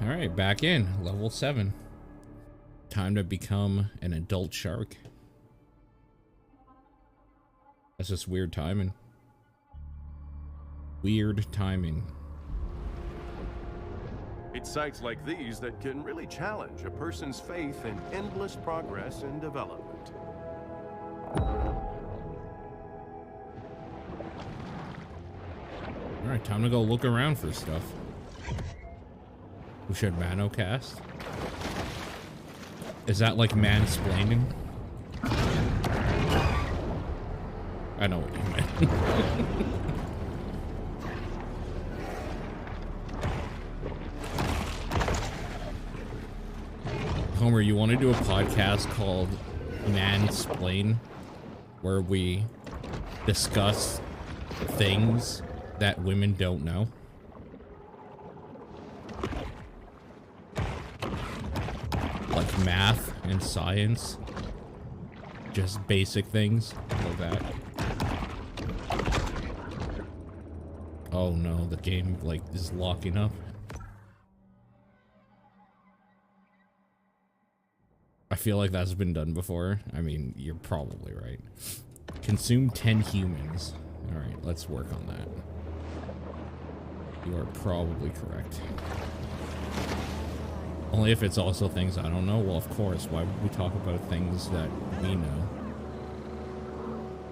All right, back in level 7. Time to become an adult shark. That's just weird timing. Weird timing. It's sights like these that can really challenge a person's faith in endless progress and development. All right, time to go look around for stuff. We should manocast. Is that like mansplaining? I know what you meant. Homer, you want to do a podcast called Mansplain, where we discuss things that women don't know? Like math and science. Just basic things like that. Oh no, the game like is locking up. I feel like that's been done before. I mean, you're probably right. Consume 10 humans. All right, let's work on that. You are probably correct. Only if it's also things I don't know. Well, of course. Why would we talk about things that we know?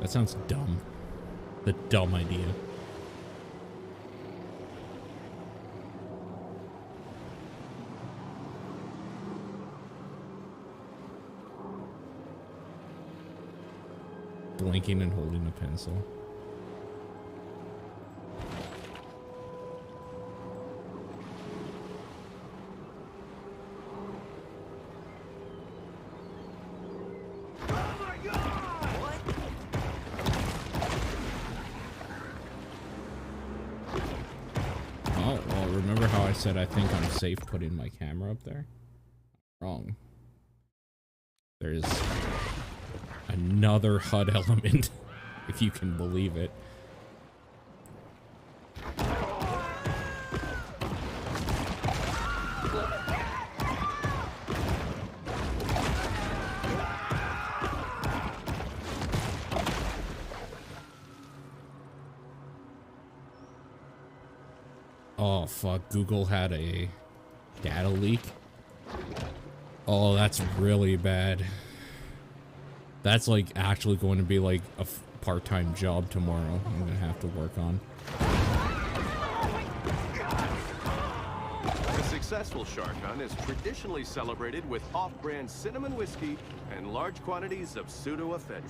That sounds dumb. The dumb idea. Blinking and holding a pencil. Oh, well, remember how I said I think I'm safe putting my camera up there? Wrong. There's another HUD element, if you can believe it. Oh fuck, Google had a data leak. Oh, that's really bad. That's like actually going to be like a part-time job tomorrow I'm gonna have to work on. A successful shark hunt is traditionally celebrated with off-brand cinnamon whiskey and large quantities of pseudoephedrine.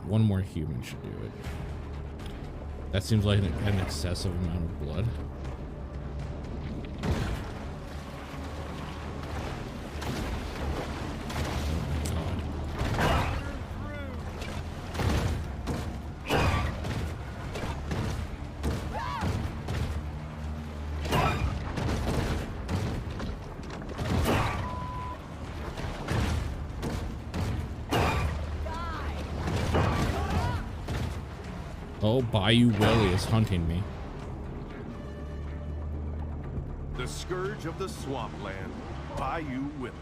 One more human should do it. That seems like an excessive amount of blood. Oh, Bayou Willie is hunting me. The scourge of the swampland, Bayou Willie.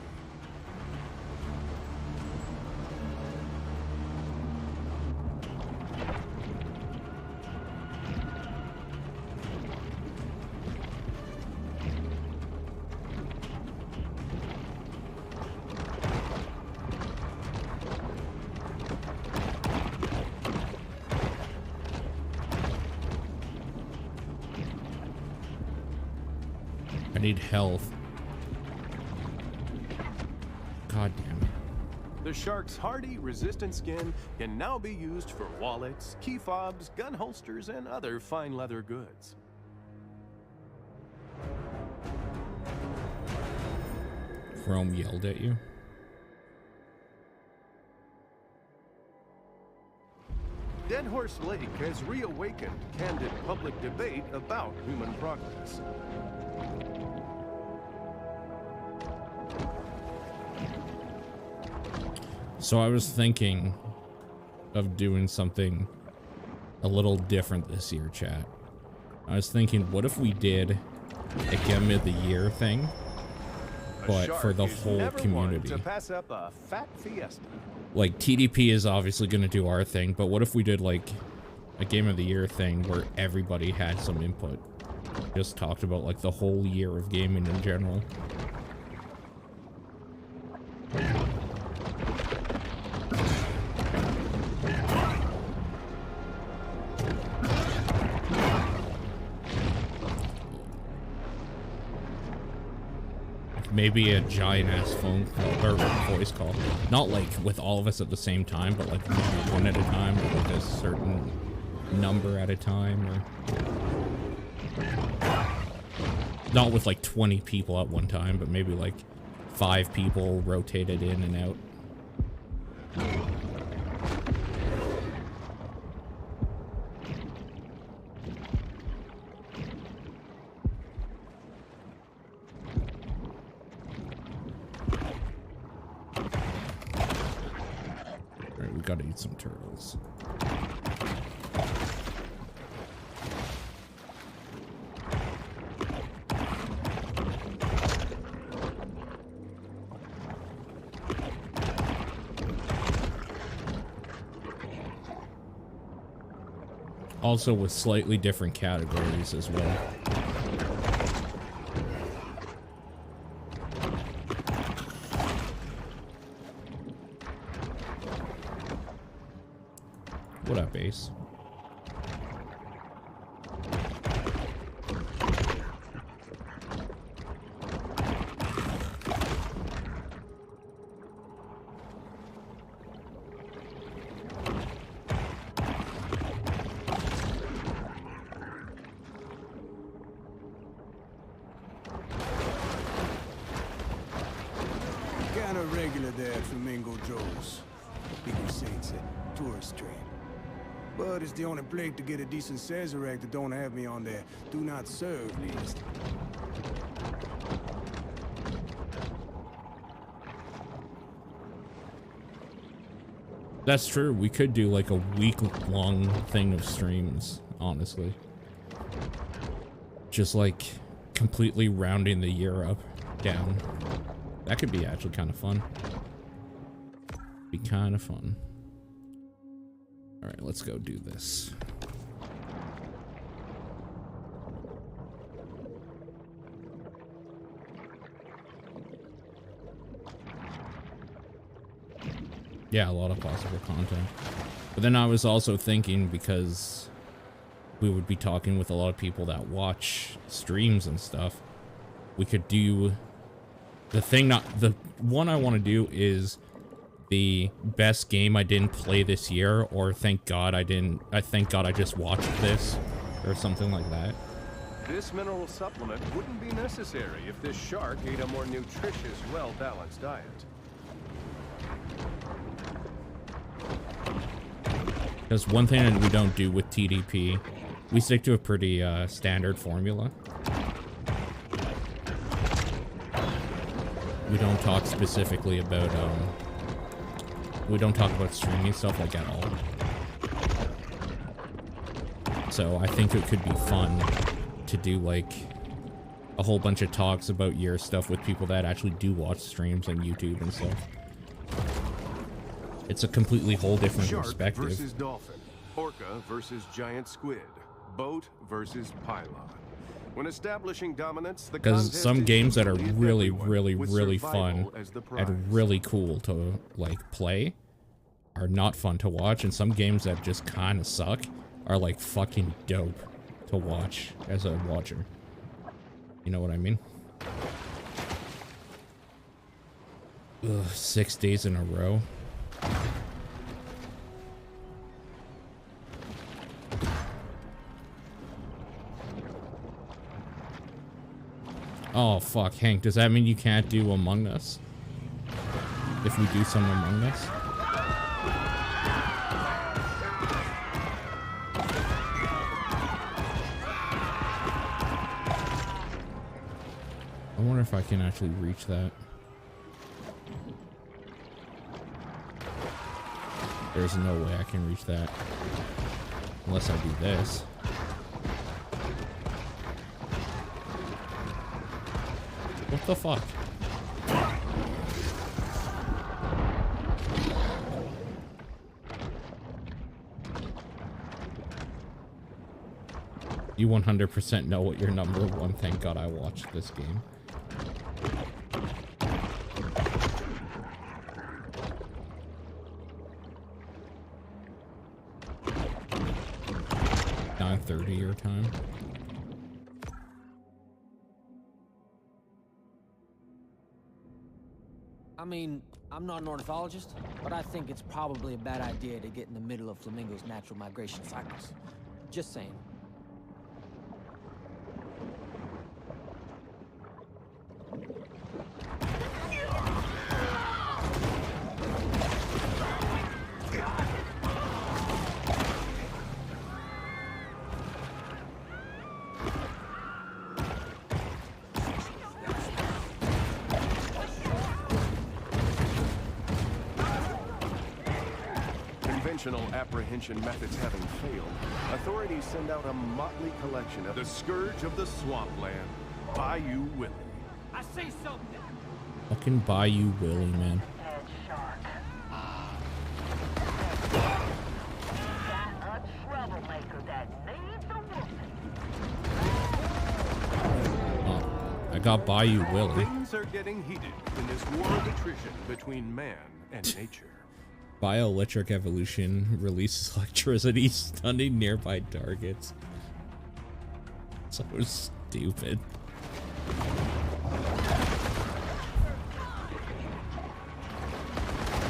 I need health. God damn it. The shark's hardy, resistant skin can now be used for wallets, key fobs, gun holsters, and other fine leather goods. Chrome yelled at you. Dead Horse Lake has reawakened candid public debate about human progress. So I was thinking of doing something a little different this year, chat. I was thinking, what if we did a Game of the Year thing, but for the whole community? To pass up a fat fiesta. Like, TDP is obviously going to do our thing, but what if we did, like, a Game of the Year thing where everybody had some input? Just talked about, like, the whole year of gaming in general. Maybe a giant-ass phone call, or voice call. Not, like, with all of us at the same time, but, like, one at a time, or with a certain number at a time, or... Not with, like, 20 people at one time, but maybe, like, 5 people rotated in and out. We gotta eat some turtles. Also with slightly different categories as well. What up, Ace? Kinda regular there at Flamingo Joe's. People say it's a tourist trap. But it's the only place to get a decent Sazerac that don't have me on their do not serve list. That's true. We could do like a week-long thing of streams, honestly. Just like completely rounding the year up, down. That could be actually kind of fun. Be kind of fun. All right, let's go do this. Yeah, a lot of possible content. But then I was also thinking, because we would be talking with a lot of people that watch streams and stuff, we could do the thing. The one I want to do is the best game I didn't play this year, or thank God I just watched this, or something like that. This mineral supplement wouldn't be necessary if this shark ate a more nutritious, well-balanced diet. Because one thing that we don't do with TDP, we stick to a pretty standard formula. We don't talk specifically about we don't talk about streaming stuff like at all. So I think it could be fun to do like a whole bunch of talks about year stuff with people that actually do watch streams on YouTube and stuff. It's a completely whole different Shark perspective. versus dolphin, orca versus giant squid, boat versus pylon. When establishing dominance, the because some games that are really, everyone, really, with really survival fun as the prize. and really cool to like play are not fun to watch, and some games that just kind of suck are like fucking dope to watch as a watcher. You know what I mean? Ugh, 6 days in a row. Oh fuck, Hank, does that mean you can't do Among Us? If we do some Among Us? if I can actually reach that. There's no way I can reach that. Unless I do this. What the fuck? You 100% know what your number one. Thank God I watched this game. .30 your time. I mean, I'm not an ornithologist, but I think it's probably a bad idea to get in the middle of flamingos' natural migration cycles. Just saying. Conventional apprehension methods having failed, authorities send out a motley collection of the scourge of the swampland, Bayou Willie. I say something. Fucking Bayou Willie, man. I got Bayou Willie. Things are getting heated in this war of attrition between man and nature. Bioelectric evolution releases electricity, stunning nearby targets. So stupid.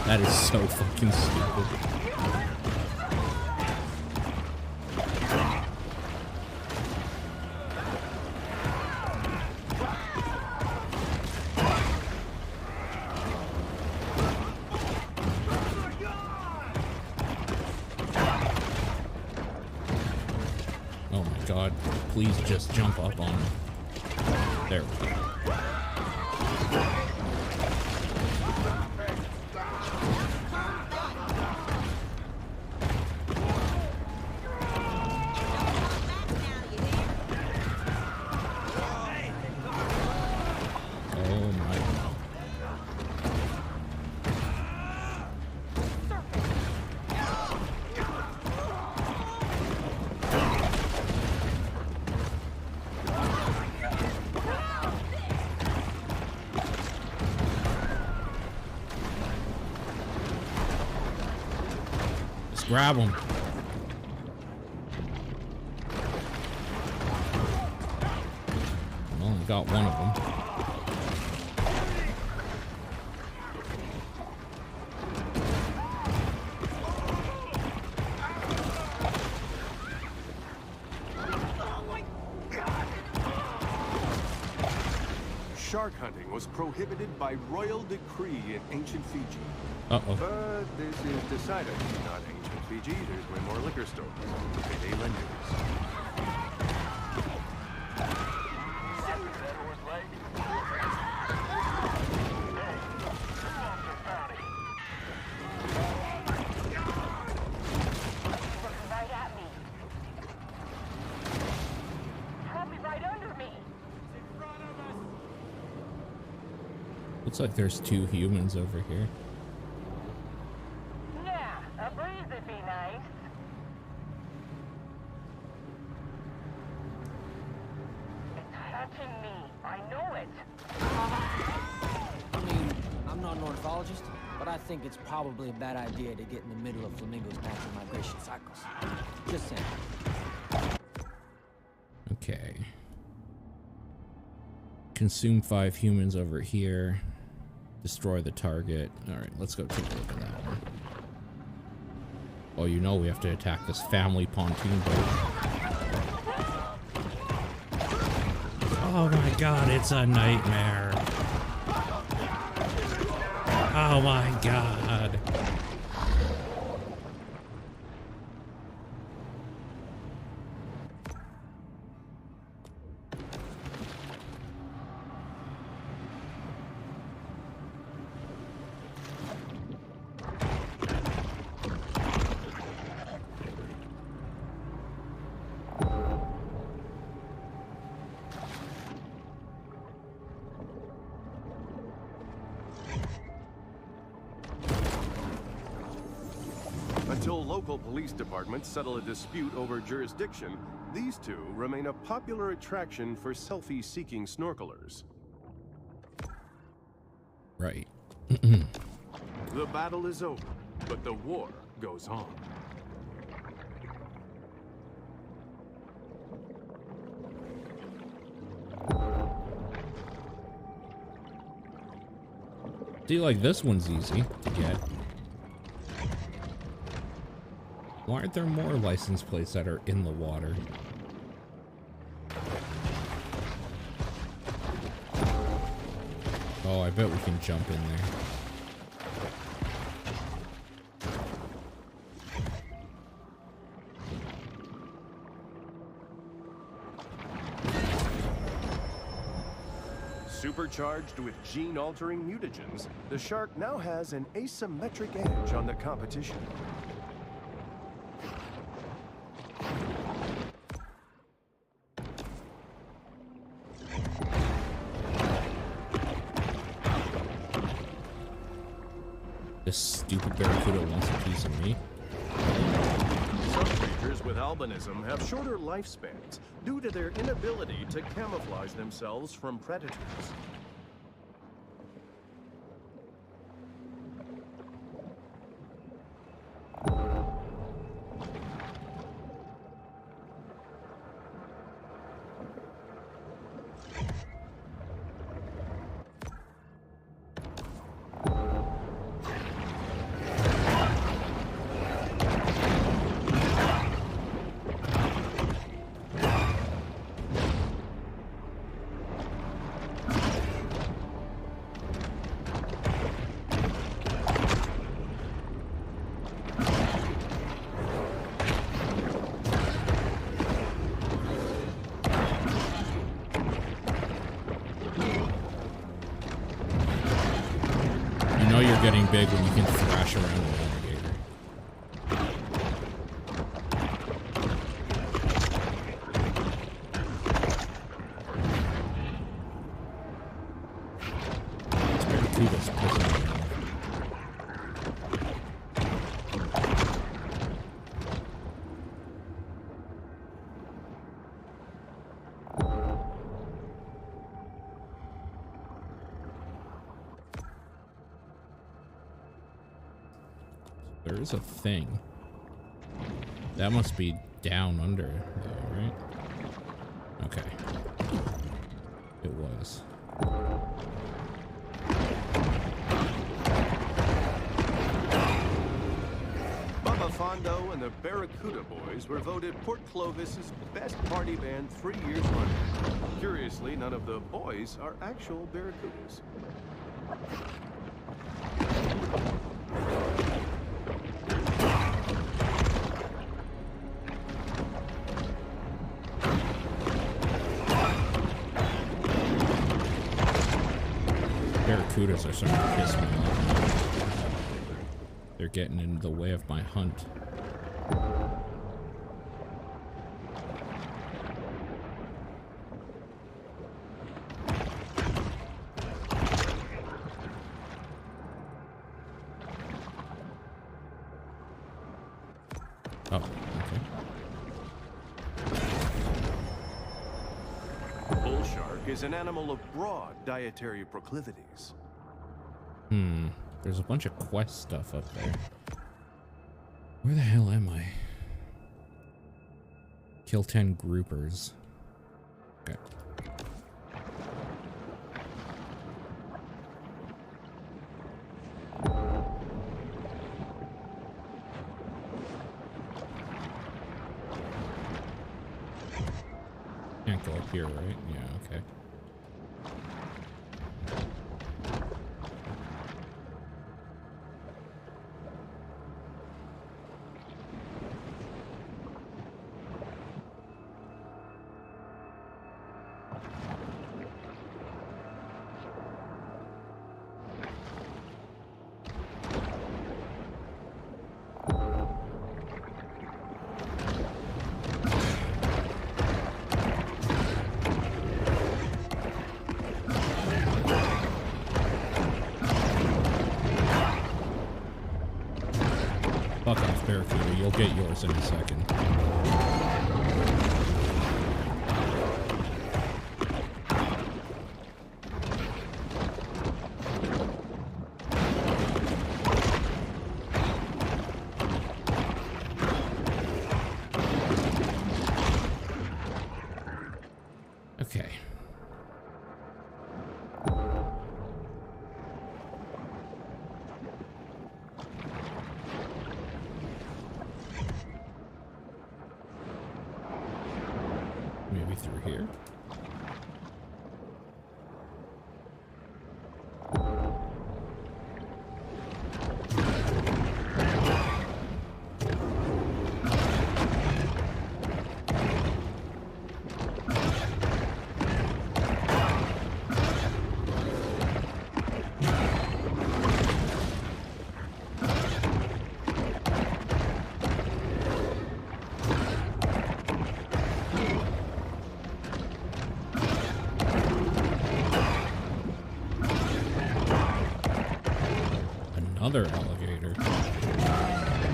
That is so fucking stupid. Please just jump up on him. There we go. Oh my God. Grab him. I only got one of them. Shark hunting was prohibited by royal decree in ancient Fiji. Uh-oh. But this is decidedly not ancient Fiji. There's way more liquor stores. Payday lenders. Looks like there's two humans over here. Yeah, a breeze would be nice. It's touching me. I know it. I mean, I'm not an ornithologist, but I think it's probably a bad idea to get in the middle of flamingos' natural migration cycles. Just saying. Okay. Consume 5 humans over here. Destroy the target. Alright, let's go take a look at that one. Oh, you know we have to attack this family pontoon boat. Oh my God, it's a nightmare. Oh my God. Until local police departments settle a dispute over jurisdiction, these two remain a popular attraction for selfie-seeking snorkelers. Right. The battle is over, but the war goes on. See, like, this one's easy to get. Why aren't there more license plates that are in the water? Oh, I bet we can jump in there. Supercharged with gene-altering mutagens, the shark now has an asymmetric edge on the competition. This stupid barracuda wants a piece of me. Some creatures with albinism have shorter lifespans due to their inability to camouflage themselves from predators. Getting big when you can thrash around the navigator. This barracuda's pissing me off. There is a thing. That must be down under, though, right? Okay. It was. Bubba Fondo and the Barracuda Boys were voted Port Clovis's best party band 3 years running. Curiously, none of the boys are actual Barracudas. Barracudas are starting to piss me off. They're getting in the way of my hunt. Oh, okay. Bull shark is an animal of broad dietary proclivities. There's a bunch of quest stuff up there. Where the hell am I? Kill 10 groupers. Okay. Can't go up here, right? Yeah, okay. Fuck off, Barracuda. You'll get yours in a second. Okay. Maybe through here. Another alligator.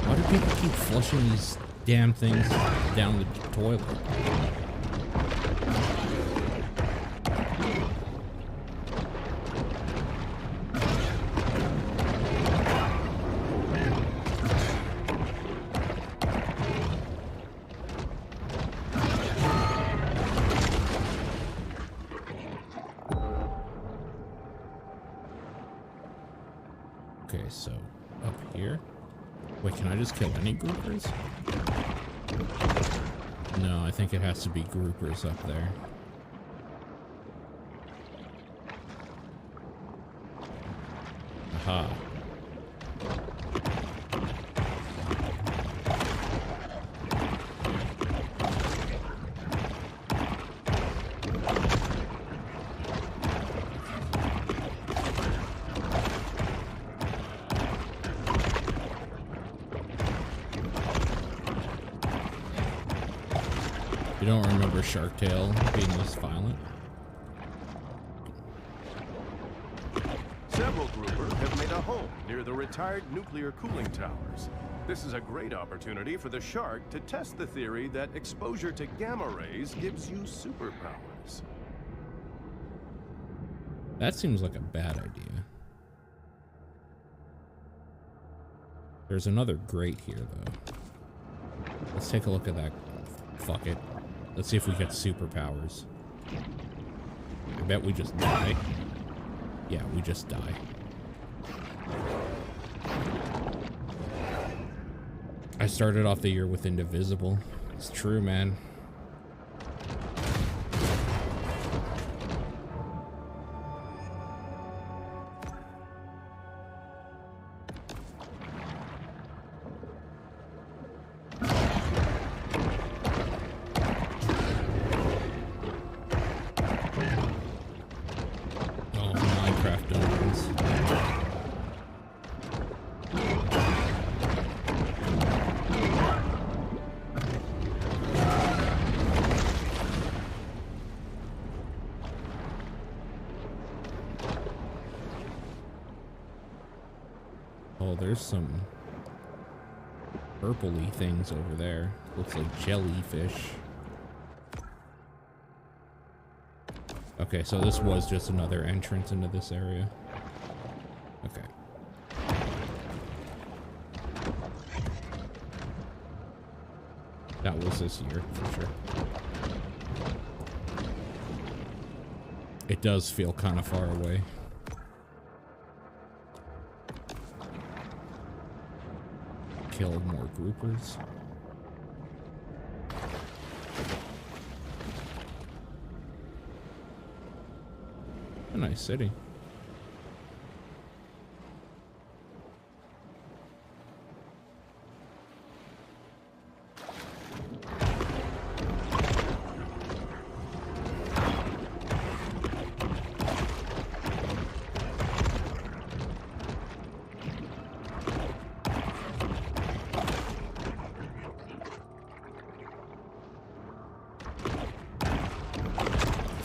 Why do people keep flushing these damn things down the toilet? Okay, so up here. Wait, can I just kill any groupers? No, I think it has to be groupers up there. Aha. You don't remember Shark Tale being this violent? Several grouper have made a home near the retired nuclear cooling towers. This is a great opportunity for the shark to test the theory that exposure to gamma rays gives you superpowers. That seems like a bad idea. There's another grate here, though. Let's take a look at that. Fuck it. Let's see if we get superpowers. I bet we just die. Yeah, we just die. I started off the year with Indivisible. It's true, man. Oh, there's some purpley things over there. Looks like jellyfish. Okay, so this was just another entrance into this area. Okay. That was this year, for sure. It does feel kind of far away. Killed more groupers. A nice city.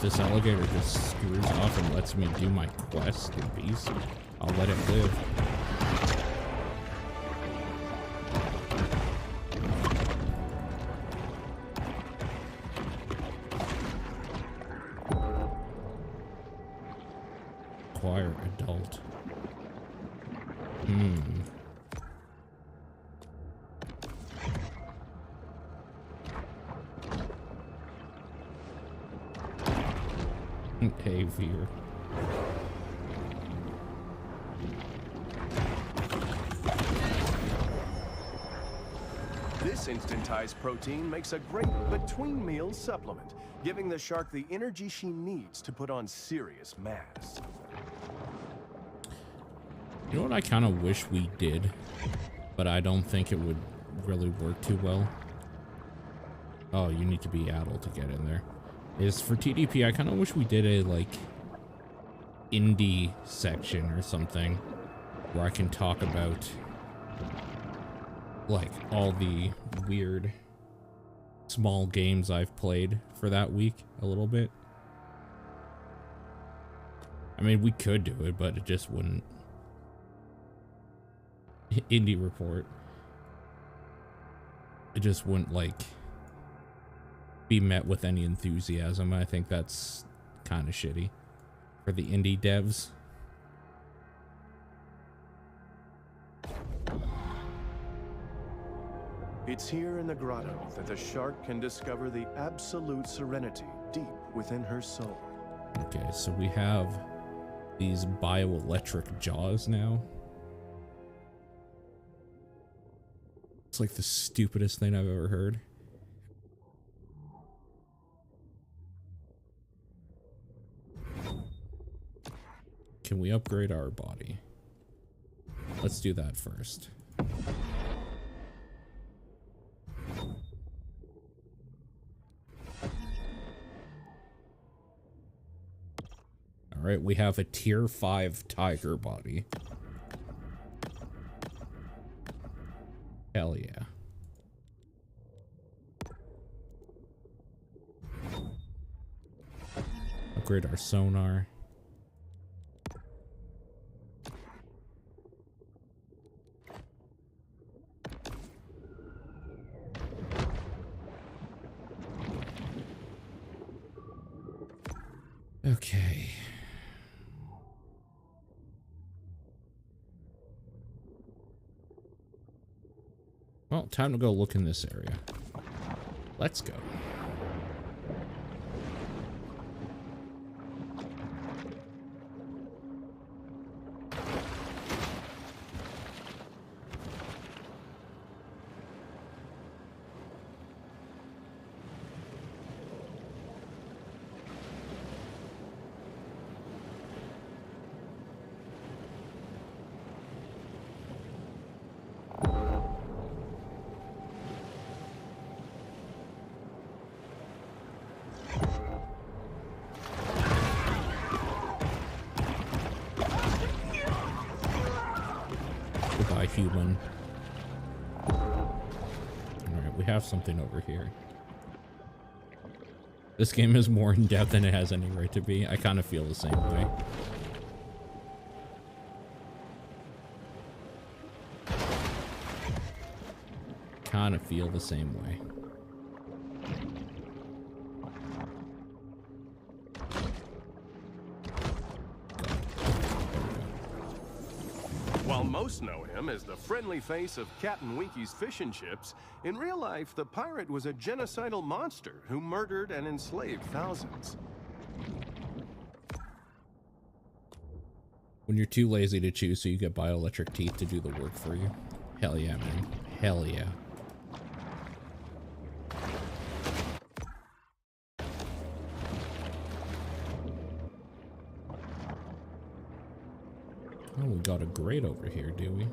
This alligator just screws off and lets me do my quest in peace, I'll let it live. require adult. Hey, Veer. This instantized protein makes a great between meals supplement, giving the shark the energy she needs to put on serious mass. You know what I kind of wish we did, but I don't think it would really work too well. Oh, you need to be adult to get in there. Is for TDP, I kind of wish we did a, like, indie section or something where I can talk about, like, all the weird small games I've played for that week a little bit. I mean, we could do it, but it just wouldn't. Indie report. It just wouldn't, like, be met with any enthusiasm. I think that's kind of shitty for the indie devs. It's here in the grotto that the shark can discover the absolute serenity deep within her soul. Okay, so we have these bioelectric jaws now. It's like the stupidest thing I've ever heard. Can we upgrade our body? Let's do that first. All right, we have a tier 5 tiger body. Hell yeah. Upgrade our sonar. Okay. Well, time to go look in this area. Let's go. Human. Alright, we have something over here. This game is more in depth than it has any right to be. I kind of feel the same way. Kind of feel the same way. While most know him as the friendly face of Captain Winky's fish and chips, in real life, the pirate was a genocidal monster who murdered and enslaved thousands. When you're too lazy to choose, so you get bioelectric teeth to do the work for you. Hell yeah, man. Hell yeah. Oh, we got a grate over here, do we?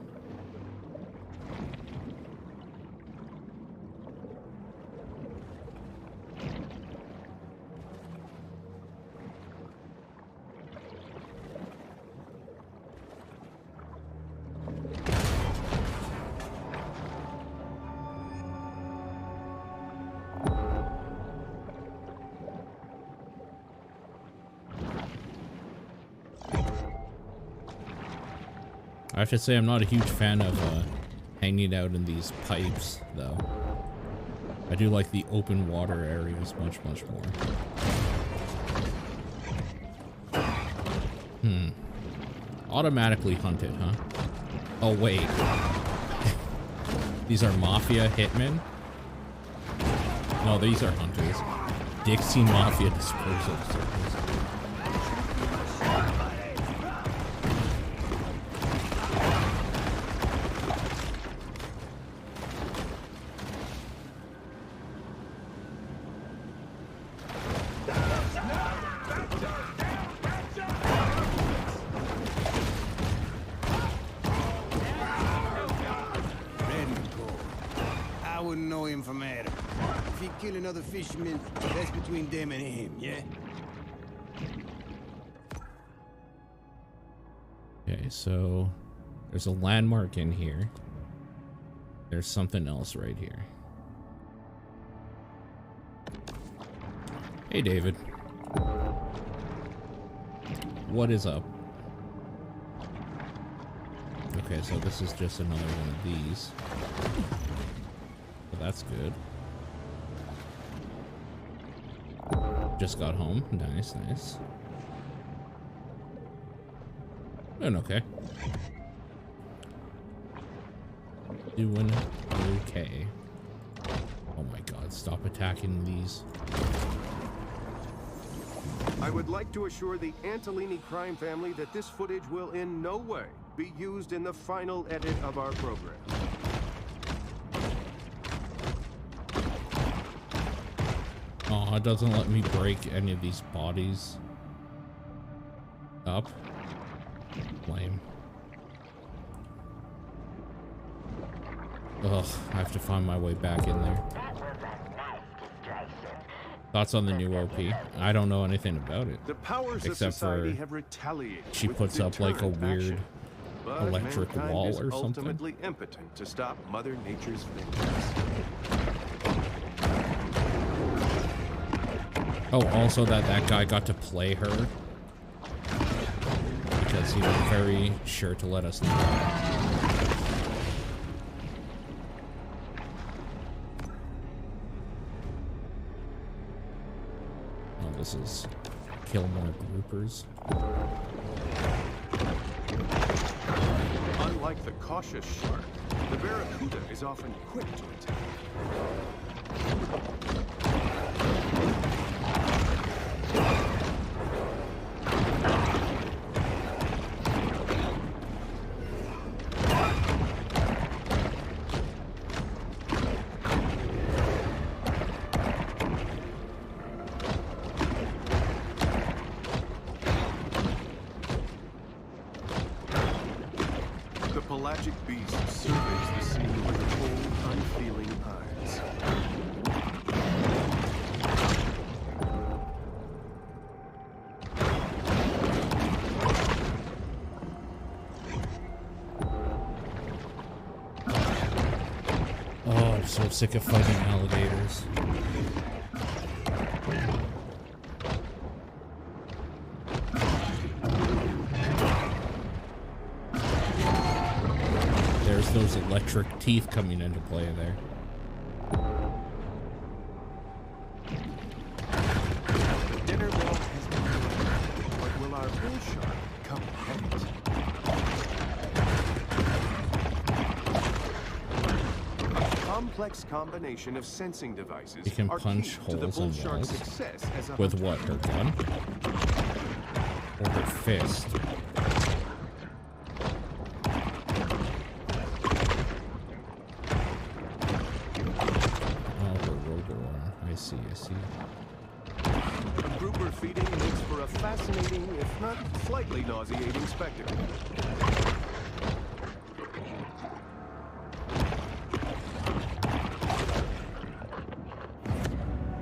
I have to say I'm not a huge fan of hanging out in these pipes, though. I do like the open water areas much, much more. Automatically hunted, huh? Oh, wait. These are Mafia hitmen? No, these are hunters. Dixie Mafia disposal circles. I wouldn't know him from Adam. If he kill another fisherman, that's between them and him, yeah? Okay, so there's a landmark in here. There's something else right here. Hey, David. What is up? Okay, so this is just another one of these. So that's good. Just got home. Nice, nice. Doing okay. Doing okay. Oh my god, stop attacking these. I would like to assure the Antolini crime family that this footage will in no way be used in the final edit of our program. Oh, it doesn't let me break any of these bodies up. Lame. Ugh, I have to find my way back in there. Thoughts on the new OP? I don't know anything about it. The powers of Except society for have retaliated. she with puts up like a deterrent weird action. But electric mankind wall is or something. ultimately impotent to stop Mother Nature's vengeance. Oh, also that guy got to play her because he was very sure to let us know. Oh, this is kill more groupers. Unlike the cautious shark, the barracuda is often quick to attack. The pelagic beast surveys the scene with cold, unfeeling eyes. Oh, I'm so sick of fighting alligators. There's those electric teeth coming into play there. The dinner bell has been delivered, but will our bull shark come ahead? A complex combination of sensing devices You can are punch key to the holes bull in shark's walls. success as a With hunter. what, her gun? Or her fist? Oh, her robo-arm. I see, I see. A grouper feeding makes for a fascinating, if not slightly nauseating spectacle.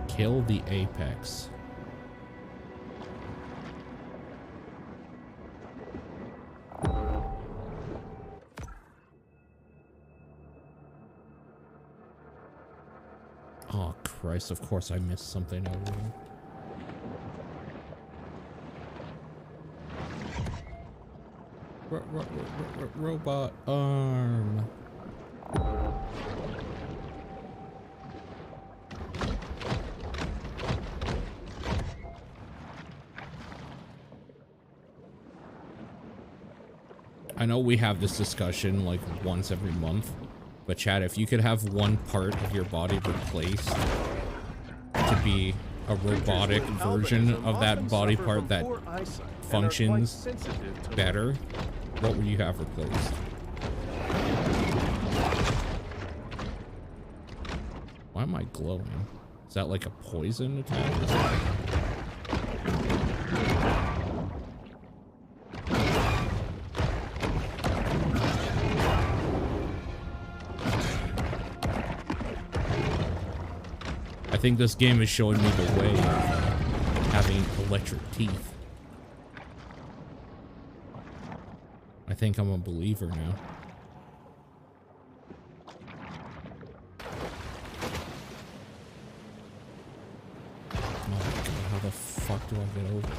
Kill the apex. Oh Christ, of course I missed something over here. Robot arm. know we have this discussion like once every month, but Chad, if you could have one part of your body replaced to be a robotic version of that body part that functions better, what would you have replaced? Why am I glowing? Is that like a poison attack or something? I think this game is showing me the way of having electric teeth. I think I'm a believer now. Oh my god, how the fuck do I get over?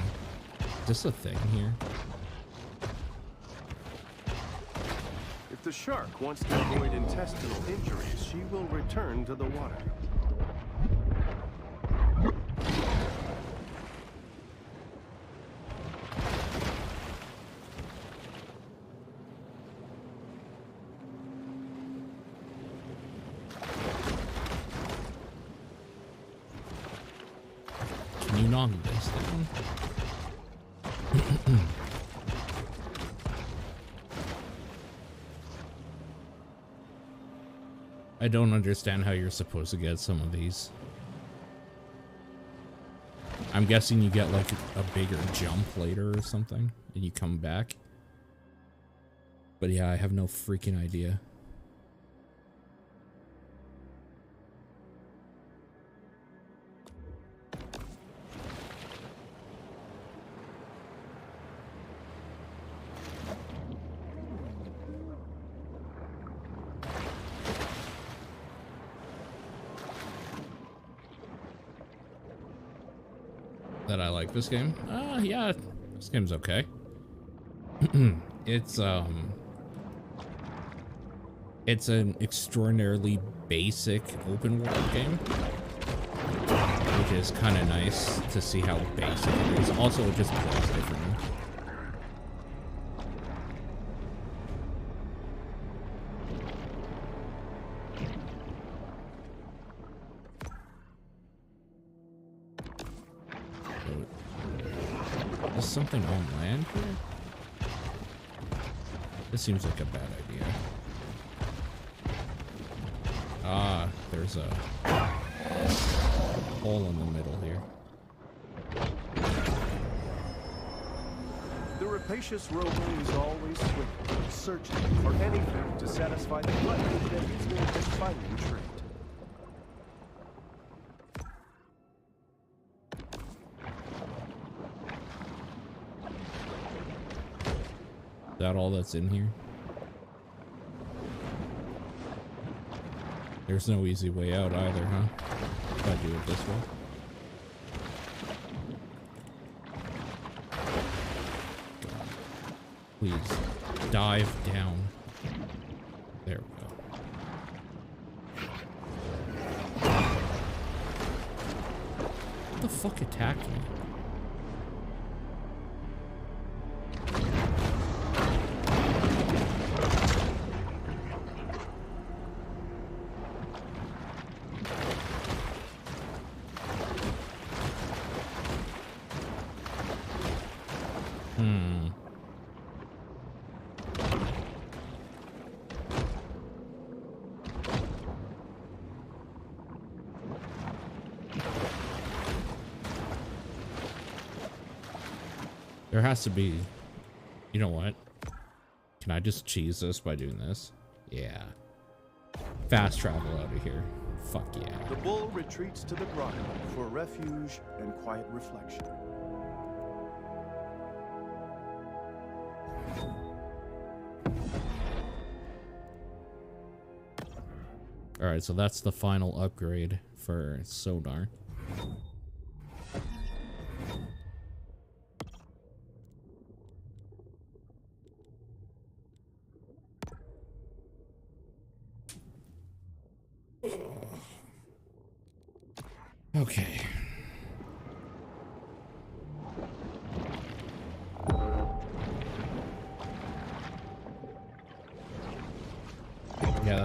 Is this a thing here? If the shark wants to avoid intestinal injuries, she will return to the water. Can you knock this down? I don't understand how you're supposed to get some of these. I'm guessing you get like a bigger jump later or something and you come back. But yeah, I have no freaking idea. That I like this game? Yeah, this game's okay. It's an extraordinarily basic open world game, which is kind of nice to see how basic it is. Also, it just plays differently. Is something on land here? This seems like a bad idea. Ah, there's a hole in the middle here. The rapacious rover is always swift, searching for anything to satisfy the gluttony that is their defining trait. Is that all that's in here? There's no easy way out either, huh? If I do it this way. God. Please, dive down. There we go. What the fuck attacked me? There has to be, you know what? Can I just cheese this by doing this? Yeah. Fast travel out of here. Fuck yeah. The bull retreats to the grotto for refuge and quiet reflection. Alright, so that's the final upgrade for sonar. Okay.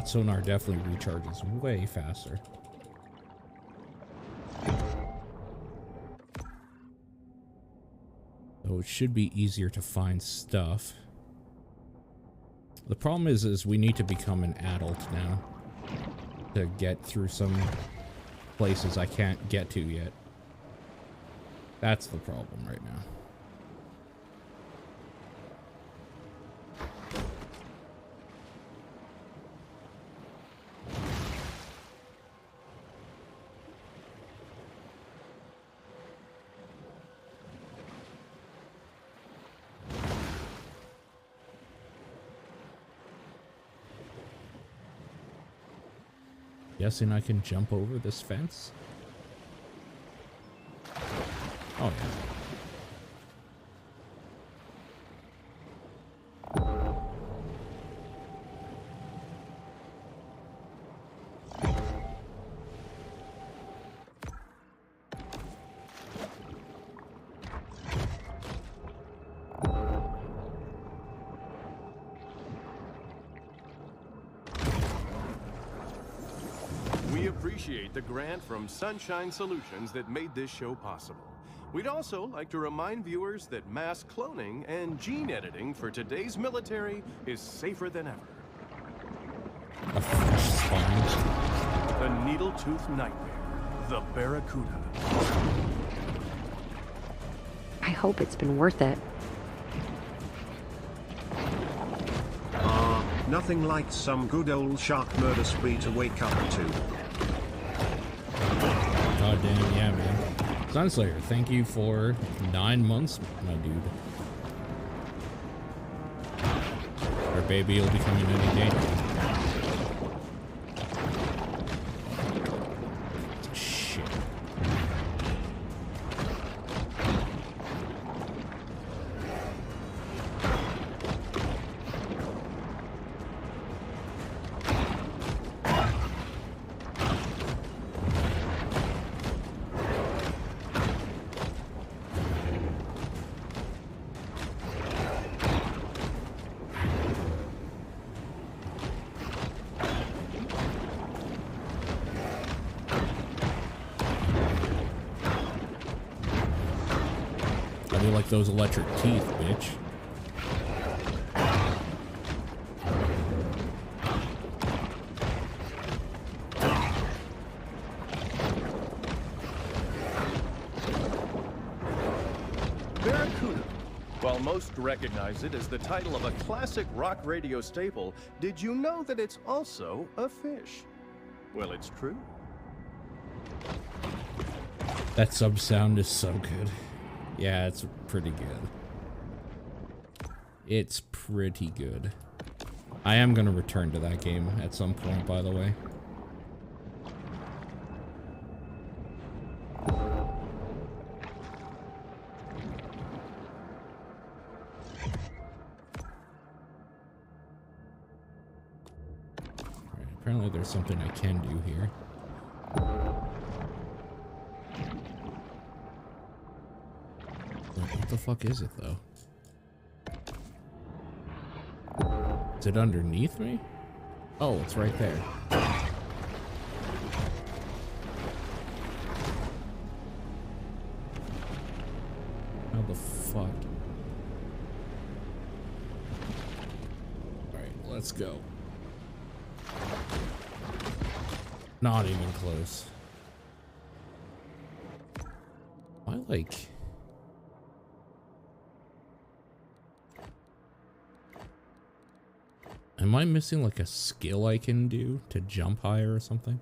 that sonar definitely recharges way faster. So it should be easier to find stuff. The problem is we need to become an adult now to get through some places I can't get to yet. That's the problem right now. Guessing I can jump over this fence? Oh yeah. We appreciate the grant from Sunshine Solutions that made this show possible. We'd also like to remind viewers that mass cloning and gene editing for today's military is safer than ever. A fresh sponge. The needle-toothed nightmare, the Barracuda. I hope it's been worth it. Nothing like some good old shark murder spree to wake up to. God damn, yeah, man. Sunslayer, thank you for 9 months, my dude. Our baby will be coming any day. Shit. Like those electric teeth, bitch. Barracuda. While most recognize it as the title of a classic rock radio staple, did you know that it's also a fish? Well, it's true. That sub sound is so good. Yeah, it's pretty good. It's pretty good. I am gonna return to that game at some point, by the way. Alright, apparently there's something I can do here. What the fuck is it, though? Is it underneath me? Oh, it's right there. How the fuck? Alright, let's go. Not even close. I like... Am I missing like a skill I can do to jump higher or something?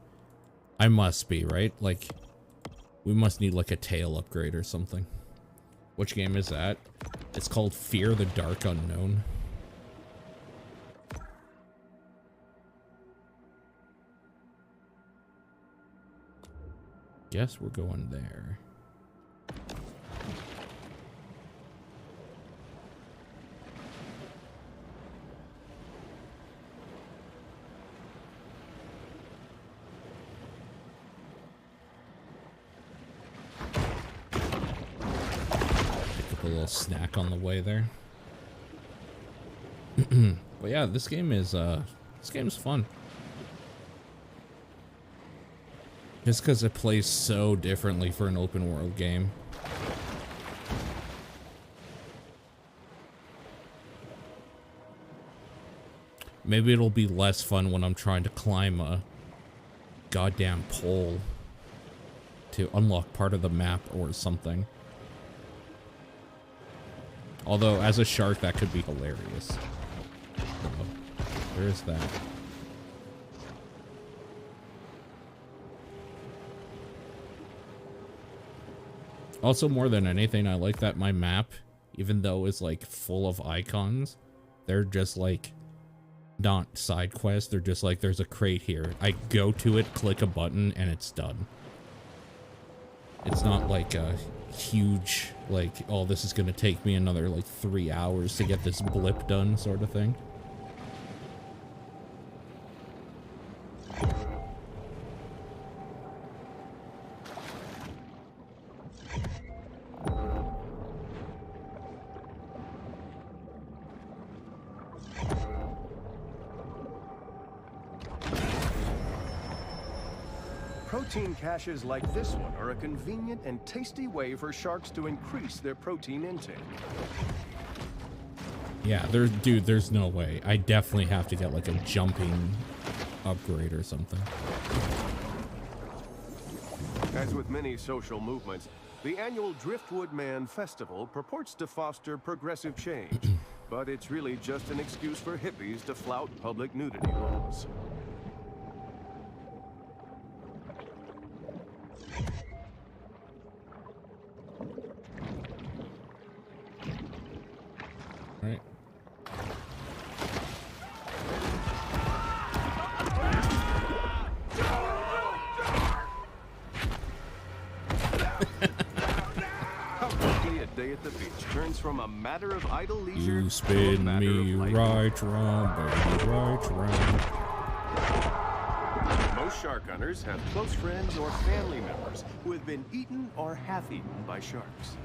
I must be, right? Like, we must need like a tail upgrade or something. Which game is that? It's called Fear the Dark Unknown. Guess we're going there. Snack on the way there. But yeah, this game is fun. Just because it plays so differently for an open world game. Maybe it'll be less fun when I'm trying to climb a goddamn pole to unlock part of the map or something. Although, as a shark, that could be hilarious. So, there's that. Also, more than anything, I like that my map, even though it's like full of icons, they're just like not side quests. They're just like, there's a crate here. I go to it, click a button, and it's done. It's not like a huge, like, oh, this is gonna take me another like 3 hours to get this blip done sort of thing. Protein caches like this one are a convenient and tasty way for sharks to increase their protein intake. Yeah, there's no way. I definitely have to get like a jumping upgrade or something. As with many social movements, the annual Driftwood Man Festival purports to foster progressive change, but it's really just an excuse for hippies to flout public nudity laws. Right. How quickly a day at the beach turns from a matter of idle leisure You spin to a matter me of life. right round, baby, right round. Most shark hunters have close friends or family members who have been eaten or half-eaten by sharks.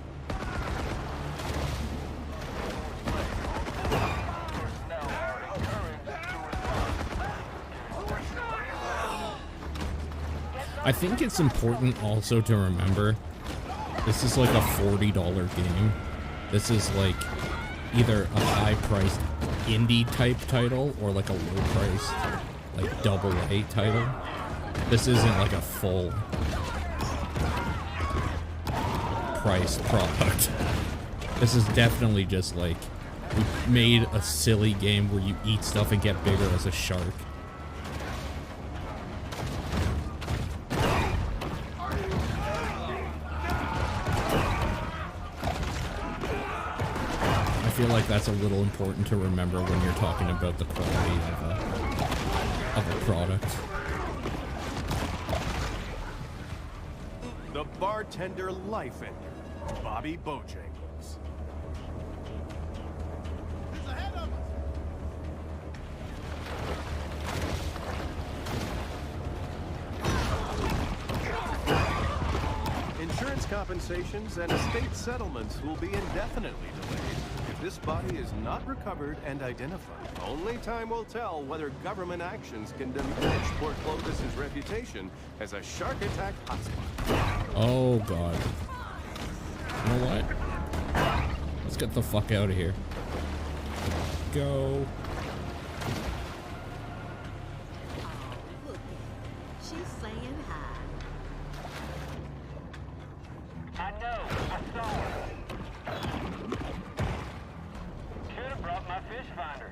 I think it's important also to remember this is like a $40 game. This is like either a high-priced indie type title or like a low-priced like AA title. This isn't like a full price product. This is definitely just like we made a silly game where you eat stuff and get bigger as a shark. I feel like that's a little important to remember when you're talking about the quality of a product. The bartender life ender, Bobby Bojangles. Insurance compensations and estate settlements will be indefinitely delayed if this body is not recovered and identified. Only time will tell whether government actions can diminish Port Clovis's reputation as a shark attack hotspot. Oh god. You know what? Let's get the fuck out of here. Go. She's saying hi. I know. I saw her. Should have brought my fish finder.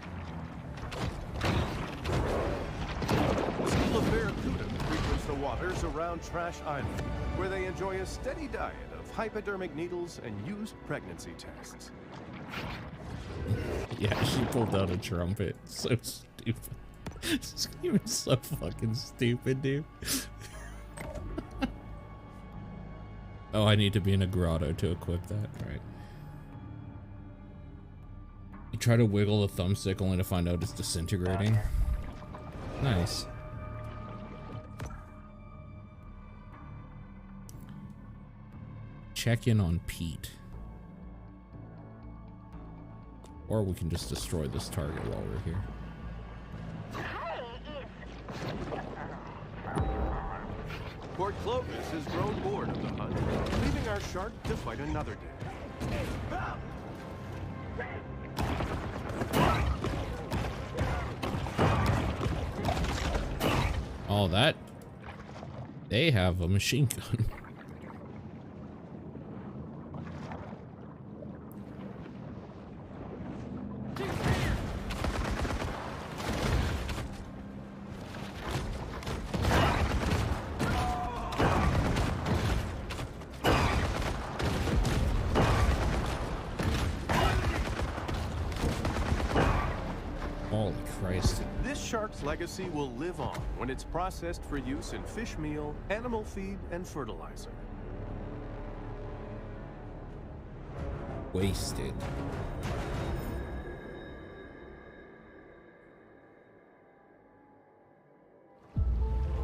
The school of barracuda frequents the waters around Trash Island, where they enjoy a steady diet of hypodermic needles and used pregnancy tests. Yeah, she pulled out a trumpet. So stupid. She was so fucking stupid, dude. Oh, I need to be in a grotto to equip that. Right. You try to wiggle the thumbstick only to find out it's disintegrating. Nice. Check in on Pete. Or we can just destroy this target while we're here. Port Clovis has grown bored of the hunt, leaving our shark to fight another day. All that. They have a machine gun. Holy Christ. This shark's legacy will live on when it's processed for use in fish meal, animal feed, and fertilizer. Wasted.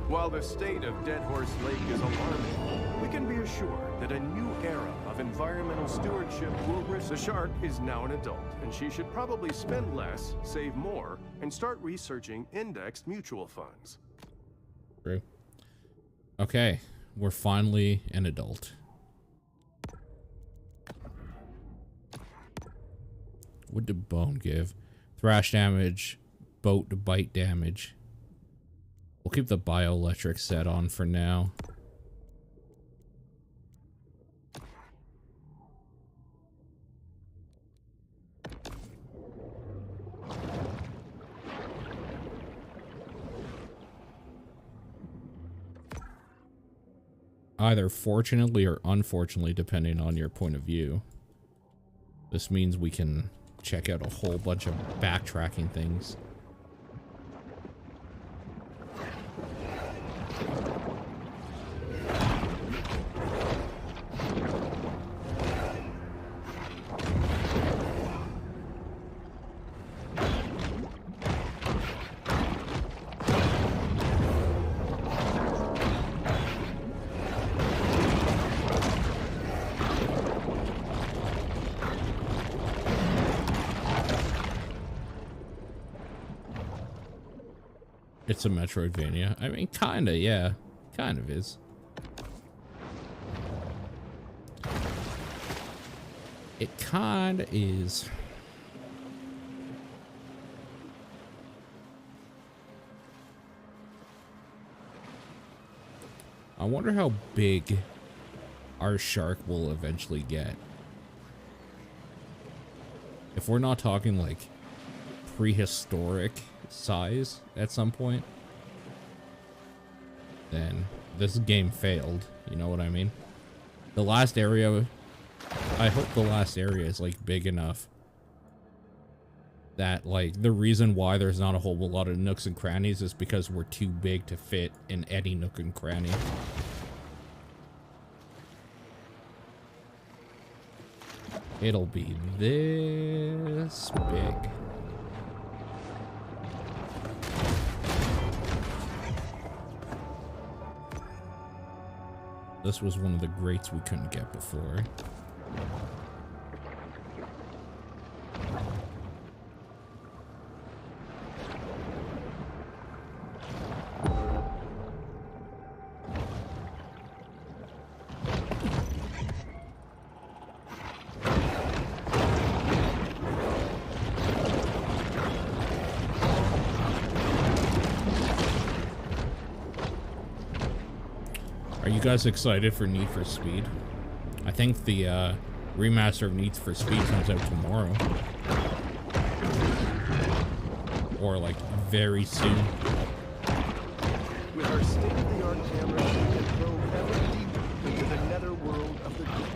While the state of Dead Horse Lake is alarming, we can be assured that a new era of environmental stewardship will risk. The shark is now an adult, and she should probably spend less, save more, and start researching indexed mutual funds. True. Okay, we're finally an adult. What did bone give? Thrash damage, boat to bite damage. We'll keep the bioelectric set on for now. Either fortunately or unfortunately, depending on your point of view. This means we can check out a whole bunch of backtracking things. It's a Metroidvania. I mean, kinda, yeah. Kind of is. It kinda is. I wonder how big our shark will eventually get. If we're not talking like prehistoric size at some point, then this game failed. You know what I mean? The last area, I hope the last area is like big enough that like the reason why there's not a whole lot of nooks and crannies is because we're too big to fit in any nook and cranny. It'll be this big. This was one of the greats we couldn't get before. You guys excited for Need for Speed? I think the remaster of Need for Speed comes out tomorrow. Or like very soon. With our state-of-the-art cameras, we can probe ever deeper into the netherworld of the deep.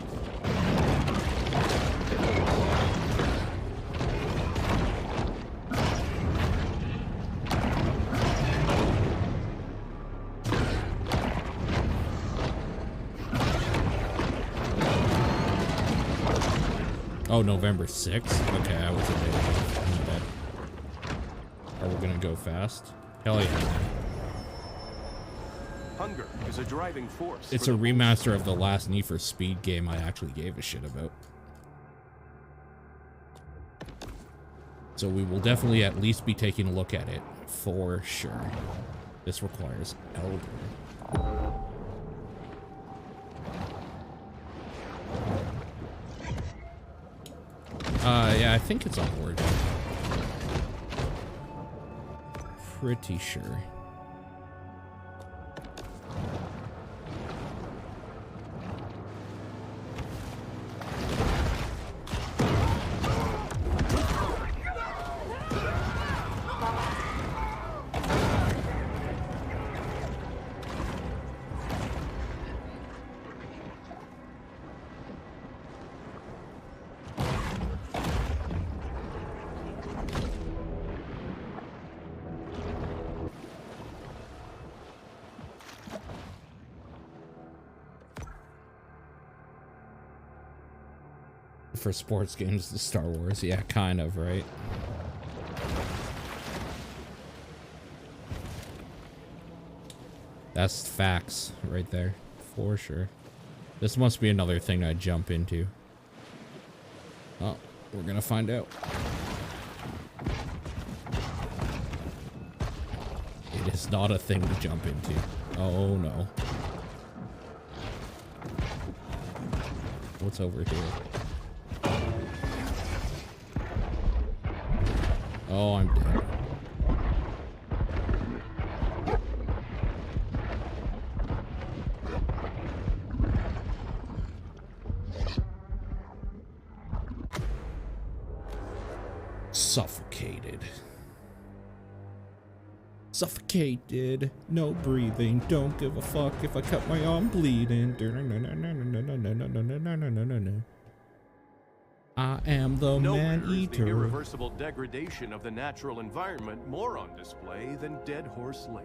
Oh, November 6th? Okay, I was a bit off. Are we gonna go fast? Hell yeah. Hunger is a driving force. It's a remaster of the last Need for Speed game I actually gave a shit about. So we will definitely at least be taking a look at it, for sure. This requires Elder. Yeah, I think it's on Origin. Pretty sure. For sports games, the Star Wars, yeah, kind of, right? That's facts right there, for sure. This must be another thing I jump into. Oh, we're gonna find out. It is not a thing to jump into. Oh no. What's over here? Oh, I'm dead. Suffocated. Suffocated. No breathing. Don't give a fuck if I cut my arm bleeding. I am the Maneater. The irreversible degradation of the natural environment more on display than Dead Horse Lake.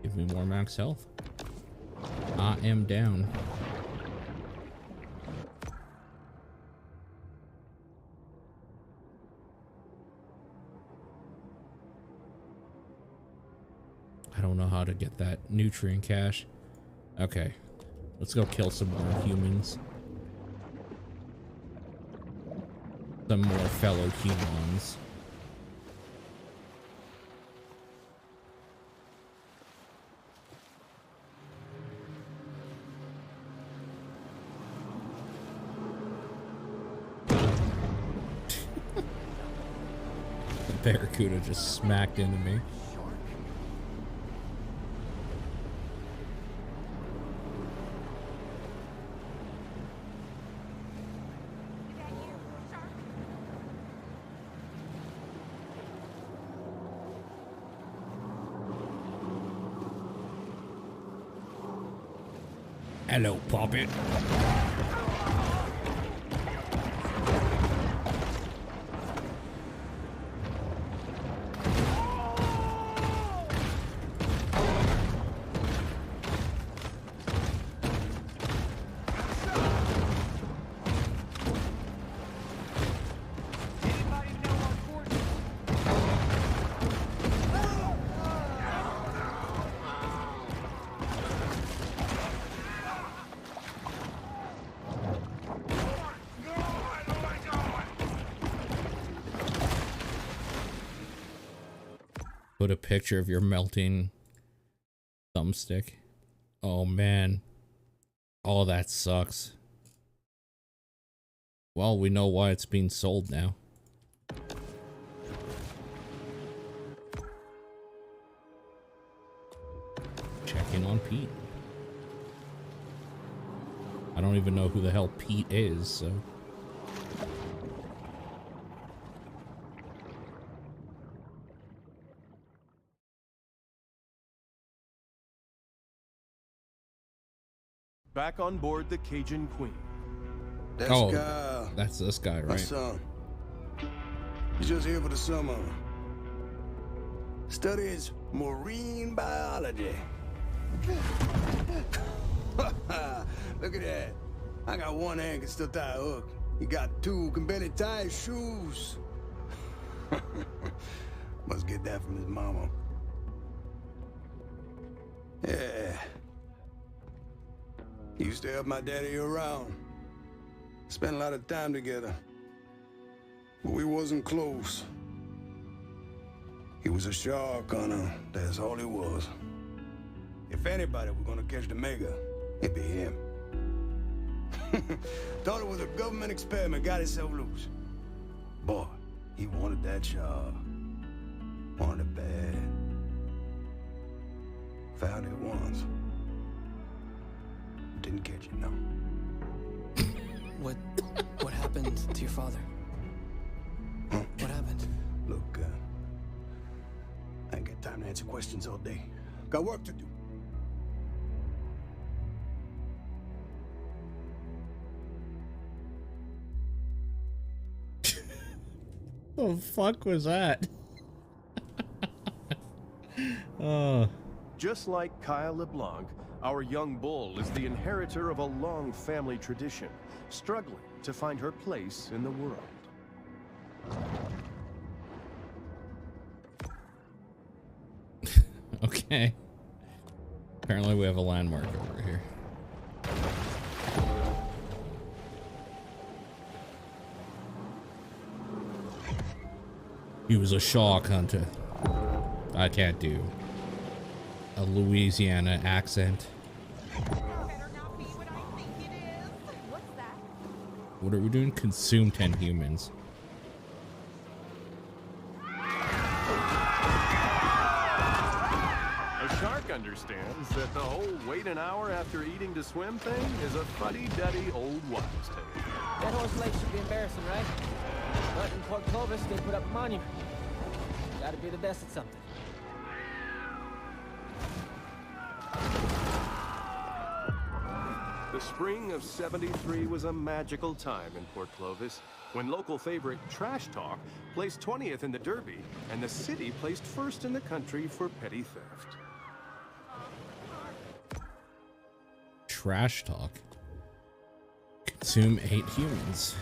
Give me more max health. I am down. I don't know how to get that nutrient cache. Okay, let's go kill some more humans. Some more fellow humans. The Barracuda just smacked into me. Hello, Puppet. Put a picture of your melting thumbstick. Oh man. Oh, that sucks. Well, we know why it's being sold now. Check in on Pete. I don't even know who the hell Pete is, so. Back on board the Cajun Queen. That's Oh, Kyle, that's this guy, my right? son. He's just here for the summer. Studies marine biology. Look at that. I got one hand can still tie a hook. He got two can barely tie his shoes. Must get that from his mama. Yeah. He used to help my daddy around. Spent a lot of time together. But we wasn't close. He was a shark hunter, that's all he was. If anybody were gonna catch the mega, it'd be him. Thought it was a government experiment, got himself loose. Boy, he wanted that job. Wanted it bad. Found it once. Didn't catch it, no. What happened to your father? What happened? Look, I ain't got time to answer questions all day. Got work to do. The fuck was that? Oh. Just like Kyle LeBlanc, our young bull is the inheritor of a long family tradition, struggling to find her place in the world. Okay. Apparently we have a landmark over here. He was a shark hunter. I can't do a Louisiana accent. What are we doing? Consume 10 humans. A shark understands that the whole wait an hour after eating to swim thing is a fuddy-duddy old wives' tale. That horse lake should be embarrassing, right? But in Port Clovis, they put up a monument. Gotta be the best at something. The spring of '73 was a magical time in Port Clovis, when local favorite Trash Talk placed 20th in the Derby, and the city placed first in the country for petty theft. Trash Talk. Consume 8 humans.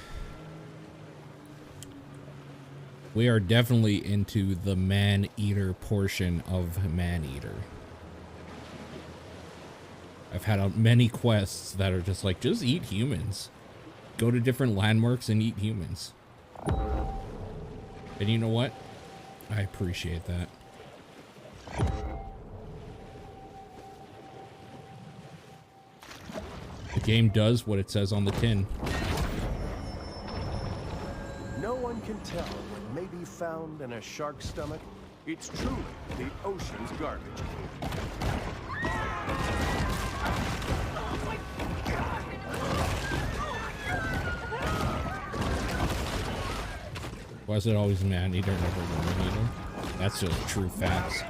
We are definitely into the Maneater portion of Maneater. I've had many quests that are just like, just eat humans. Go to different landmarks and eat humans. And you know what? I appreciate that. The game does what it says on the tin. No one can tell what may be found in a shark's stomach. It's truly the ocean's garbage. Why is it always Maneater, never Woman-Eater? That's just true facts.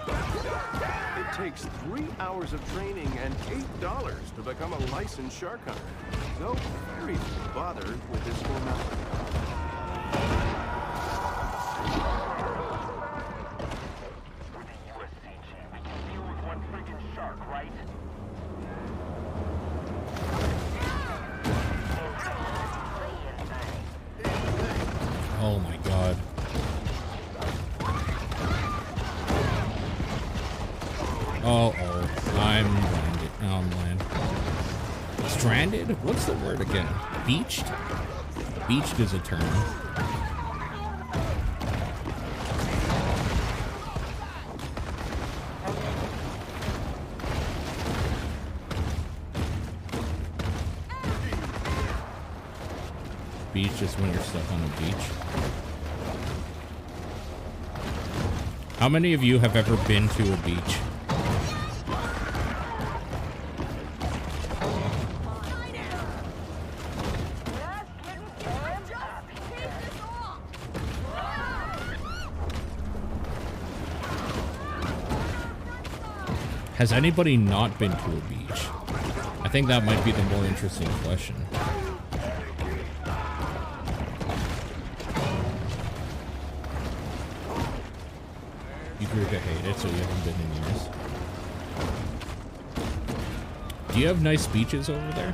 It takes 3 hours of training and $8 to become a licensed shark hunter. So very bothered with this formality. With the USCG, we can deal with one freaking shark, right? Oh my god. Oh, I'm landed. Oh, I'm landed. Stranded? What's the word again? Beached? Beached is a term. Beach is when you're stuck on a beach. How many of you have ever been to a beach? Has anybody not been to a beach? I think that might be the more interesting question. You grew to hate it, so you haven't been in years. Do you have nice beaches over there?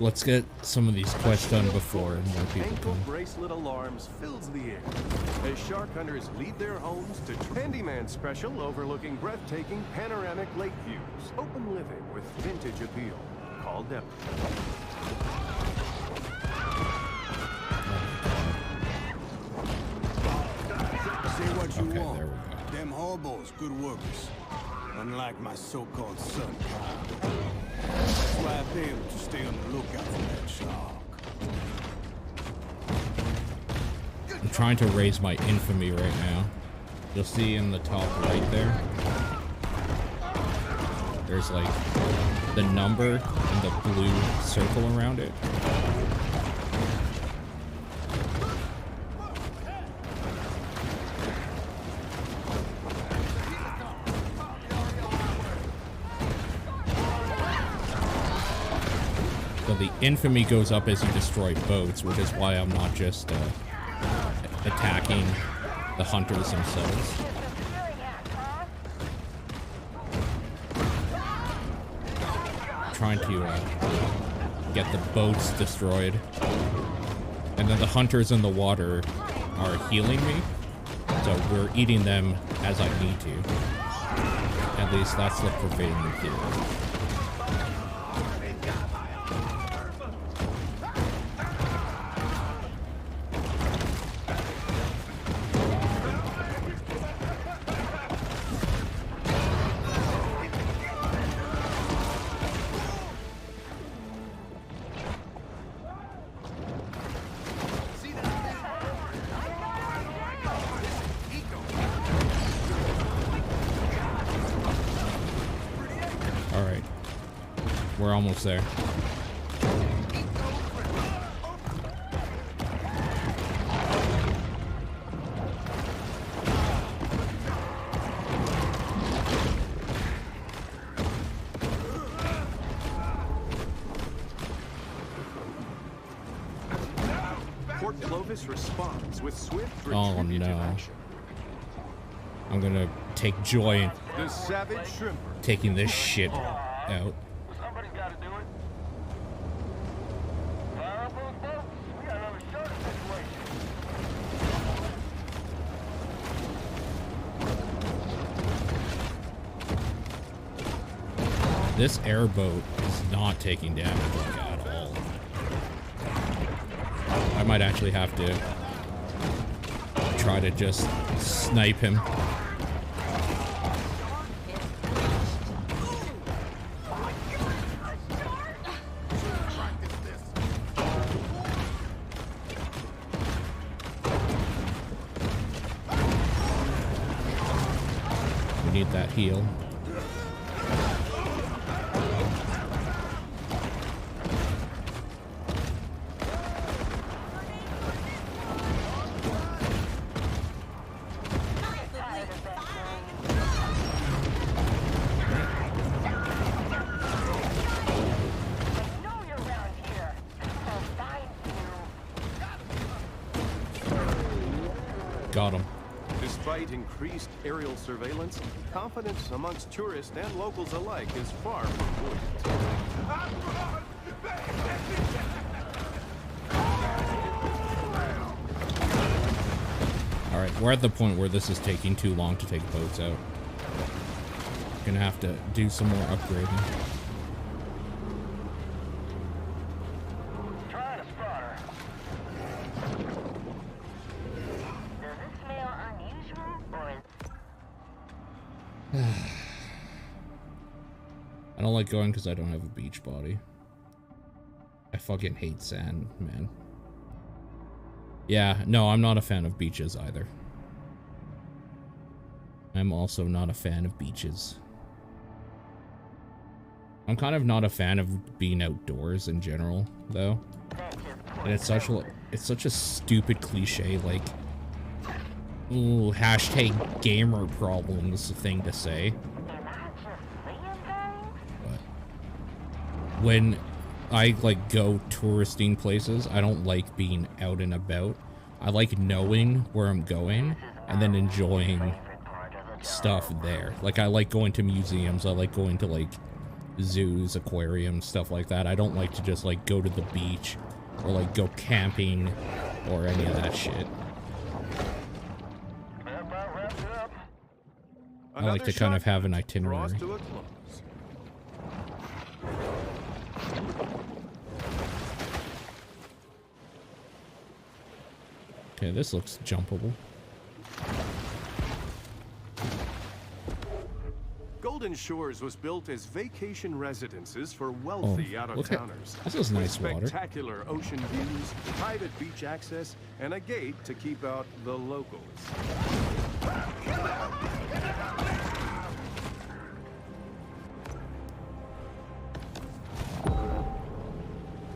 Let's get some of these quests done before more people Ankle come. bracelet alarms fills the air as shark hunters leave their homes to Handyman special overlooking breathtaking panoramic lake views. Open living with vintage appeal. Call Deb. Say what you Okay, want. there we go. Them hobos, good workers. Unlike my so-called son, Kyle. That's why I pay him to stay on the lookout for that shark. I'm trying to raise my infamy right now. You'll see in the top right there. There's like the number and the blue circle around it. So the infamy goes up as you destroy boats, which is why I'm not just attacking the hunters themselves. Trying to get the boats destroyed. And then the hunters in the water are healing me. So we're eating them as I need to. At least that's the prevailing theory. Alright. We're almost there. Port Clovis responds with swift Oh, retributive no. action. I'm gonna take joy in The savage shrimper. taking this shit out. Somebody's got to do it. Fire up those boats. We got another shark situation. This airboat is not taking damage like, at all. I might actually have to try to just snipe him. We need that heal. know you're around here. I'll find you. Got him. Despite increased aerial surveillance, confidence amongst tourists and locals alike is far from buoyant. Alright, we're at the point where this is taking too long to take boats out. Gonna have to do some more upgrading. Trying to spot her. Does this smell unusual or is I don't like going because I don't have a beach body. I fucking hate sand, man. Yeah, no, I'm not a fan of beaches either. I'm also not a fan of beaches. I'm kind of not a fan of being outdoors in general, though. And it's such a stupid cliche, like, ooh, hashtag gamer problems thing to say. But when I like go touristing places, I don't like being out and about. I like knowing where I'm going and then enjoying stuff there. Like I like going to museums. I like going to like zoos, aquariums, stuff like that. I don't like to just like go to the beach or like go camping or any of that shit. I like to kind of have an itinerary. Okay, this looks jumpable. Golden Shores was built as vacation residences for wealthy out-of-towners. This is nice water. Spectacular ocean views, private beach access, and a gate to keep out the locals.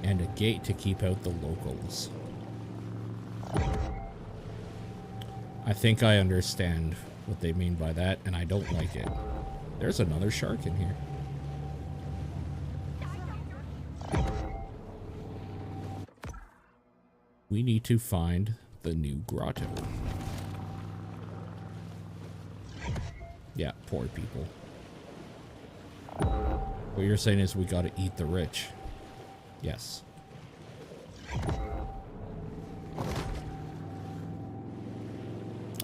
And a gate to keep out the locals. I think I understand what they mean by that, and I don't like it. There's another shark in here. We need to find the new grotto. Yeah, poor people. What you're saying is we gotta eat the rich. Yes.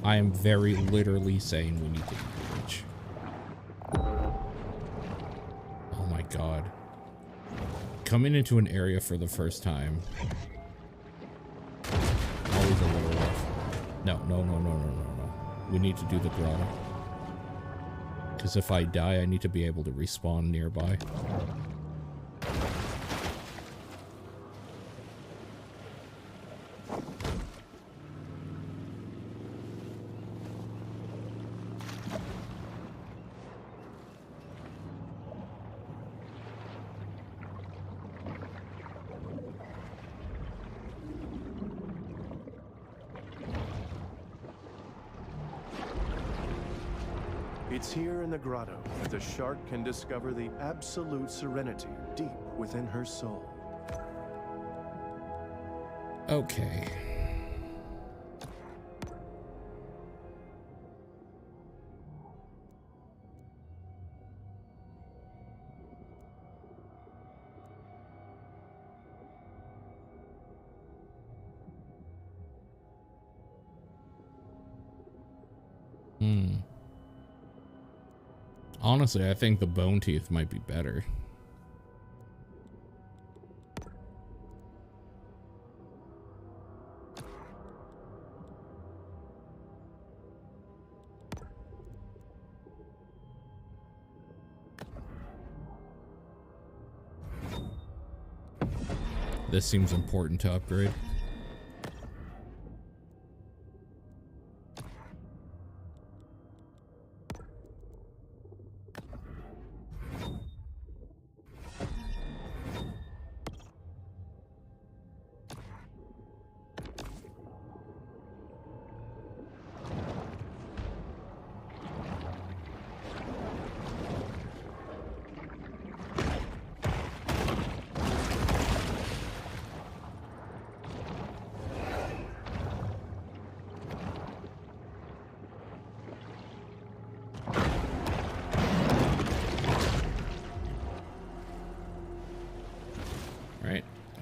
I am very literally saying we need to eat the rich. Oh my god. Coming into an area for the first time. Always a little rough. No. We need to do the grotto. Because if I die, I need to be able to respawn nearby. It's here in the grotto that the shark can discover the absolute serenity deep within her soul. Okay. Honestly, I think the bone teeth might be better. This seems important to upgrade.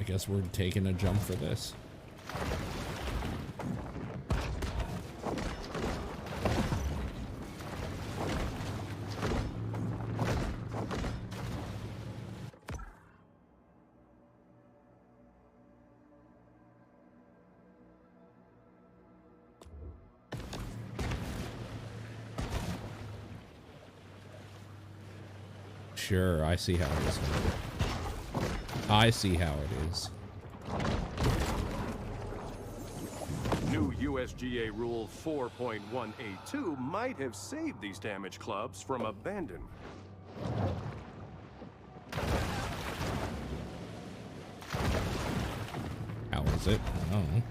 Guess we're taking a jump for this. Sure, I see how it is. I see how it is. New USGA Rule 4.182 might have saved these damaged clubs from abandonment. How is it? I don't know.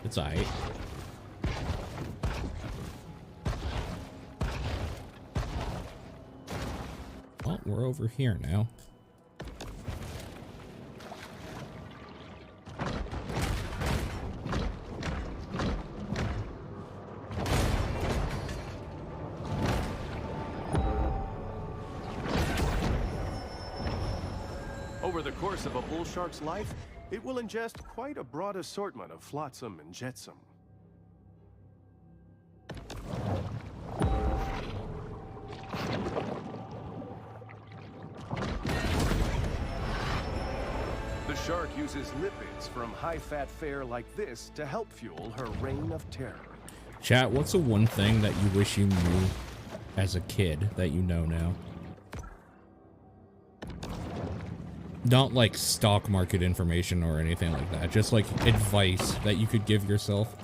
It's aight. Well, we're over here now. Over the course of a bull shark's life, it will ingest quite a broad assortment of flotsam and jetsam. The shark uses lipids from high-fat fare like this to help fuel her reign of terror. Chat, what's the one thing that you wish you knew as a kid that you know now? Not like stock market information or anything like that. Just like advice that you could give yourself.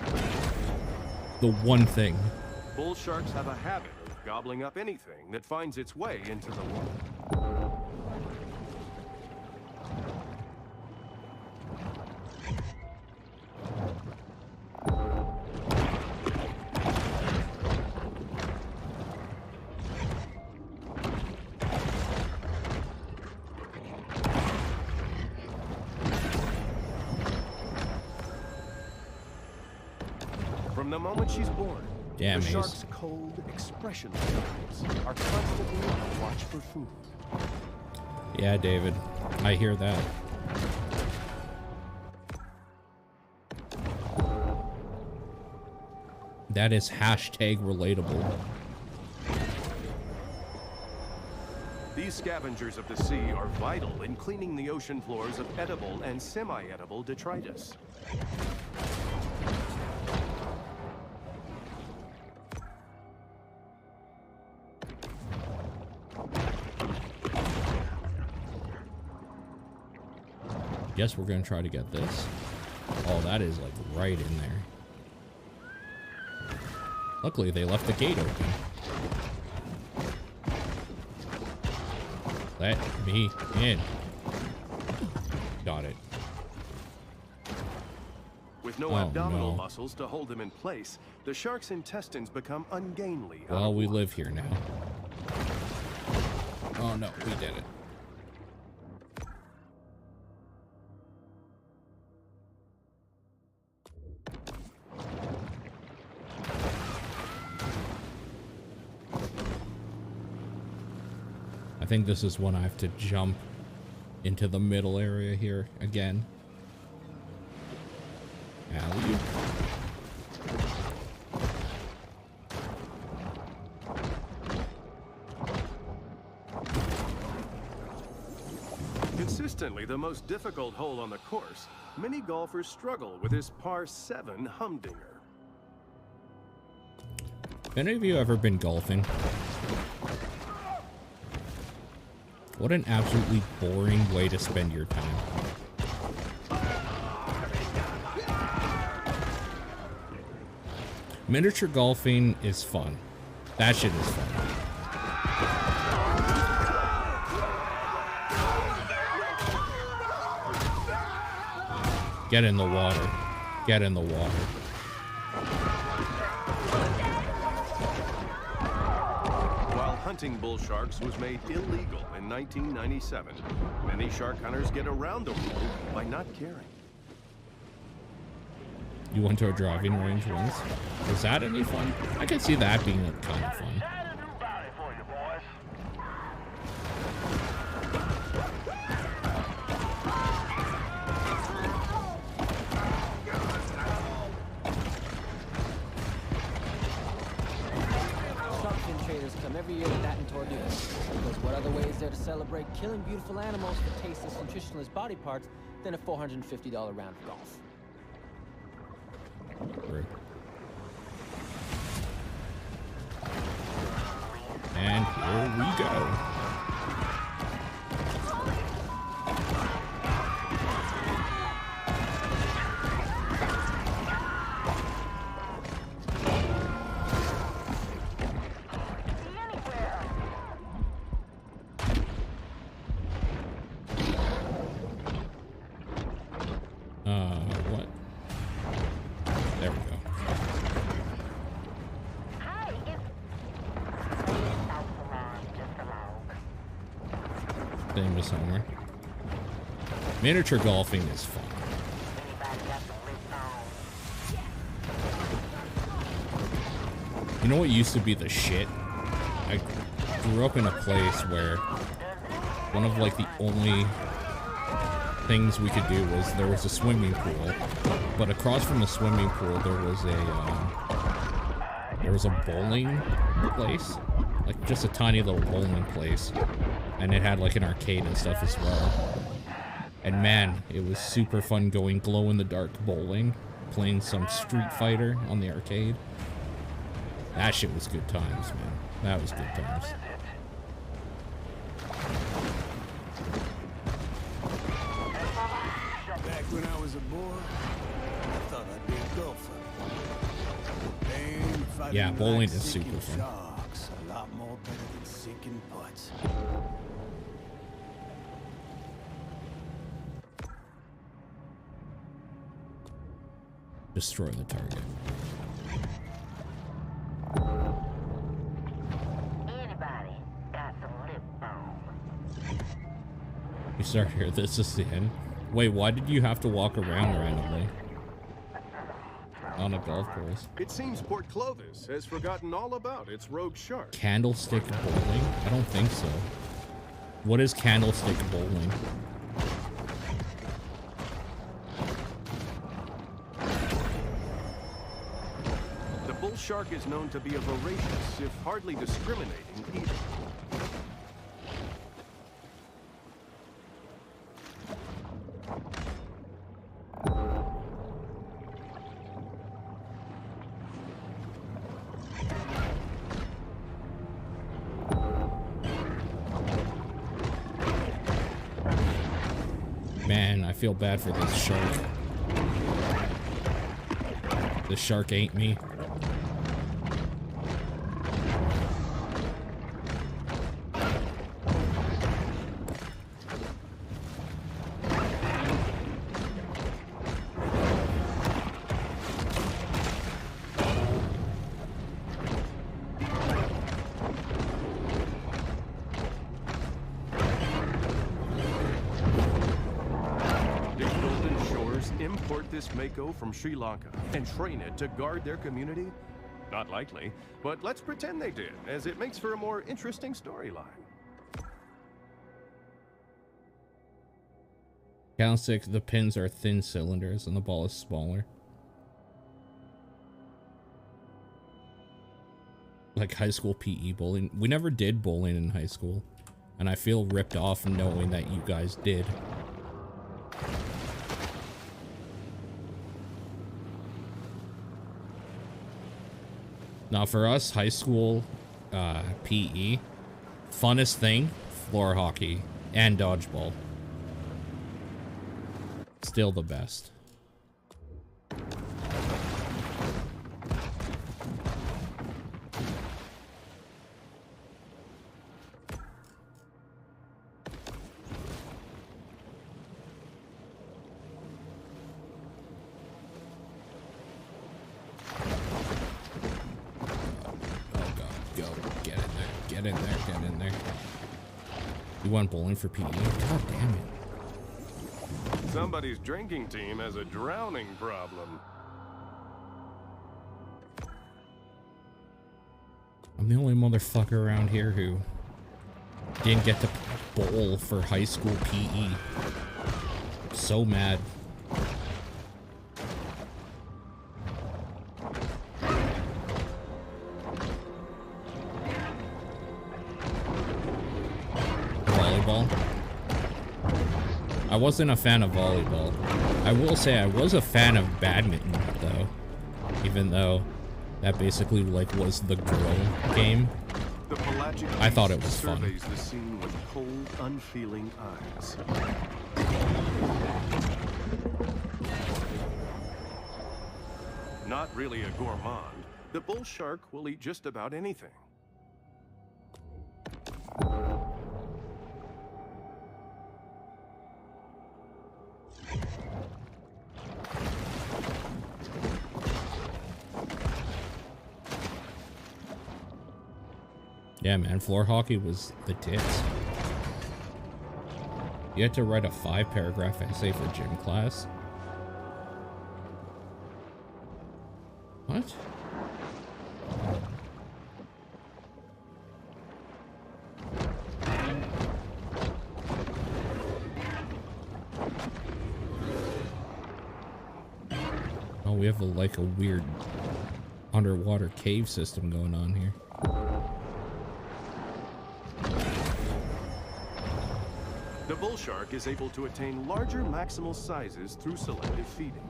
The one thing. Bull sharks have a habit of gobbling up anything that finds its way into the water. From the moment she's born, Damn, the shark's cold, expressionless eyes are constantly on watch for food. Yeah, David, I hear that. That is hashtag relatable. These scavengers of the sea are vital in cleaning the ocean floors of edible and semi-edible detritus. Guess we're gonna try to get this. Oh, that is like right in there. Luckily, they left the gate open. Let me in. Got it. With no abdominal muscles to hold them in place, the shark's intestines become ungainly. Well, we live here now. Oh no, we did it. I think this is when I have to jump into the middle area here again. Alley. Consistently the most difficult hole on the course, many golfers struggle with this par 7 humdinger. Have any of you ever been golfing? What an absolutely boring way to spend your time. Miniature golfing is fun. That shit is fun. Get in the water. Get in the water. Hunting bull sharks was made illegal in 1997. Many shark hunters get around the rule by not caring. You went to a driving range once? Was that any fun? I could see that being kind of fun. Every year with that and tortillas. Because what other way is there to celebrate killing beautiful animals for tasteless, nutritionless body parts than a $450 round of golf? Right. And here we go. What? There we go. Famous somewhere. Miniature golfing is fun. You know what used to be the shit? I grew up in a place where one of like the only things we could do was there was a swimming pool, but across from the swimming pool there was a bowling place, like just a tiny little bowling place, and it had like an arcade and stuff as well. And man, it was super fun going glow-in-the-dark bowling, playing some Street Fighter on the arcade. That shit was good times, man. That was good times. Back when I was a boy, I thought I'd be a golfer. Pain, fighting Yeah, bowling like is super sinking fun. Sharks, a lot more better than sinking butts. Destroy the target. Anybody got some lip balm? You start here. This is the end. Wait, why did you have to walk around randomly on a golf course? It seems Port Clovis has forgotten all about its rogue shark. Candlestick bowling? I don't think so. What is candlestick bowling? The bull shark is known to be a voracious, if hardly discriminating, eater. Man, I feel bad for this shark. This shark ate me. This Mako from Sri Lanka and train it to guard their community? Not likely, but let's pretend they did, as it makes for a more interesting storyline. Candlestick, the pins are thin cylinders and the ball is smaller. Like high school PE bowling. We never did bowling in high school, and I feel ripped off knowing that you guys did. Now for us, high school PE, funnest thing, floor hockey and dodgeball. Still the best. You went bowling for PE? God damn it. Somebody's drinking team has a drowning problem. I'm the only motherfucker around here who didn't get to bowl for high school PE. So mad. I wasn't a fan of volleyball. I will say I was a fan of badminton, though. Even though that basically like was the girl game. I thought it was fun. Surveys the scene with cold, unfeeling eyes. Not really a gourmand, the bull shark will eat just about anything. Yeah, man, floor hockey was the tits. You had to write a 5-paragraph essay for gym class. What? Oh, we have like a weird underwater cave system going on here. The bull shark is able to attain larger maximal sizes through selective feeding.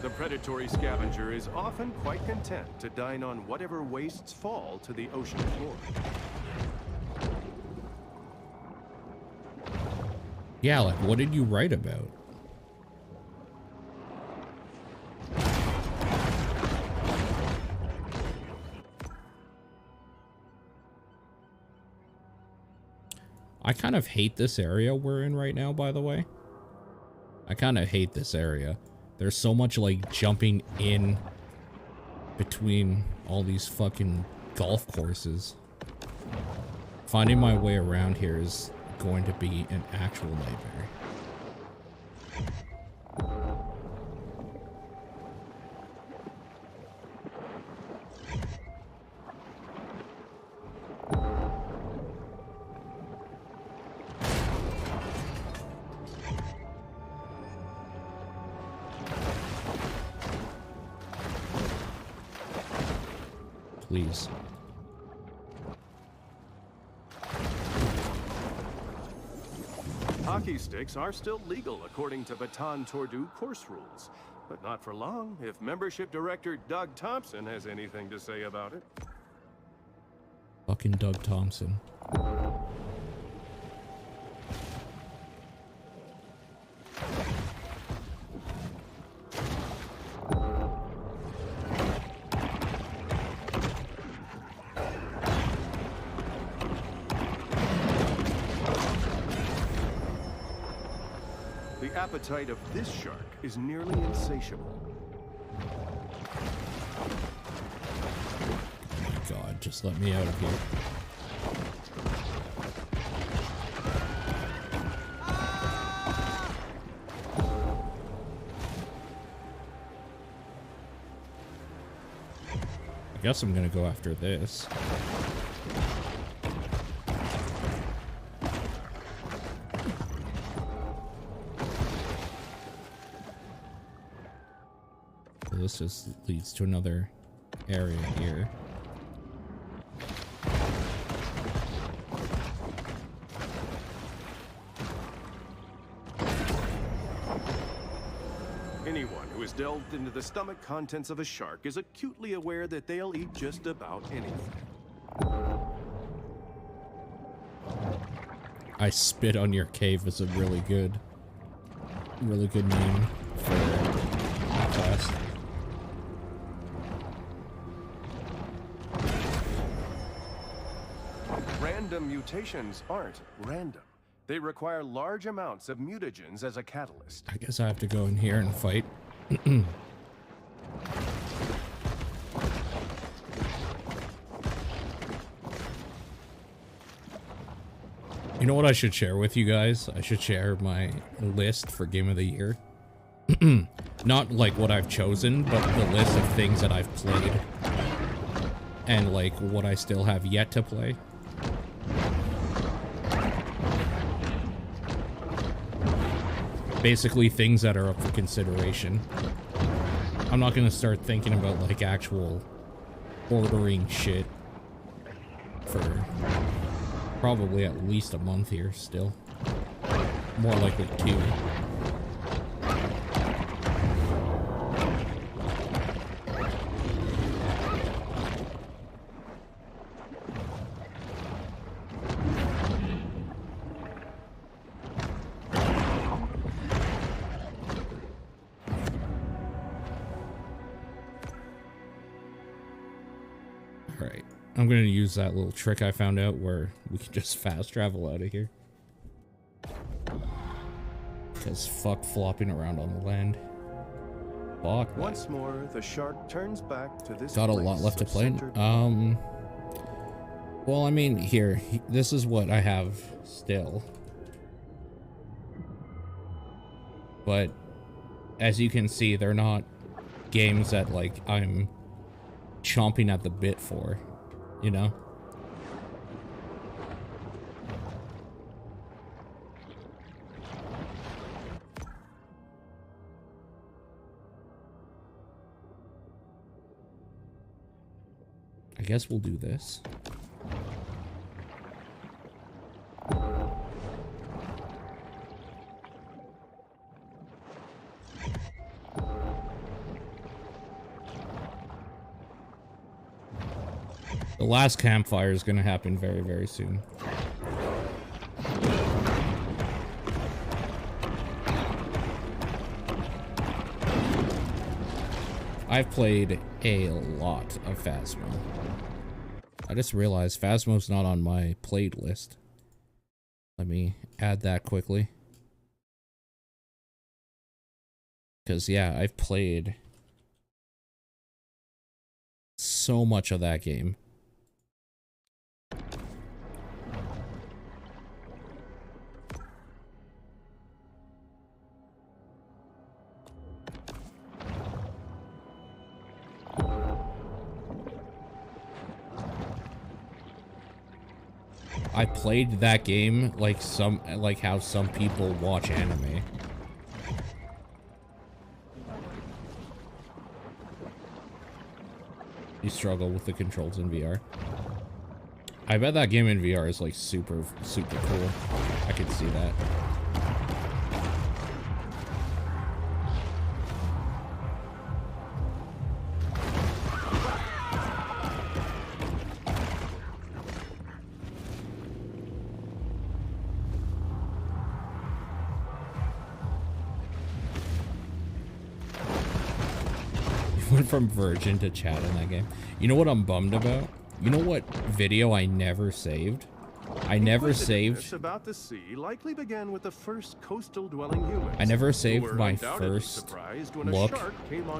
The predatory scavenger is often quite content to dine on whatever wastes fall to the ocean floor. Yeah, like, what did you write about? I kind of hate this area we're in right now, by the way. I kind of hate this area. There's so much, like, jumping in between all these fucking golf courses. Finding my way around here is going to be an actual nightmare. Please. Hockey sticks are still legal according to Baton Tordu course rules, but not for long if membership director Doug Thompson has anything to say about it. Fucking Doug Thompson. The appetite of this shark is nearly insatiable. God, just let me out of here. I guess I'm gonna go after this. So this just leads to another area here. Anyone who has delved into the stomach contents of a shark is acutely aware that they'll eat just about anything. I spit on your cave is a really good name for that class. Random mutations aren't random. They require large amounts of mutagens as a catalyst. I guess I have to go in here and fight. You know what I should share with you guys? I should share my list for Game of the Year. Not like what I've chosen, but the list of things that I've played. And like what I still have yet to play. Basically things that are up for consideration. I'm not gonna start thinking about like actual ordering shit for probably at least a month here still. More likely 2. Alright, I'm gonna use that little trick I found out where we can just fast travel out of here. Because fuck flopping around on the land. Fuck that. Once more, the shark turns back to this. Got a lot left to play. Well, I mean, here, this is what I have still. But as you can see, they're not games that like I'm chomping at the bit for, you know? I guess we'll do this. The last campfire is going to happen very, very soon. I've played a lot of Phasmo. I just realized Phasmo's not on my played list. Let me add that quickly. Because, yeah, I've played so much of that game. I played that game like how some people watch anime. You struggle with the controls in VR. I bet that game in VR is like super cool. I could see that. Went from virgin to chat in that game. You know what I'm bummed about? You know what video I never saved? I never saved. About the sea likely began with the first coastal dwelling humans. I never saved my first look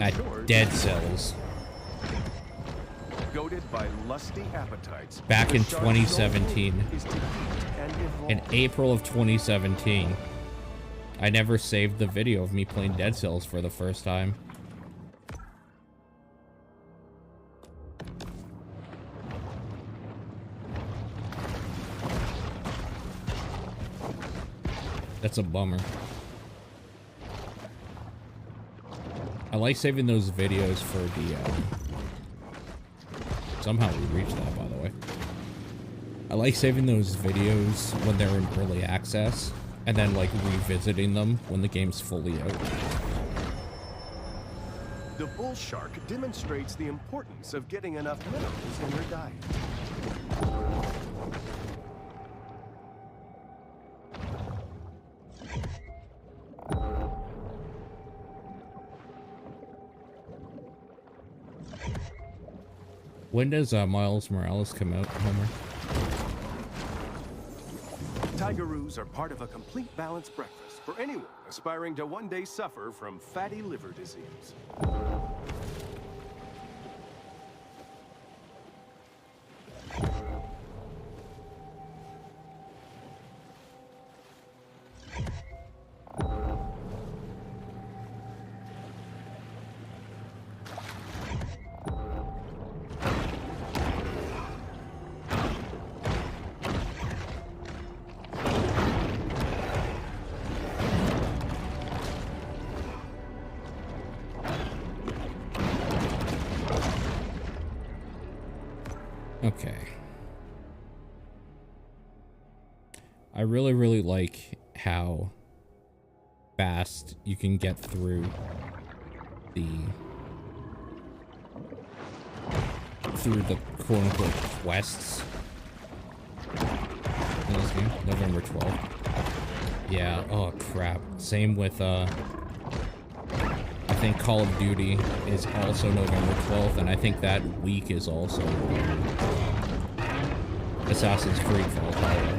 at Dead Cells. Goaded by lusty appetites. Back in 2017. In April of 2017. I never saved the video of me playing Dead Cells for the first time. That's a bummer. I like saving those videos for the, somehow we reached that, by the way. I like saving those videos when they're in early access, and then, like, revisiting them when the game's fully out. The bull shark demonstrates the importance of getting enough minerals in your diet. When does Miles Morales come out, Homer? Tigeroos are part of a complete balanced breakfast for anyone aspiring to one day suffer from fatty liver disease. Okay. I really like how fast you can get through the quote-unquote quests in this game. November 12th. Yeah, oh crap. Same with I think Call of Duty is also November 12th, and I think that week is also Assassin's Creed Valhalla.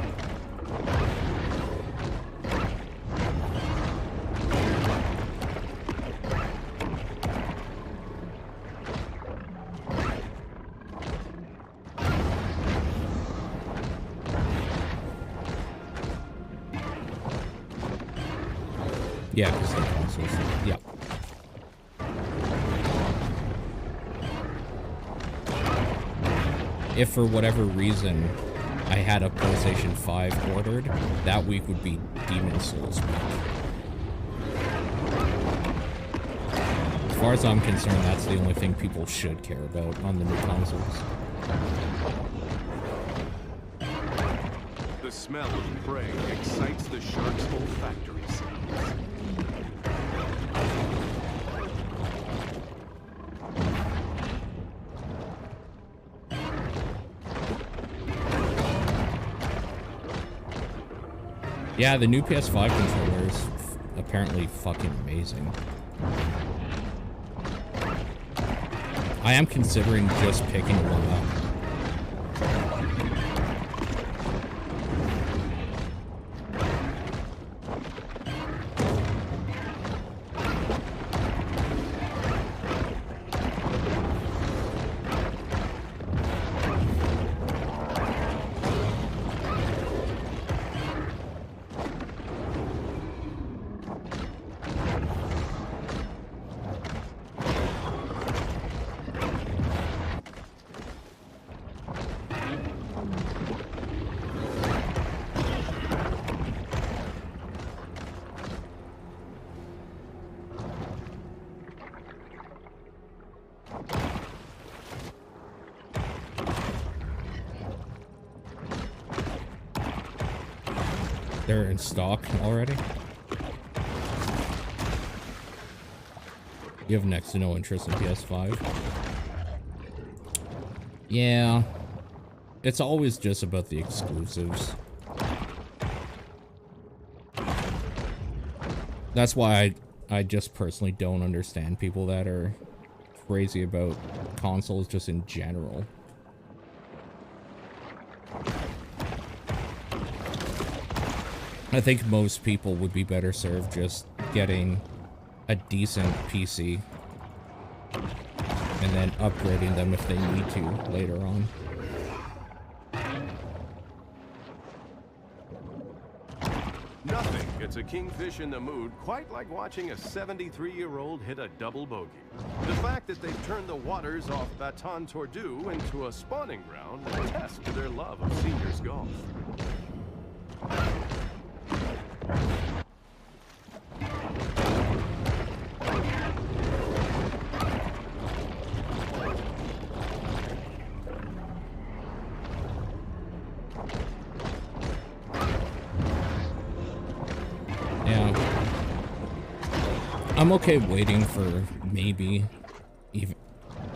Yeah, because the consoles. Yeah. If for whatever reason I had a PlayStation 5 ordered, that week would be Demon Souls week. As far as I'm concerned, that's the only thing people should care about on the new consoles. The smell of prey excites the shark's olfactory sense. Yeah, the new PS5 controller is apparently fucking amazing. I am considering just picking one up. They're in stock already? You have next to no interest in PS5? Yeah. It's always just about the exclusives. That's why I just personally don't understand people that are crazy about consoles just in general. I think most people would be better served just getting a decent PC and then upgrading them if they need to later on. Nothing gets a kingfish in the mood quite like watching a 73-year-old hit a double bogey. The fact that they've turned the waters off Baton Tordu into a spawning ground attests to their love of seniors golf. I'm okay waiting for maybe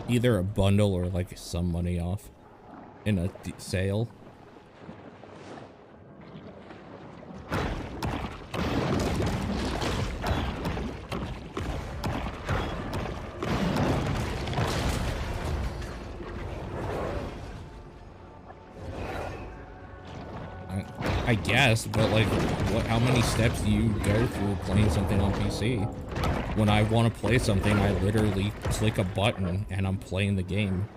either a bundle or like some money off in a sale. I guess, but like, how many steps do you go through playing something on PC? When I want to play something, I literally click a button and I'm playing the game.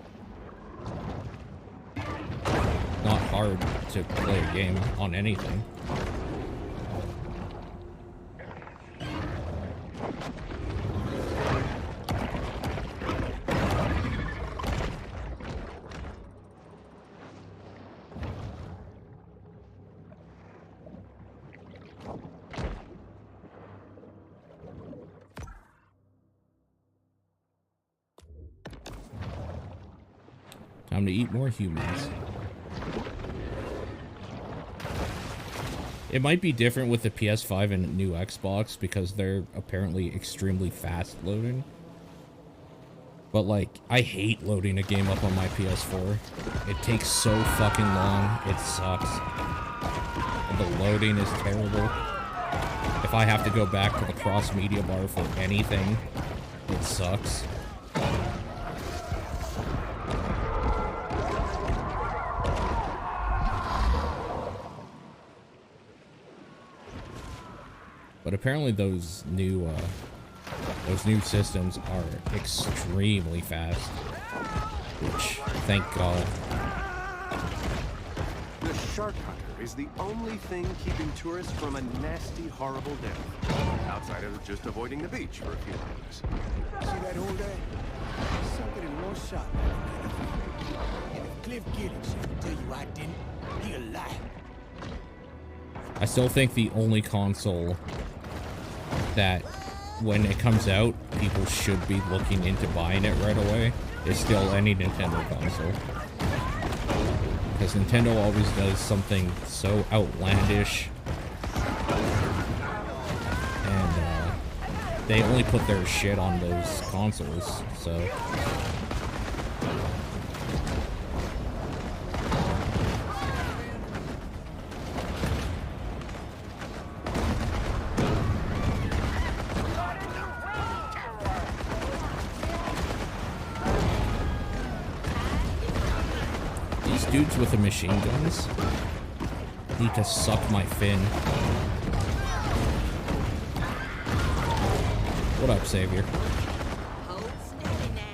Not hard to play a game on anything. Time to eat more humans. It might be different with the PS5 and new Xbox because they're apparently extremely fast loading. But like, I hate loading a game up on my PS4. It takes so fucking long. It sucks. And the loading is terrible. If I have to go back to the cross-media bar for anything, it sucks. But apparently those new systems are extremely fast, which, thank God. The shark hunter is the only thing keeping tourists from a nasty, horrible death, outside of just avoiding the beach for a few hours. See that hole there? Sunk it in one shot. And if Cliff Giddings tell you I didn't, he a lie. I still think the only console that when it comes out people should be looking into buying it right away is still any Nintendo console. because Nintendo always does something so outlandish, and they only put their shit on those consoles, so. Dudes with the machine guns need to suck my fin. What up, Savior? Hold steady now.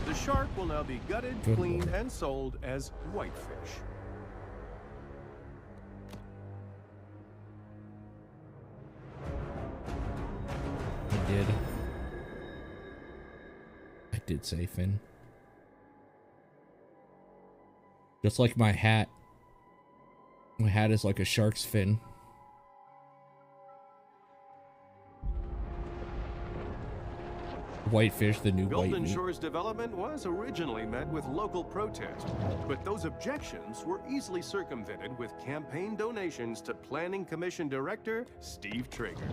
The shark will now be gutted, cleaned, and sold as whitefish. I did say fin. Just like my hat. My hat is like a shark's fin. Whitefish, the new white Golden meat. Shore's development was originally met with local protest, but those objections were easily circumvented with campaign donations to Planning Commission Director Steve Traeger.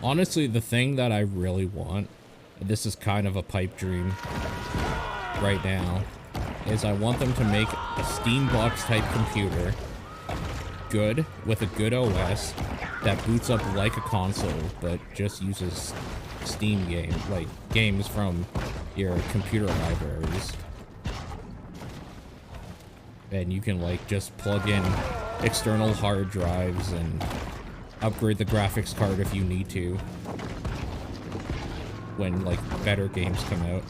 Honestly, the thing that I really want, and this is kind of a pipe dream right now, is I want them to make a Steam box type computer, good, with a good OS, that boots up like a console, but just uses Steam games from your computer libraries. And you can like just plug in external hard drives and upgrade the graphics card if you need to when like better games come out.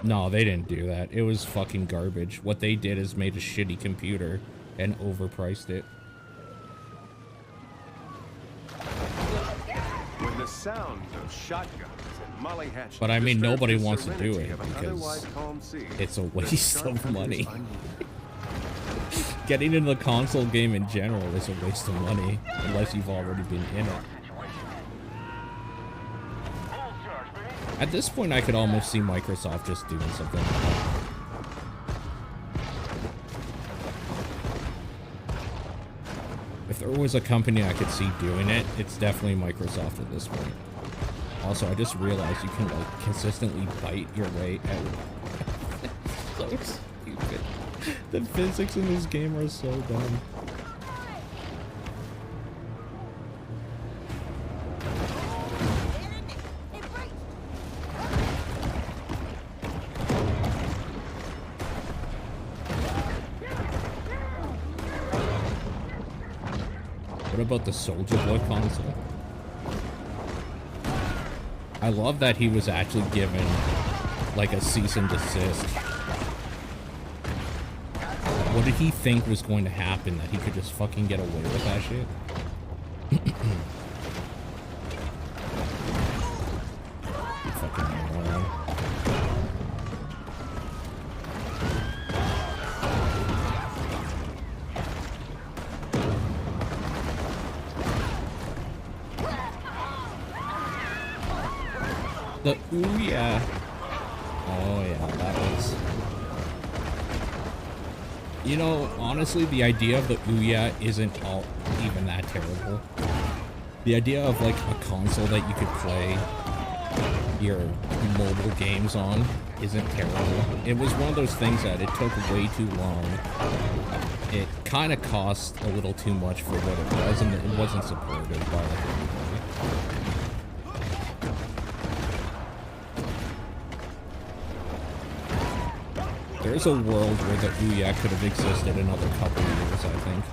No, they didn't do that. It was fucking garbage. What they did is made a shitty computer and overpriced it. When the sound of shotguns and Molly Hatch, but I mean, nobody wants to do it because it's a waste of money. Getting into the console game in general is a waste of money unless you've already been in it. At this point, I could almost see Microsoft just doing something. If there was a company I could see doing it, it's definitely Microsoft at this point. Also, I just realized you can like consistently bite your way out. So stupid. The physics in this game are so dumb. What about the Soldier Boy console? I love that he was actually given like a cease and desist. What did he think was going to happen that he could just fucking get away with that shit? Fucking moron. The Ouya. Oh yeah, that was... You know, honestly, the idea of the Ouya isn't all even that terrible. The idea of like a console that you could play your mobile games on isn't terrible. It was one of those things that it took way too long. It kind of cost a little too much for what it was, and it wasn't supported by like everybody. There's a world where the Ouya could have existed another couple of years, I think.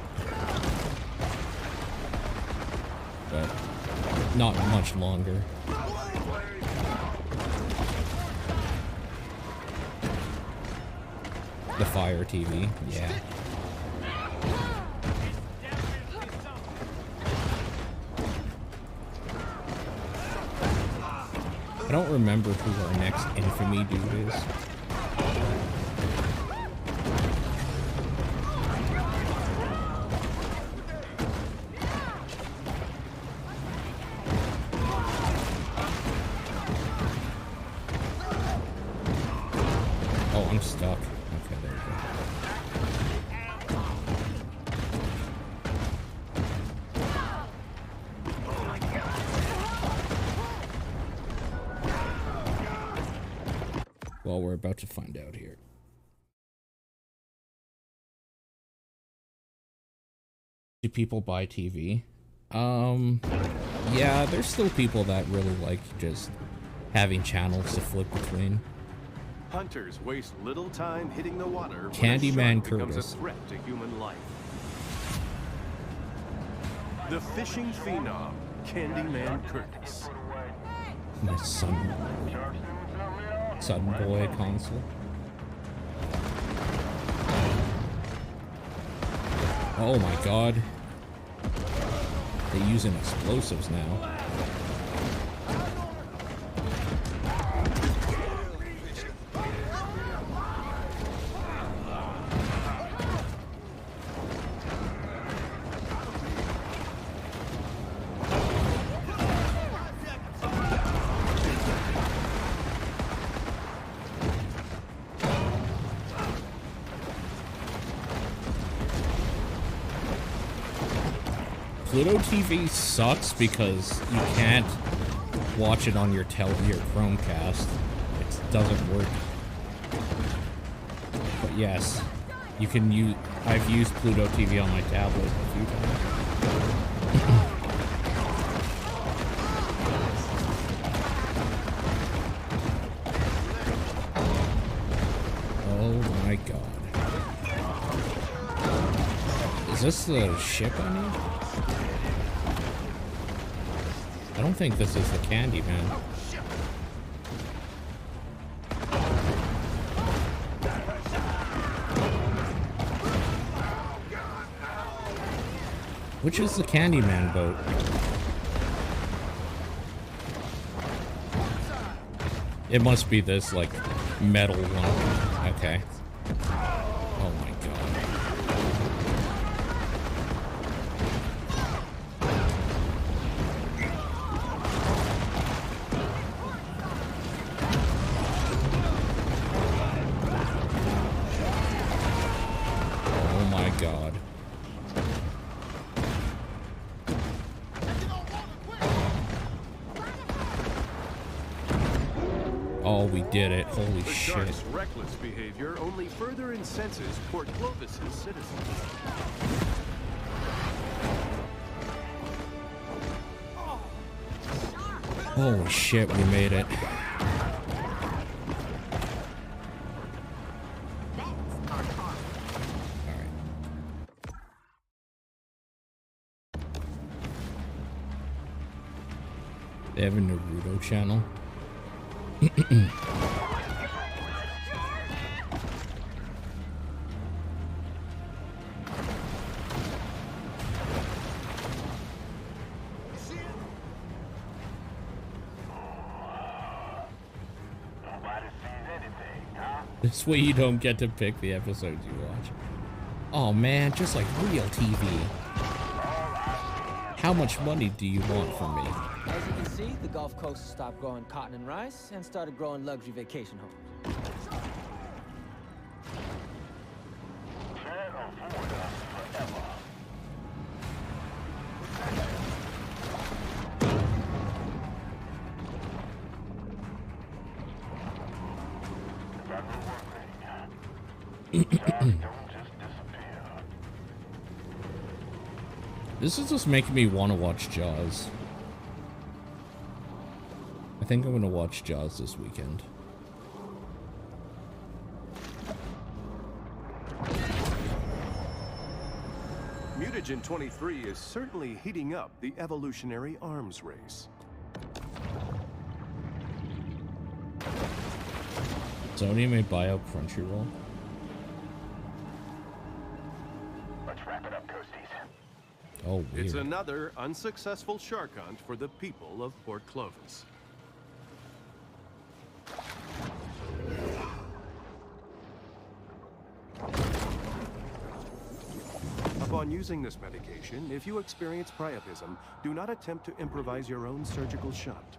But not much longer. The Fire TV, yeah. I don't remember who our next infamy dude is. Oh, I'm stuck. Okay, there we go. Well, we're about to find out here. Do people buy TV? Yeah, there's still people that really like just having channels to flip between. Hunters waste little time hitting the water when Candyman a shark becomes Curtis. a threat to human life. The fishing phenom, Candyman Curtis. My son boy console. Oh my god. They're using explosives now. Pluto TV sucks because you can't watch it on your Chromecast. It doesn't work. But yes, you can use. I've used Pluto TV on my tablet a few times. Oh my god. Is this the ship I need? I don't think this is the Candyman. Which is the Candyman boat? It must be this, like, metal one. Okay. Oh my god. Oh my god. Oh, we did it. Holy The shit. shark's reckless behavior only further incenses Port Clovis' citizens. Holy shit, we made it. Alright. They have a Naruto channel. This way you don't get to pick the episodes you watch. Oh man, just like real TV. How much money do you want from me? As you can see, the Gulf Coast stopped growing cotton and rice and started growing luxury vacation homes. This is just making me want to watch Jaws. I think I'm going to watch Jaws this weekend. Mutagen 23 is certainly heating up the evolutionary arms race. Sony may buy out Crunchyroll. Let's wrap it up, Ghosties. Oh, weird. It's another unsuccessful shark hunt for the people of Port Clovis. using this medication, if you experience priapism, do not attempt to improvise your own surgical shot.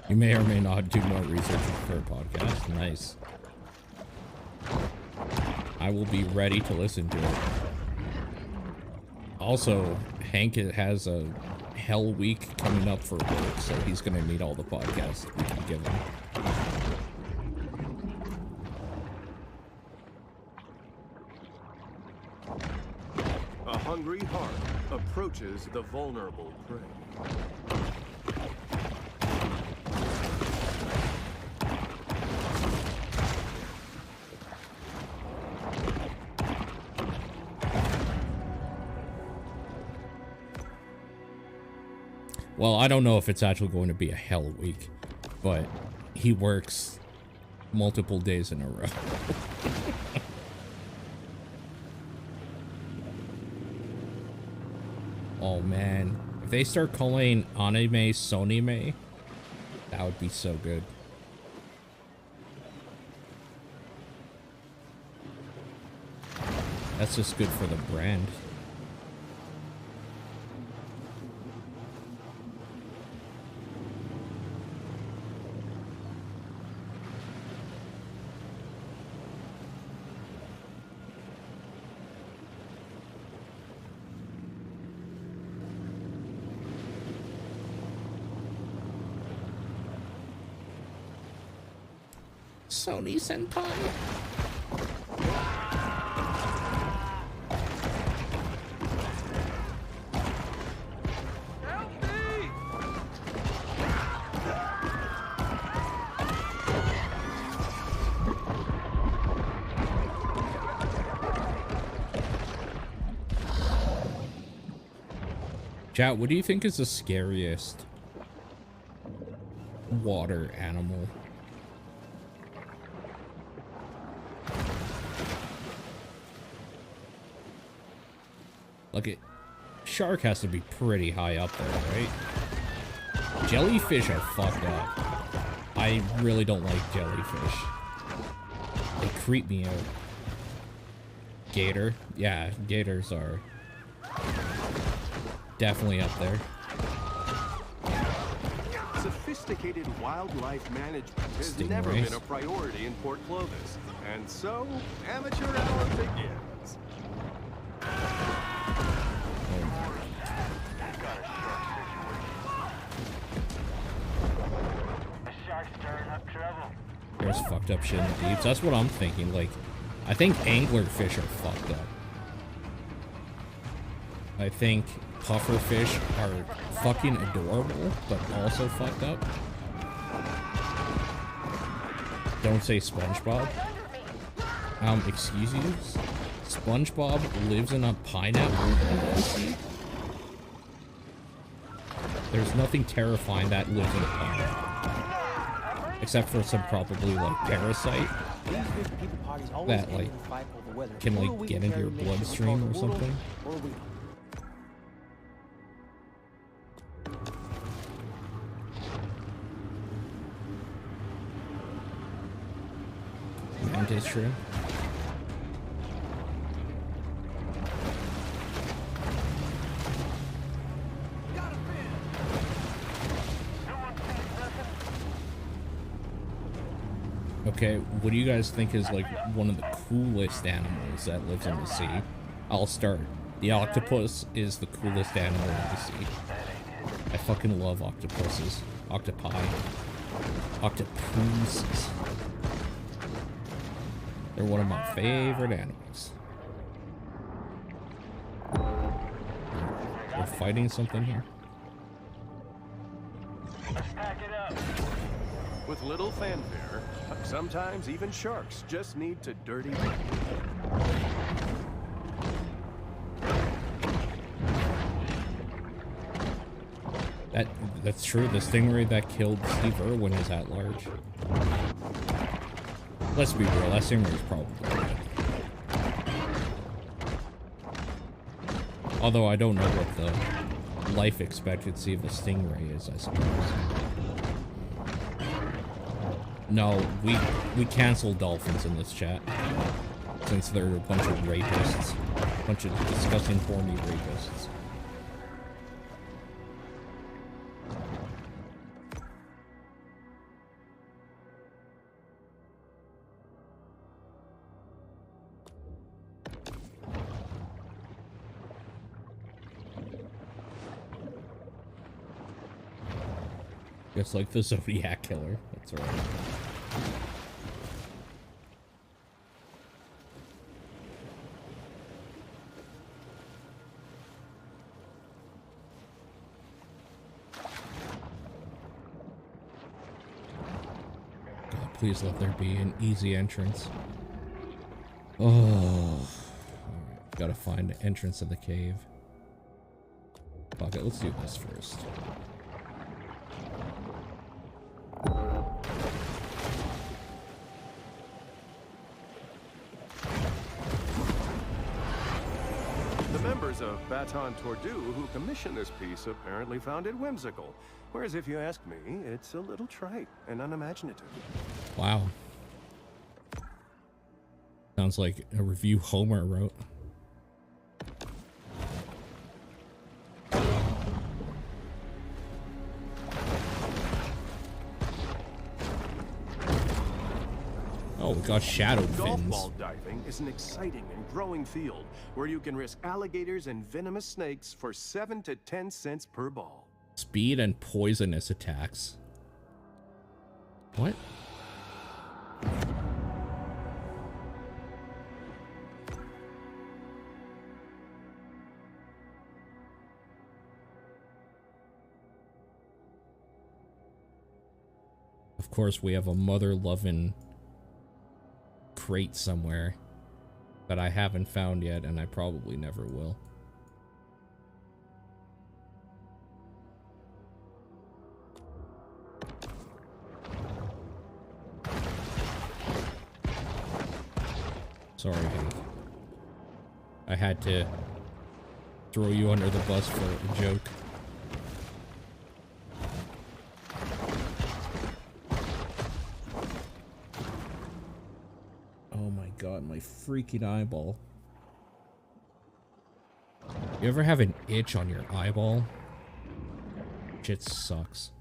You may or may not do more research for a podcast. Nice. I will be ready to listen to it. Also, Hank has a hell week coming up for work, so he's going to need all the podcasts we can give him. A hungry heart approaches the vulnerable prey. Well, I don't know if it's actually going to be a hell week, but he works multiple days in a row. Oh man, if they start calling anime Sonime, that would be so good. That's just good for the brand. Sony Senpai. Chat, what do you think is the scariest water animal? Look, shark has to be pretty high up there, right? Jellyfish are fucked up. I really don't like jellyfish. They creep me out. Gator. Yeah, gators are definitely up there. Sophisticated wildlife management has Stingrays. never been a priority in Port Clovis. And so, amateur hour begins. There's fucked up shit in the deeps. That's what I'm thinking. Like, I think anglerfish are fucked up. I think pufferfish are fucking adorable, but also fucked up. Don't say SpongeBob. Excuse you? SpongeBob lives in a pineapple in the sea? There's nothing terrifying that lives in a pineapple. Except for some probably like parasite that like can like get into your bloodstream or something. Mantis shrimp. Okay, what do you guys think is like one of the coolest animals that lives in the sea? I'll start. The octopus is the coolest animal in the sea. I fucking love octopuses. Octopi. Octopuses. They're one of my favorite animals. We're fighting something here. With little fanfare, sometimes even sharks just need to dirty. That's true. The stingray that killed Steve Irwin is at large. Let's be real. That stingray is probably dead. Although I don't know what the life expectancy of a stingray is, I suppose. No, we cancel dolphins in this chat. Since they're a bunch of rapists. A bunch of disgusting, horny rapists. Just like the Zodiac Killer. That's right. God, please let there be an easy entrance. Oh. Alright, gotta find the entrance of the cave. Fuck it, let's do this first. Of Baton Tordu, who commissioned this piece, apparently found it whimsical. Whereas if you ask me, it's a little trite and unimaginative. Wow. Sounds like a review Homer wrote. Oh, we got shadow Golf fins. ball diving is an exciting and growing field where you can risk alligators and venomous snakes for 7 to 10 cents per ball. Speed and poisonous attacks. What? Of course, we have a mother-loving crate somewhere that I haven't found yet, and I probably never will. Sorry, Hank. I had to throw you under the bus for a joke. Oh my god, my freaking eyeball. You ever have an itch on your eyeball? Shit sucks.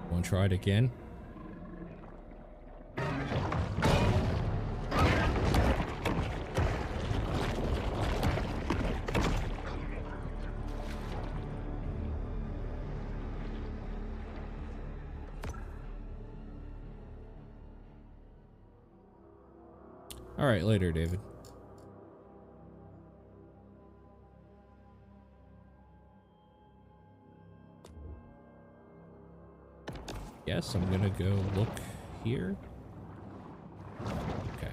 Wanna try it again? Alright, later, David. Yes, I'm gonna go look here. Okay.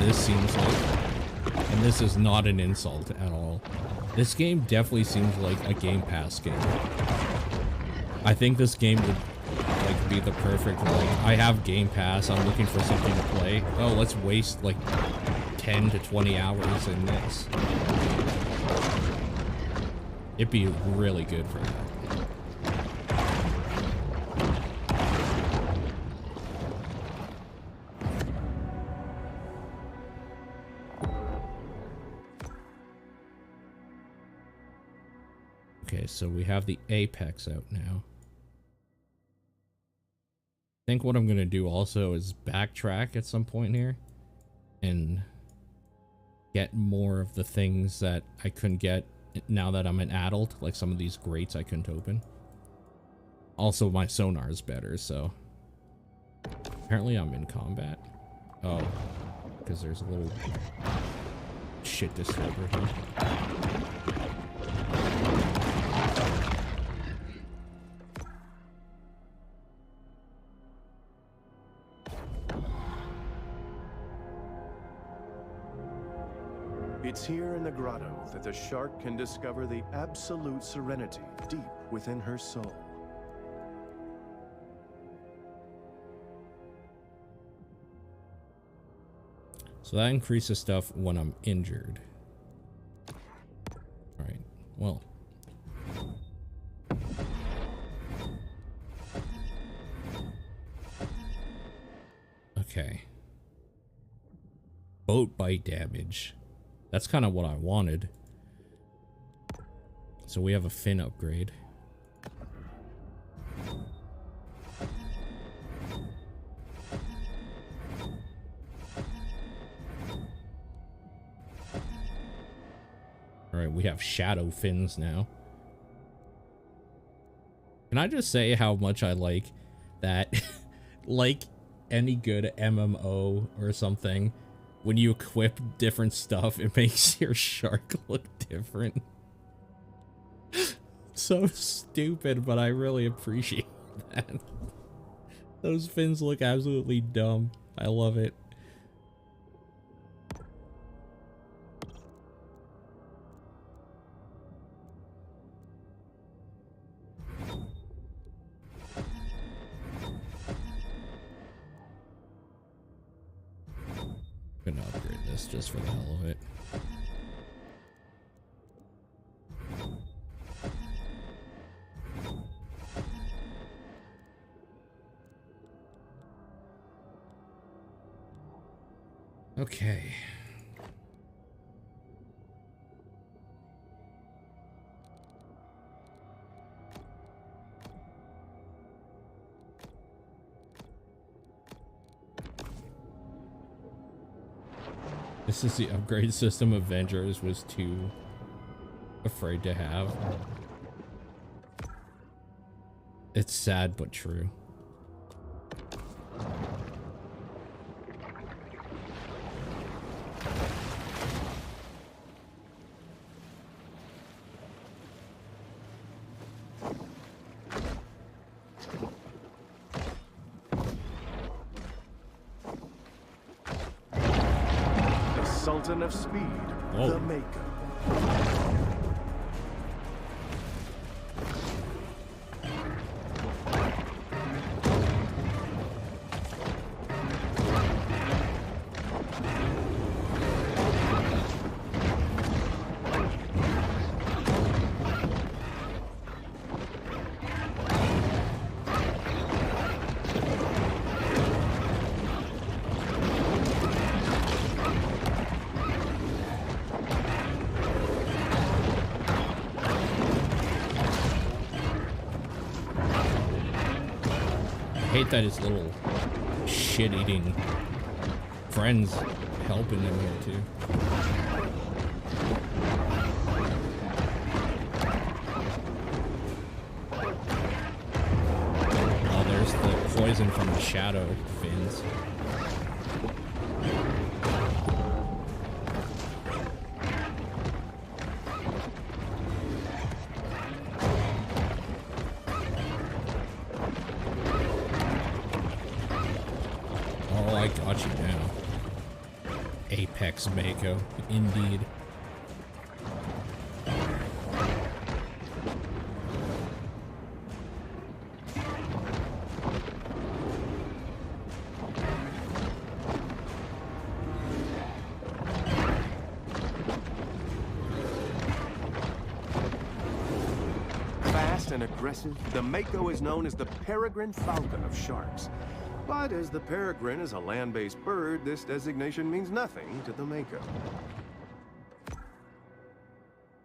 Seems like, and this is not an insult at all, this game definitely seems like a Game Pass game. I think this game would like be the perfect, like, I have Game Pass, I'm looking for something to play, oh, let's waste like 10 to 20 hours in this. It'd be really good for that. Okay, so we have the Apex out now. think what I'm gonna do also is backtrack at some point here and get more of the things that I couldn't get now that I'm an adult, like some of these grates I couldn't open. Also, my sonar is better, so apparently I'm in combat. Oh, because there's a little shit disturber here. It's here in the grotto that the shark can discover the absolute serenity deep within her soul. So that increases stuff when I'm injured. Alright, well. Okay. Boat bite damage. That's kind of what I wanted. So we have a fin upgrade. Alright, we have shadow fins now. Can I just say how much I like that, like any good MMO or something, when you equip different stuff, it makes your shark look different. So stupid, but I really appreciate that. Those fins look absolutely dumb. I love it. I'm gonna upgrade this just for the hell of it. Okay. This is the upgrade system Avengers was too afraid to have. It's sad but true. Sultan of Speed, Whoa. the Mako. I hate that his little shit-eating friends helping him here too. Oh, there's the poison from the shadow fins. Got you now. Apex Mako, indeed. Fast and aggressive, the Mako is known as the peregrine falcon of sharks. But as the peregrine is a land-based bird, this designation means nothing to the Mako.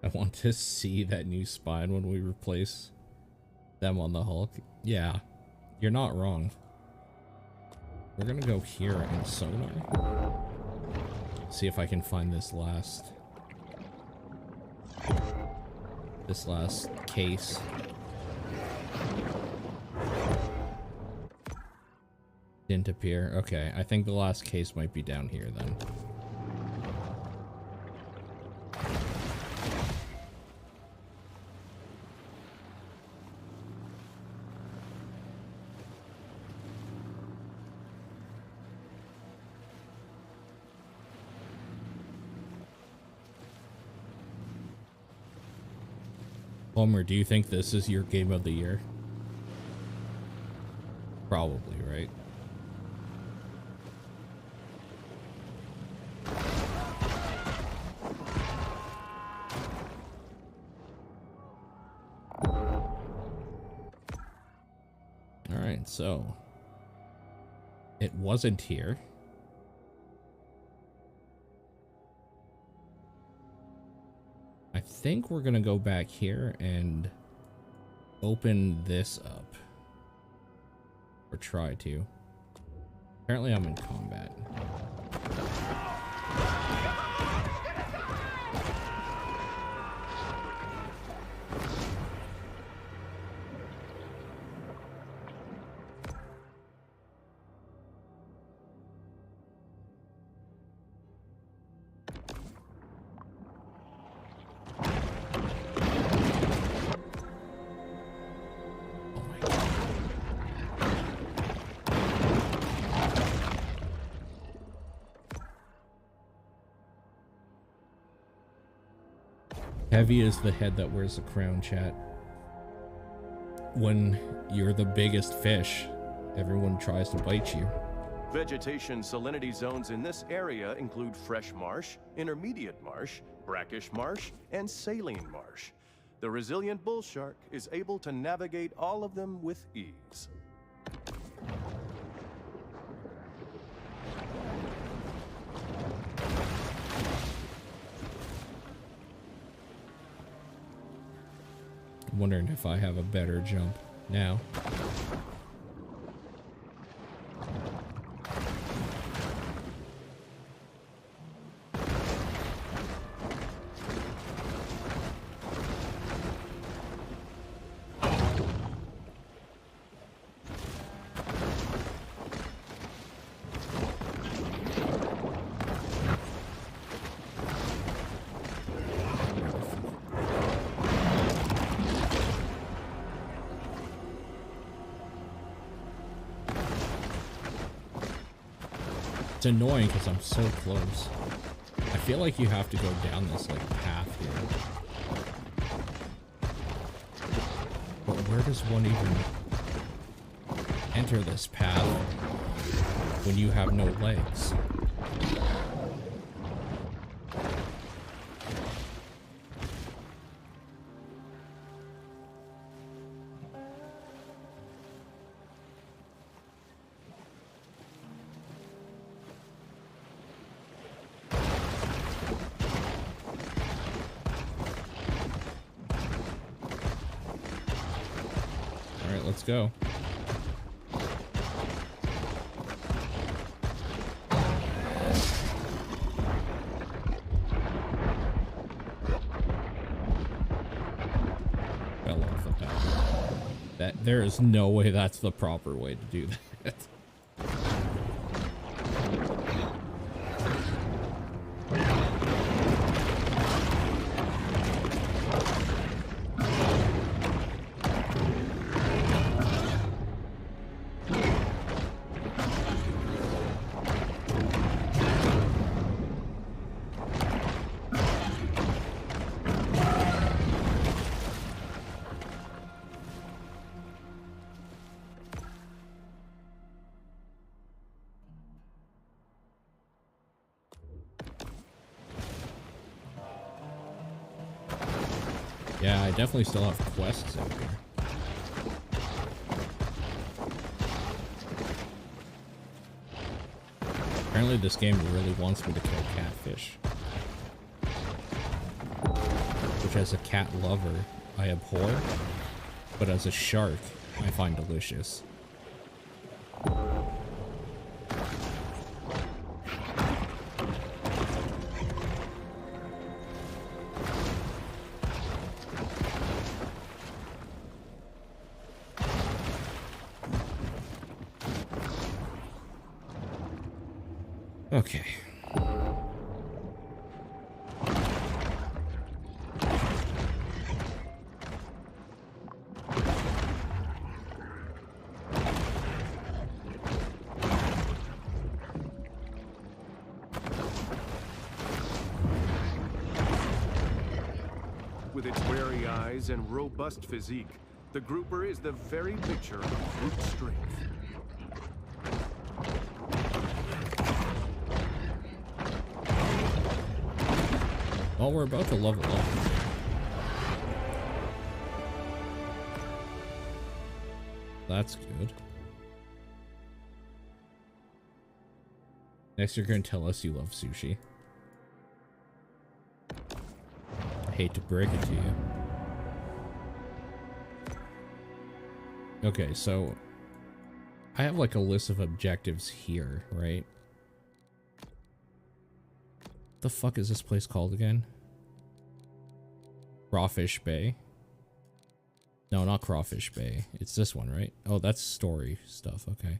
I want to see that new spine when we replace them on the Hulk. Yeah, you're not wrong. We're gonna go here in sonar. See if I can find this last case. Didn't appear. Okay, I think the last case might be down here then. Homer, do you think this is your game of the year? Probably, right? Alright, so it wasn't here. I think we're gonna go back here and open this up. Or try to. Apparently I'm in combat. Heavy is the head that wears the crown, chat. When you're the biggest fish, everyone tries to bite you. Vegetation salinity zones in this area include fresh marsh, intermediate marsh, brackish marsh, and saline marsh. The resilient bull shark is able to navigate all of them with ease. I'm wondering if I have a better jump now. It's annoying because I'm so close. I feel like you have to go down this like path here. But where does one even enter this path when you have no legs? Let's go. Fell off the path. There is no way that's the proper way to do that. Yeah, I definitely still have quests out here. Apparently this game really wants me to kill catfish. Which as a cat lover, I abhor, but as a shark, I find delicious. Okay. With its wary eyes and robust physique, the grouper is the very picture of brute strength. Well, we're about to level up. That's good. Next, you're going to tell us you love sushi. I hate to break it to you. Okay, so I have like a list of objectives here, right? The fuck is this place called again? Crawfish Bay. No, not Crawfish Bay. It's this one, right? Oh, that's story stuff. Okay.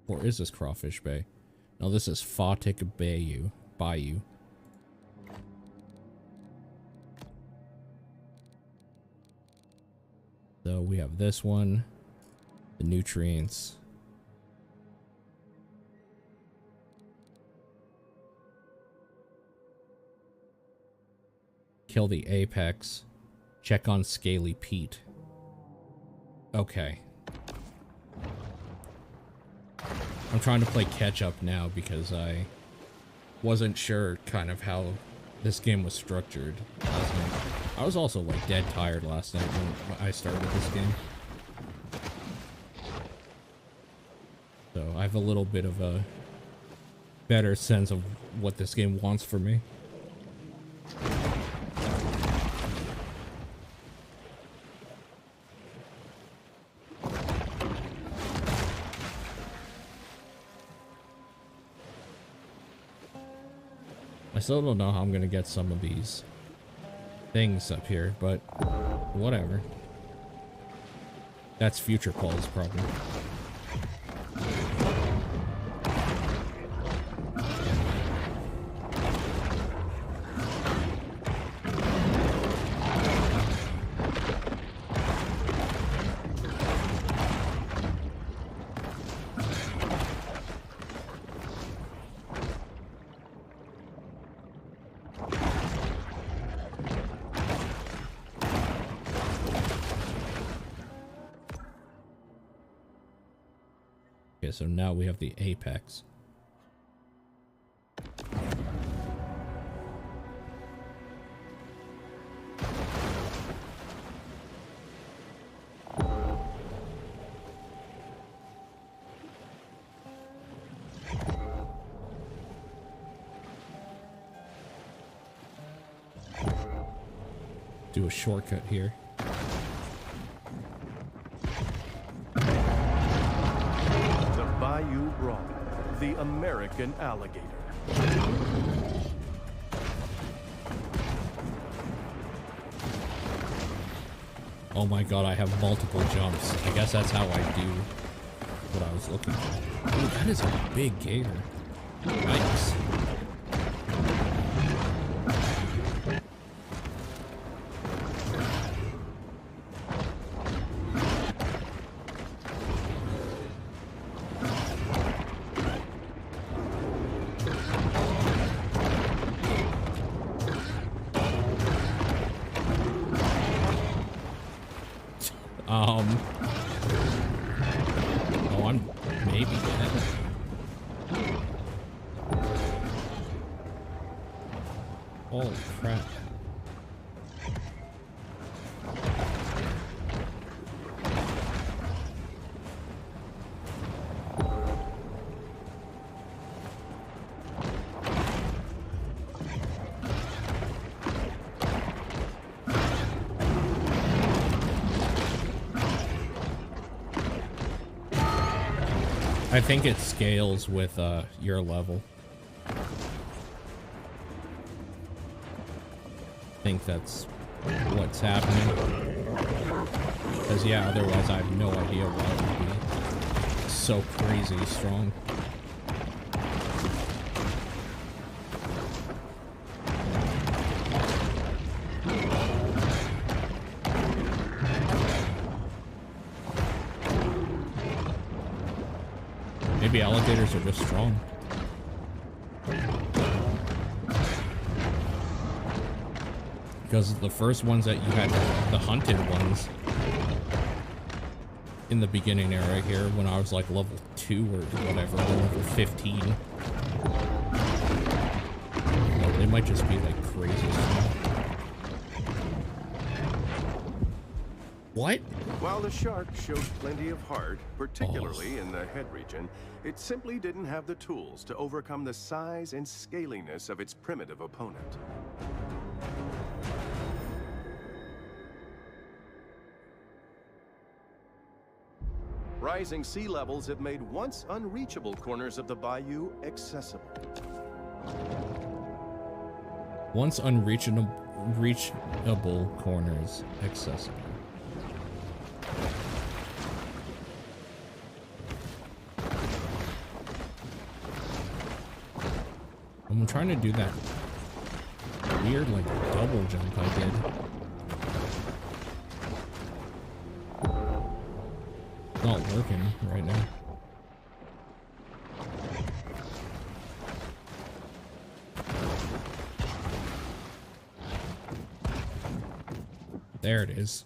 Or is this Crawfish Bay? No, this is F-AUX Bayou. So we have this one, the nutrients. Kill the apex. Check on Scaly Pete. Okay. I'm trying to play catch up now because I wasn't sure kind of how this game was structured last night. I was also like dead tired last night when I started this game. So I have a little bit of a better sense of what this game wants for me. I still don't know how I'm gonna get some of these things up here, but whatever. That's future Paul's problem. Okay, so now we have the apex. Do a shortcut here. Bayou Brawl, the American alligator. Oh my god, I have multiple jumps. I guess that's how I do what I was looking for. Ooh, that is a big gator. Nice. Oh, I'm maybe dead. Holy crap. I think it scales with your level. I think that's what's happening. Because yeah, otherwise I have no idea why it would be so crazy strong. Maybe alligators are just strong. Because the first ones that you had, the hunted ones, in the beginning area here, when I was like level 2 or whatever, or level 15. Well, they might just be like crazy strong. What? While the shark showed plenty of heart, particularly in the head region, it simply didn't have the tools to overcome the size and scaliness of its primitive opponent. Rising sea levels have made once unreachable corners of the bayou accessible. Once unreachable corners accessible. I'm trying to do that weird like double jump I did. It's not working right now. There it is.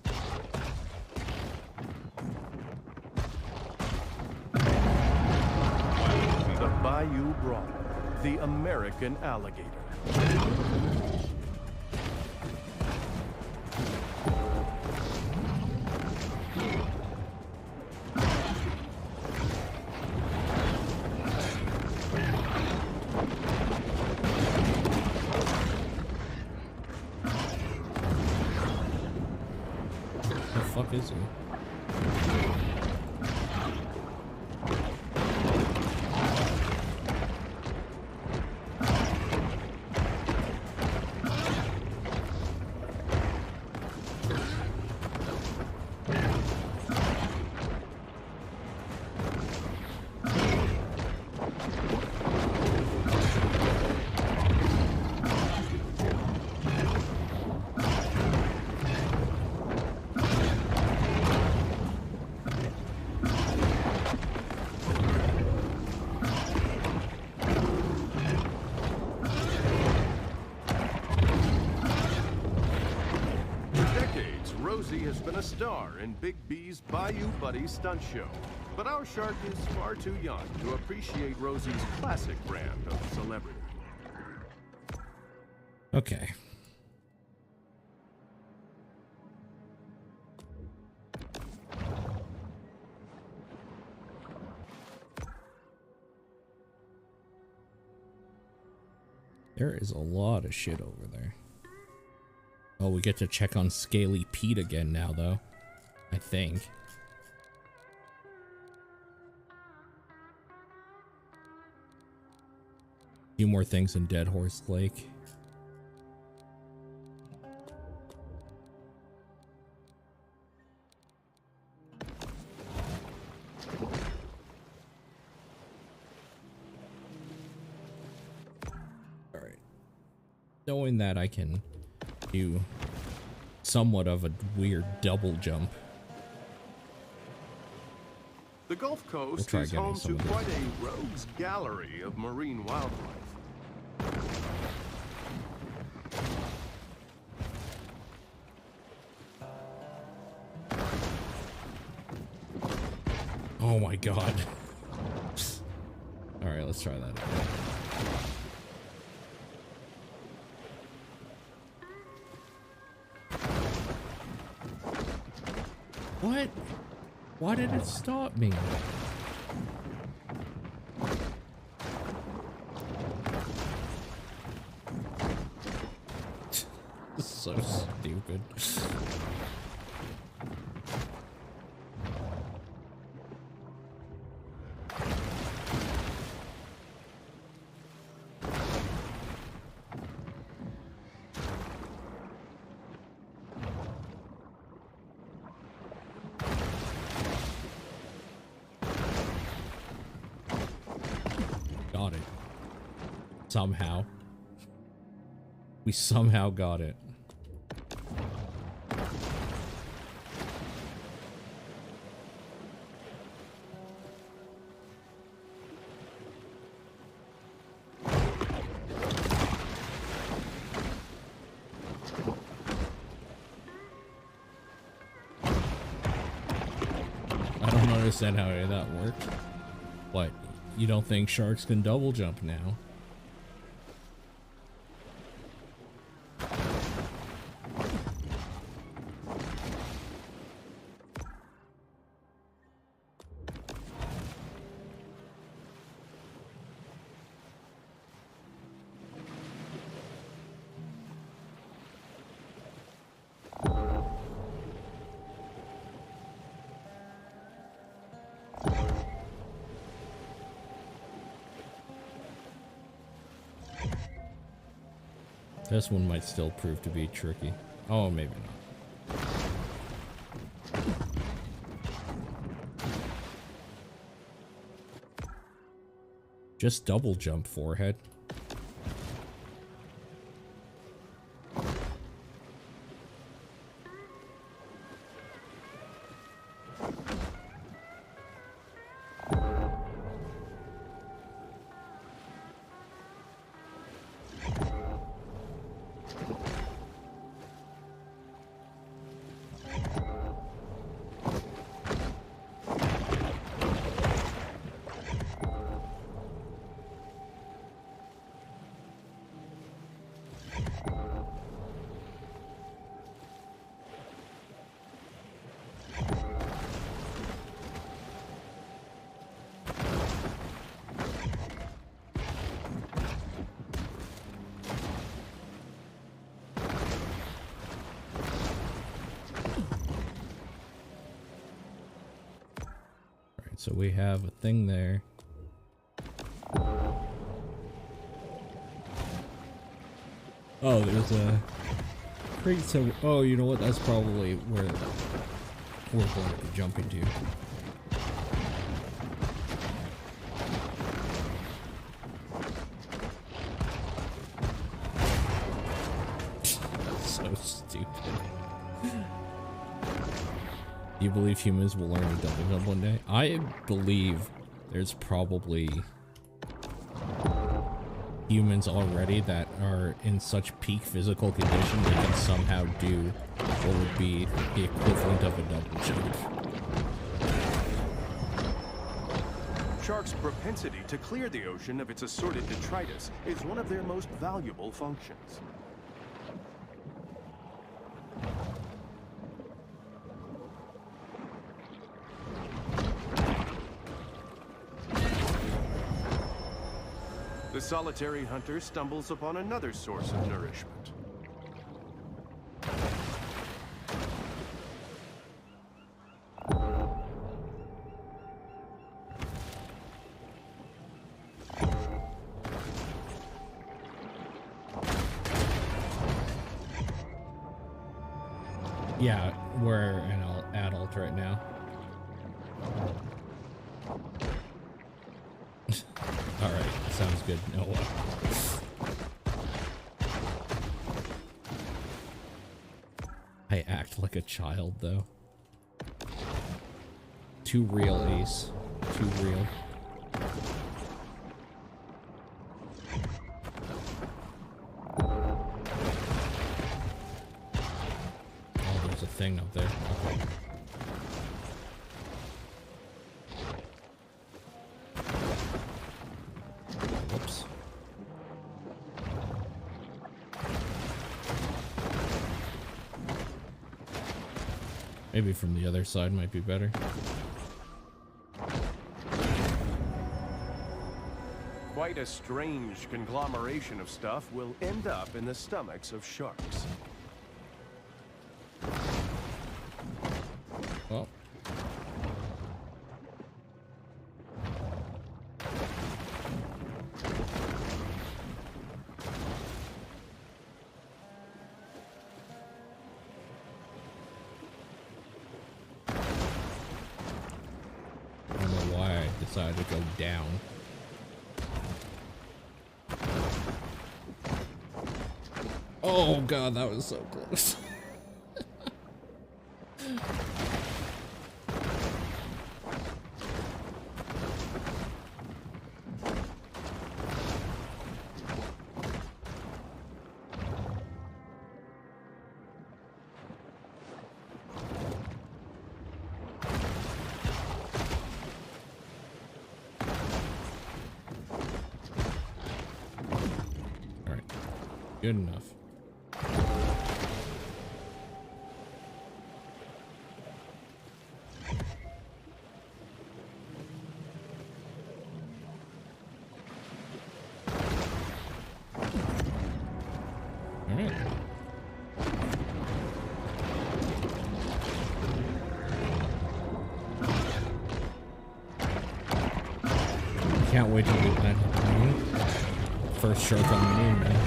The Bayou Brawler, the American alligator. The fuck is he? Has been a star in Big B's Bayou Buddy stunt show. But our shark is far too young to appreciate Rosie's classic brand of celebrity. Okay. There is a lot of shit over there. Oh, we get to check on Scaly Pete again now, though. I think. A few more things in Dead Horse Lake. Alright. Knowing that I can do somewhat of a weird double jump. The Gulf Coast is home to quite a rogues gallery of marine wildlife. Oh my god. Alright, let's try that again. What? Why did it stop me? This is so stupid. Somehow. We somehow got it. understand how any of that worked. What? You don't think sharks can double jump now? This one might still prove to be tricky. Oh, maybe not. Just double jump forehead. So we have a thing there. Oh, there's a crate. So, oh, you know what? That's probably where we're going to jump into. So stupid. Do you believe humans will learn to double jump one day? I believe there's probably humans already that are in such peak physical condition they can somehow do what would be the equivalent of a double jump. Sharks' propensity to clear the ocean of its assorted detritus is one of their most valuable functions. The solitary hunter stumbles upon another source of nourishment. Yeah, we're an adult right now. Alright, sounds good. Noah. I act like a child, though. Too real, Ace. Too real. Oh, there's a thing up there. Okay. Whoops. Maybe from the other side might be better. Quite a strange conglomeration of stuff will end up in the stomachs of sharks. Well. I don't know why I decided to go down. Oh god, that was so close. Good enough. All right. Can't wait till we land on the moon. First shark on the moon, man.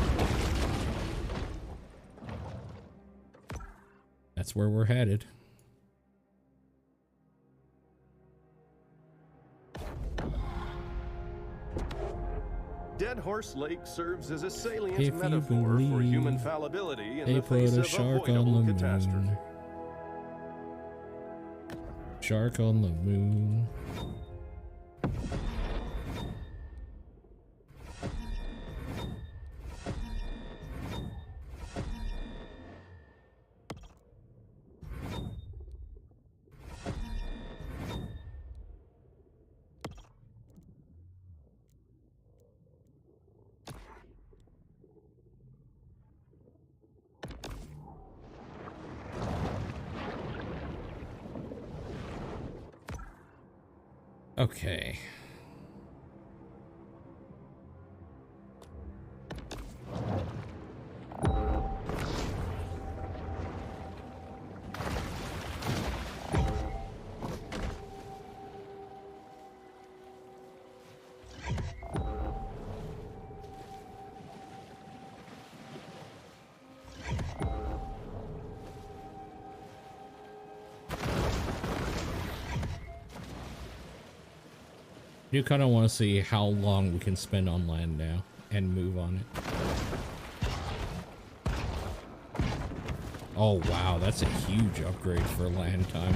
That's where we're headed. Dead Horse Lake serves as a salient If you metaphor for human believe fallibility in they the face put a of shark on avoidable the catastrophe. moon. Shark on the moon. Okay. You kind of want to see how long we can spend on land now and move on it. Oh wow, that's a huge upgrade for land time.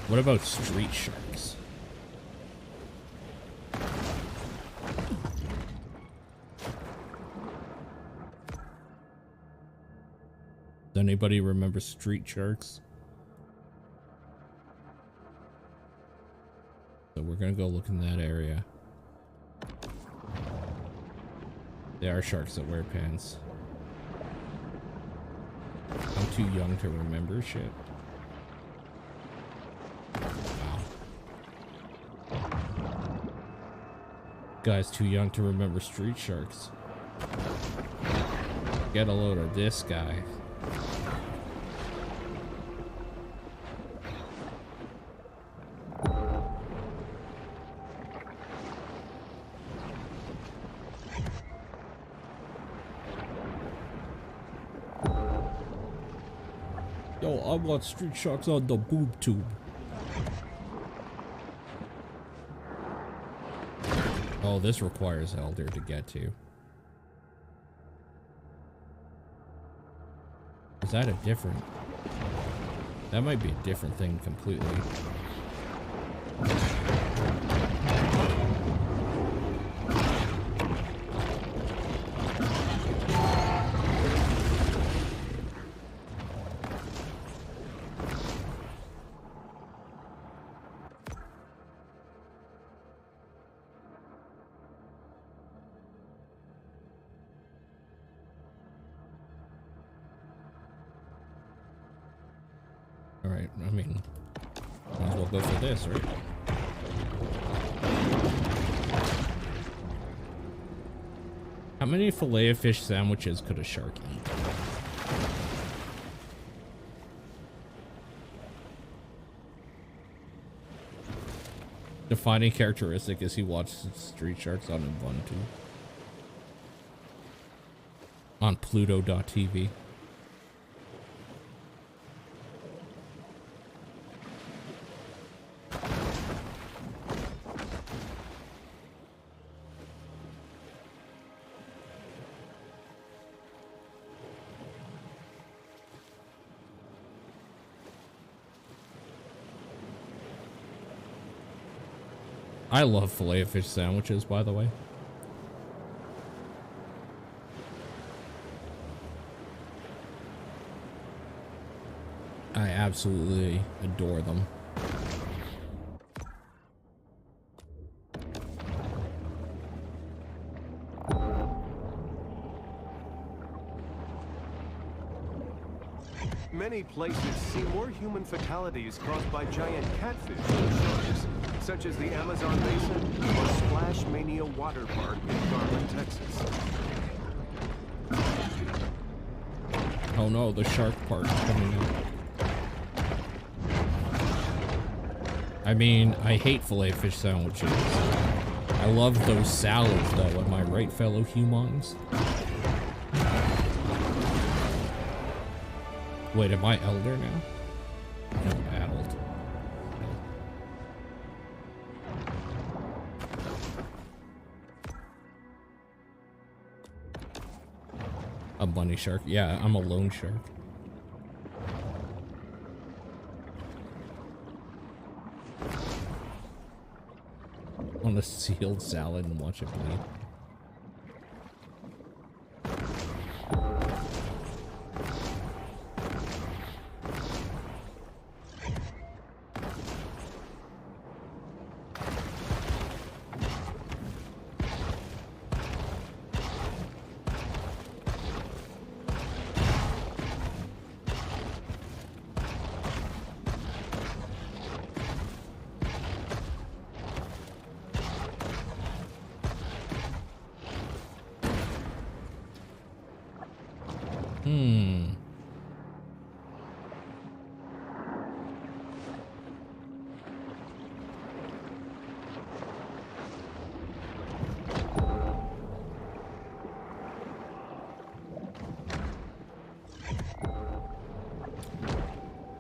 What about street sharks? Does anybody remember street sharks? So we're gonna go look in that area. There are sharks that wear pants. I'm too young to remember shit. Guy's too young to remember street sharks. Get a load of this guy. Yo, I want street sharks on the boob tube. Oh, this requires Elder to get to. Is that a different? That might be a different thing completely. Alright, I mean, might as well go for this, right? How many filet-o-fish sandwiches could a shark eat? Defining characteristic is he watches street sharks on Ubuntu. On Pluto.tv. I love filet of fish sandwiches, by the way. I absolutely adore them. Many places see more human fatalities caused by giant catfish than sharks, such as the Amazon Basin or Splash Mania Water Park in Garland, Texas. Oh no, the shark part is coming up. I mean, I hate filet fish sandwiches. I love those salads though, am I right, fellow humans? Wait, am I elder now? No, adult. A bunny shark? Yeah, I'm a lone shark. On a sealed salad and watch it bleed.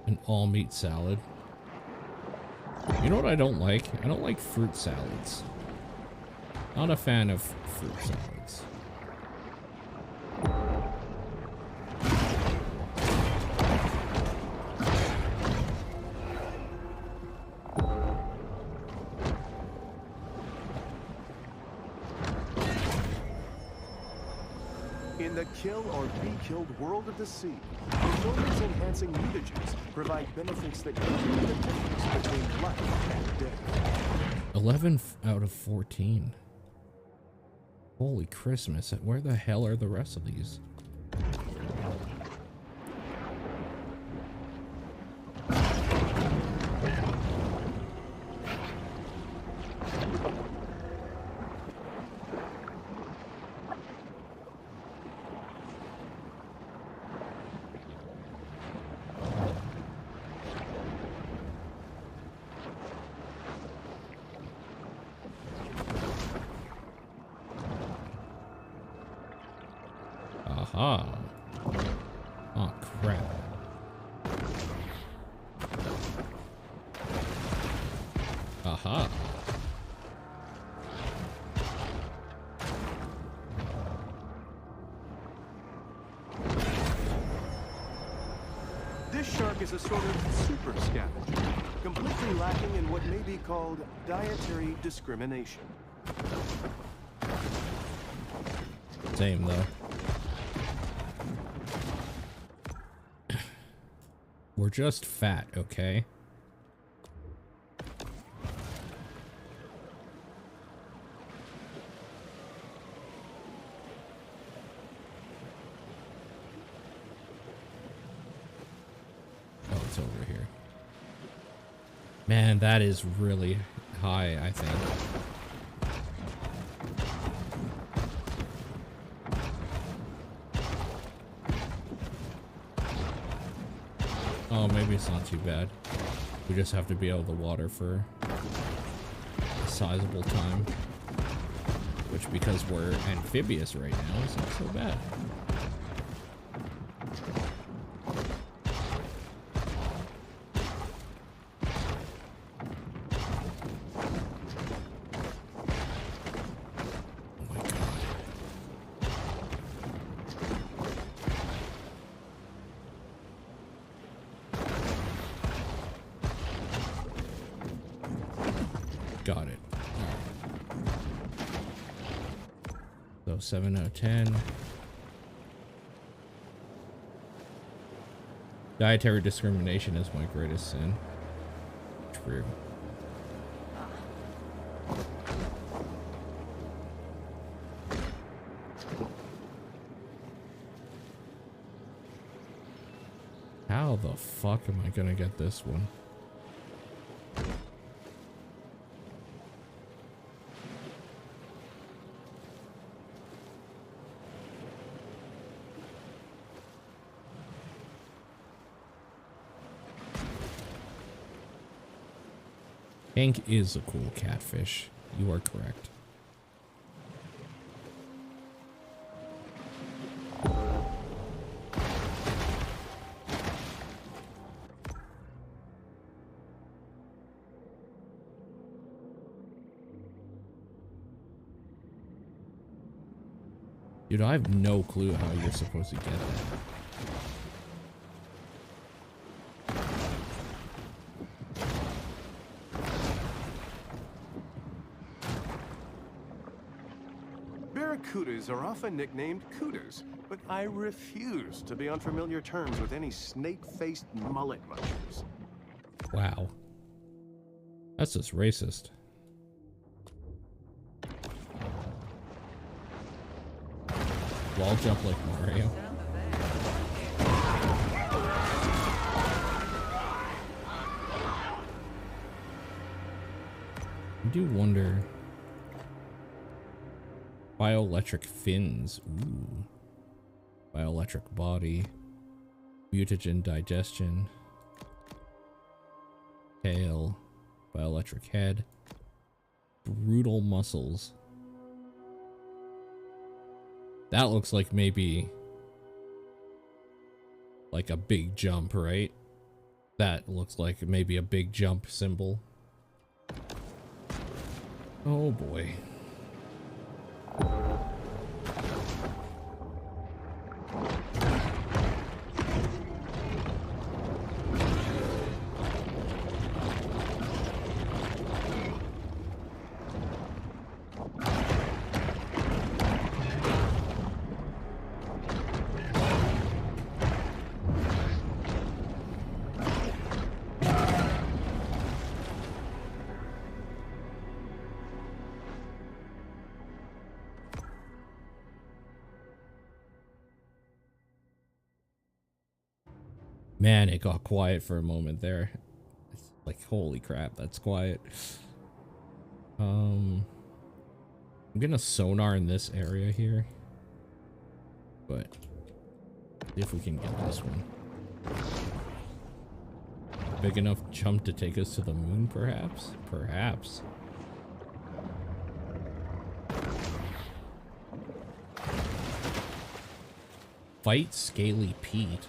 An all meat salad. You know what I don't like? I don't like fruit salads. Not a fan of fruit salads. In the kill or be killed world of the sea, performance-enhancing mutagens provide benefits that can be the difference between life and death. 11 out of 14. Holy Christmas, where the hell are the rest of these? Aha. Oh, crap. Aha. This shark is a sort of super scavenger, completely lacking in what may be called dietary discrimination. Same, though. We're just fat, okay? Oh, it's over here. Man, that is really high, I think. Oh, maybe it's not too bad. We just have to be out of the water for a sizable time. Which, because we're amphibious right now, is not so bad. Oh my god. Got it. All 7 out of 10. Dietary discrimination is my greatest sin. True. How the fuck am I gonna get this one? Hank is a cool catfish. You are correct. Dude, I have no clue how you're supposed to get that. Barracudas are often nicknamed cooters, but I refuse to be on familiar terms with any snake-faced mullet munchers. Wow. That's just racist. Wall jump like Mario. I do wonder. Bioelectric fins. Ooh. Bioelectric body. Mutagen digestion. Tail. Bioelectric head. Brutal muscles. That looks like maybe like a big jump, right? That looks like maybe a big jump symbol. Oh boy. Man, it got quiet for a moment there. It's like, holy crap, that's quiet. I'm gonna sonar in this area here, but see if we can get this one. Big enough jump to take us to the moon, perhaps? Perhaps. Fight Scaly Pete.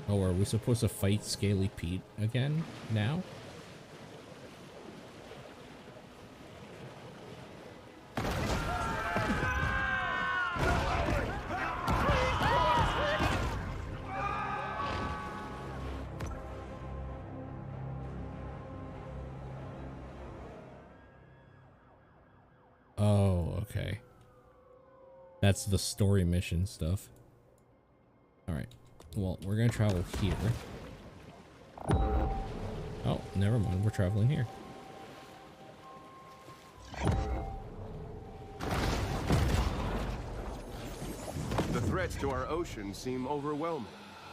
Oh, are we supposed to fight Scaly Pete again now? Oh, okay. That's the story mission stuff. All right. Well, we're gonna travel here. Oh, never mind. We're traveling here. The threats to our ocean seem overwhelming,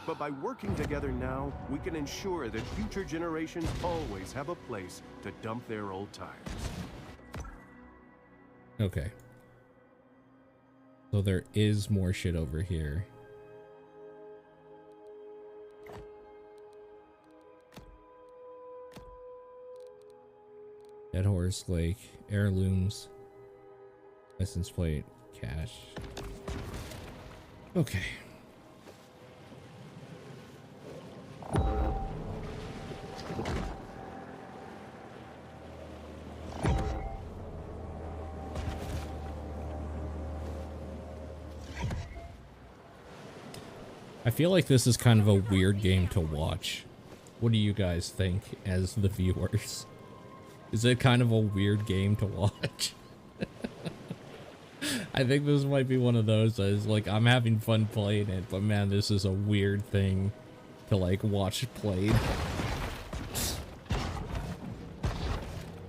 but by working together now, we can ensure that future generations always have a place to dump their old tires. Okay. So there is more shit over here. Dead Horse Lake, heirlooms, license plate, cash. Okay. I feel like this is kind of a weird game to watch. What do you guys think as the viewers? Is it kind of a weird game to watch? I think this might be one of those that is like, I'm having fun playing it, but man, this is a weird thing to like watch played.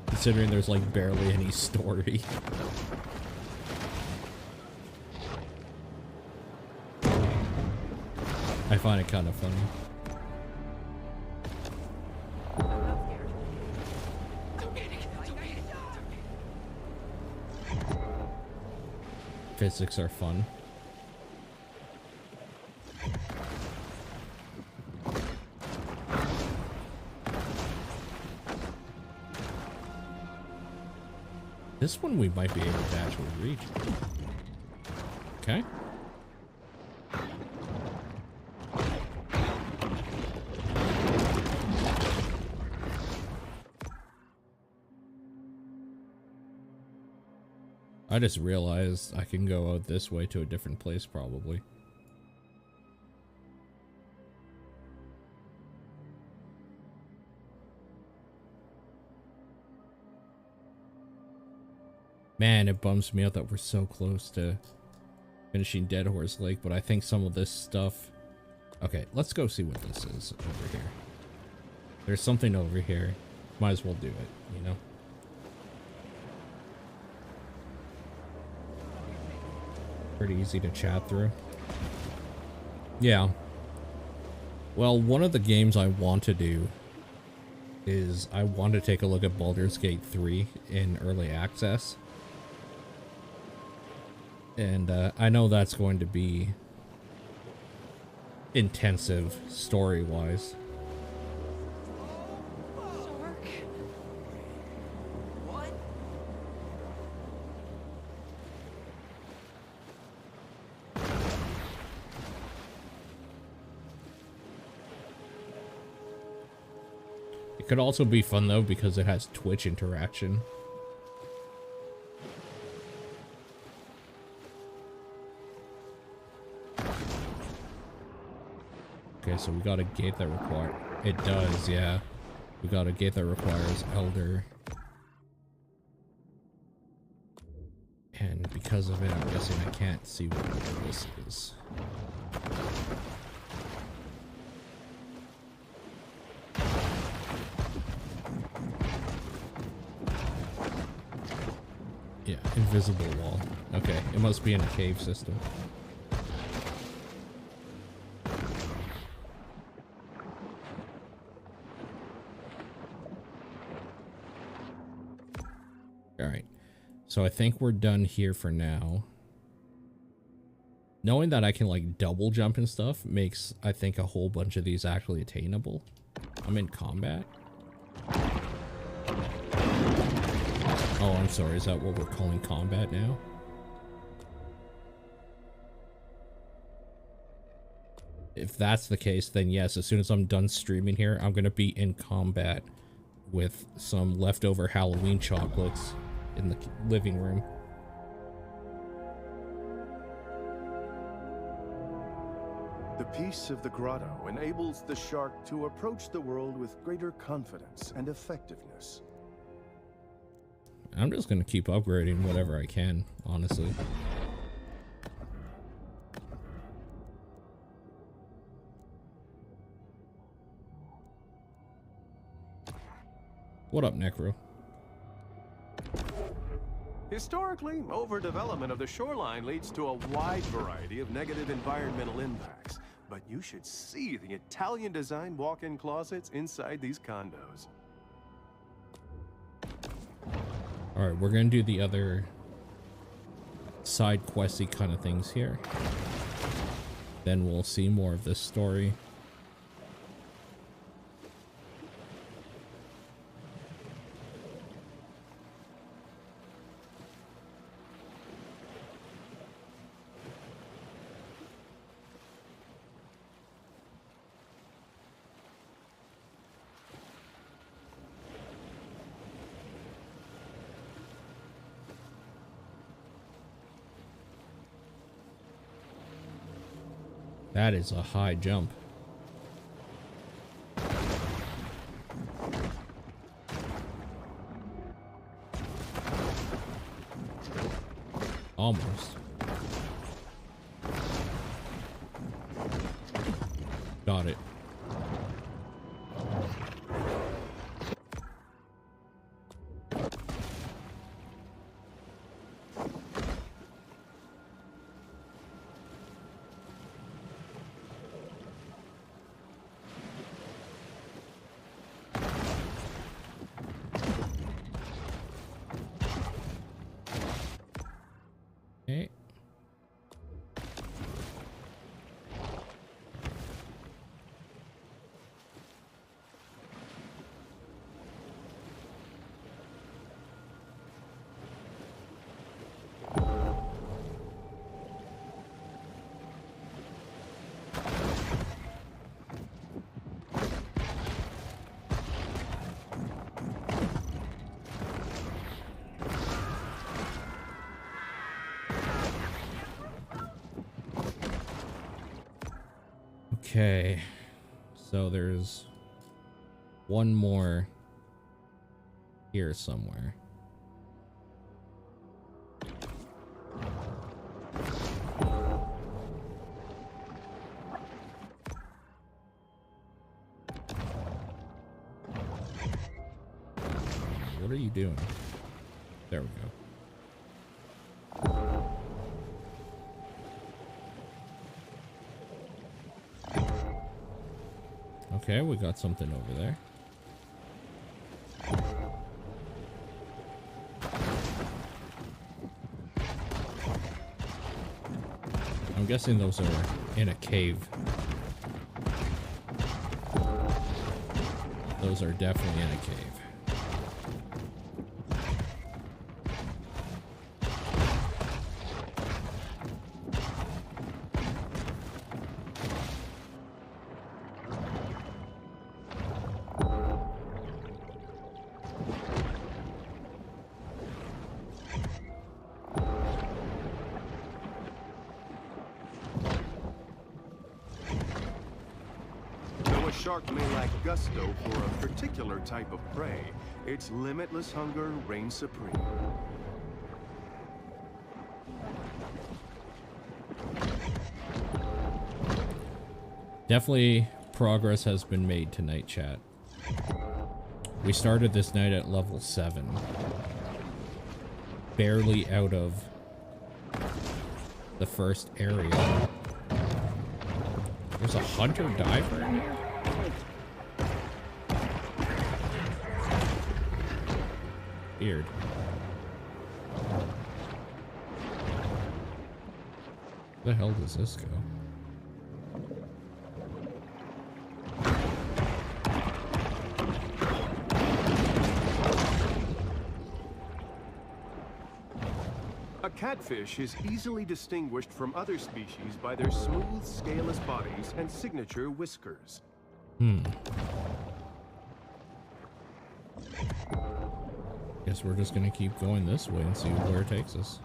Considering there's like barely any story. I find it kind of funny. Physics are fun. This one we might be able to actually reach. Okay. I just realized I can go out this way to a different place probably. Man, it bums me out that we're so close to finishing Dead Horse Lake, but I think some of this stuff... Okay, let's go see what this is over here. There's something over here. Might as well do it, you know? Pretty easy to chat through. Yeah. Well, one of the games I want to do is I want to take a look at Baldur's Gate 3 in early access. And I know that's going to be intensive story-wise. It could also be fun though because it has Twitch interaction. Okay, so we got a gate that requires... It does, yeah. We got a gate that requires Elder. And because of it, I'm guessing I can't see what this is. Yeah, invisible wall. Okay, it must be in a cave system. Alright, so I think we're done here for now. Knowing that I can like double jump and stuff makes, I think, a whole bunch of these actually attainable. I'm in combat. Oh, I'm sorry, is that what we're calling combat now? If that's the case, then yes, as soon as I'm done streaming here, I'm gonna be in combat with some leftover Halloween chocolates in the living room. The peace of the grotto enables the shark to approach the world with greater confidence and effectiveness. I'm just gonna keep upgrading whatever I can, honestly. What up, Necro? Historically, overdevelopment of the shoreline leads to a wide variety of negative environmental impacts. But you should see the Italian-designed walk-in closets inside these condos. Alright, we're gonna do the other side questy kind of things here. Then we'll see more of this story. That is a high jump. Almost. Got it. Okay. Okay, so there's one more here somewhere. What are you doing? There we go. Okay, we got something over there. I'm guessing those are in a cave. Those are definitely in a cave. Shark may lack gusto for a particular type of prey. Its limitless hunger reigns supreme. Definitely progress has been made tonight, chat. We started this night at level 7. Barely out of the first area. There's a hunter diver in here? Weird. Where the hell does this go? A catfish is easily distinguished from other species by their smooth, scaleless bodies and signature whiskers. Guess we're just gonna keep going this way and see where it takes us.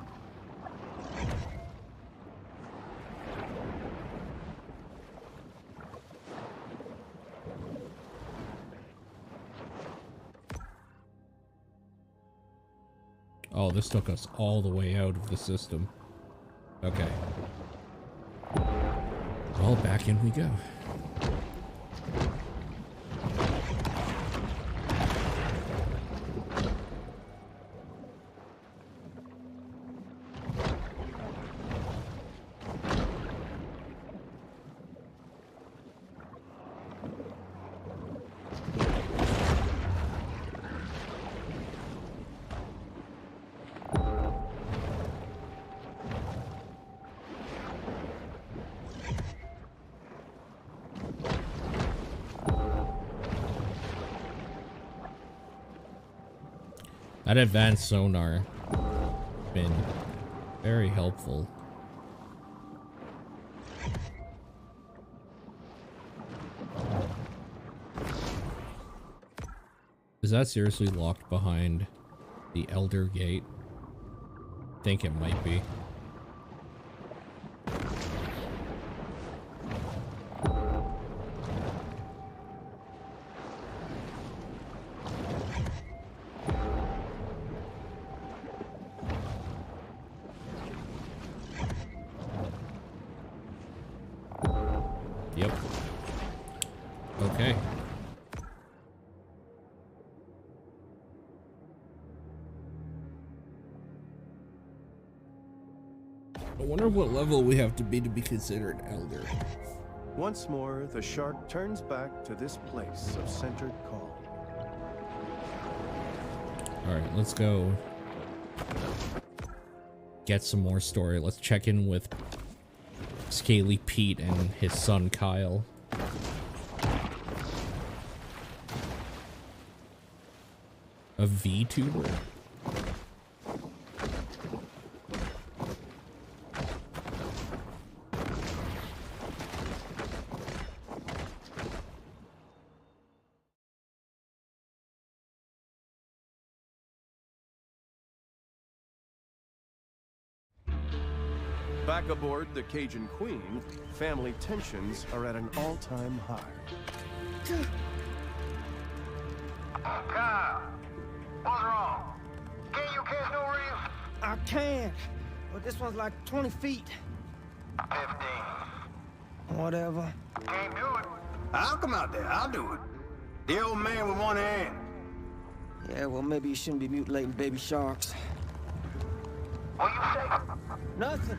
Oh, this took us all the way out of the system. Okay. Well, back in we go. That advanced sonar has been very helpful. Is that seriously locked behind the Elder Gate? I think it might be. Yep. Okay. I wonder what level we have to be considered elder. Once more, the shark turns back to this place of centered calm. Alright, let's go get some more story. Let's check in with Scaly Pete and his son Kyle. A VTuber? Back aboard the Cajun Queen, family tensions are at an all-time high. Kyle, what's wrong? Can you catch no reef? I can, but this one's like 20 feet. 15. Whatever. Can't do it. I'll come out there. I'll do it. The old man with one hand. Yeah, well, maybe you shouldn't be mutilating baby sharks. What you say? Nothing.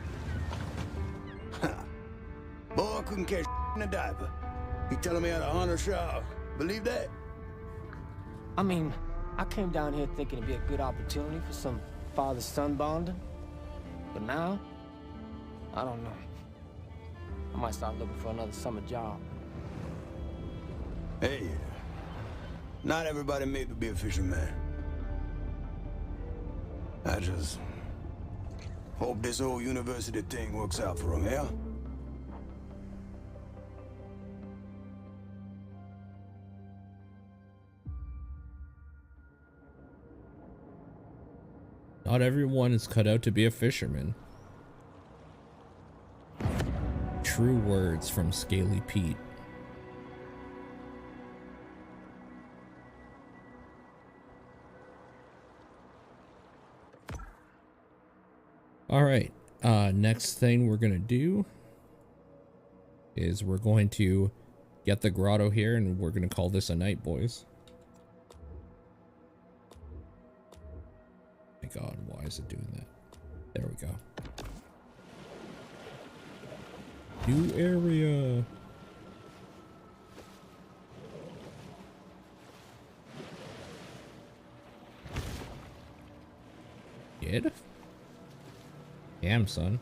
Boy, couldn't catch in a diaper. He telling me how to hunt a shark. Believe that? I mean, I came down here thinking it'd be a good opportunity for some father-son bonding. But now, I don't know. I might start looking for another summer job. Hey, not everybody made to be a fisherman. I just hope this whole university thing works out for him, yeah? Not everyone is cut out to be a fisherman. True words from Scaly Pete. All right, next thing we're gonna do is we're going to get the grotto here, and we're gonna call this a night, boys. My God, why is it doing that? There we go. New area. Kid? Damn, son.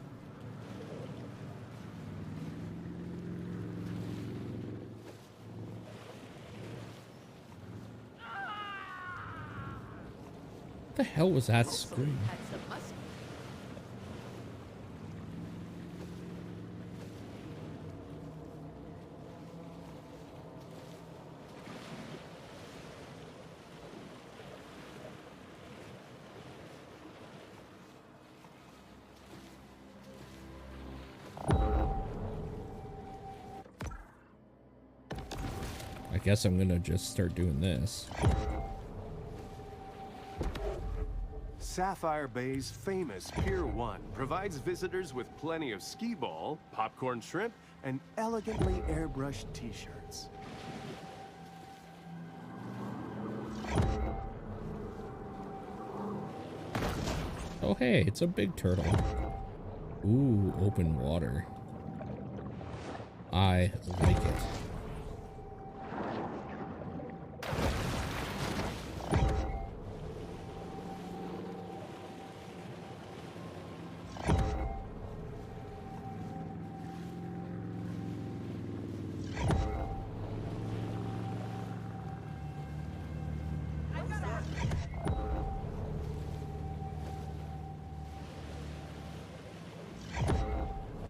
What the hell was that scream? I guess I'm gonna just start doing this. Sapphire Bay's famous Pier 1 provides visitors with plenty of skee ball, popcorn shrimp, and elegantly airbrushed t-shirts. Oh hey, it's a big turtle. Ooh, open water. I like it.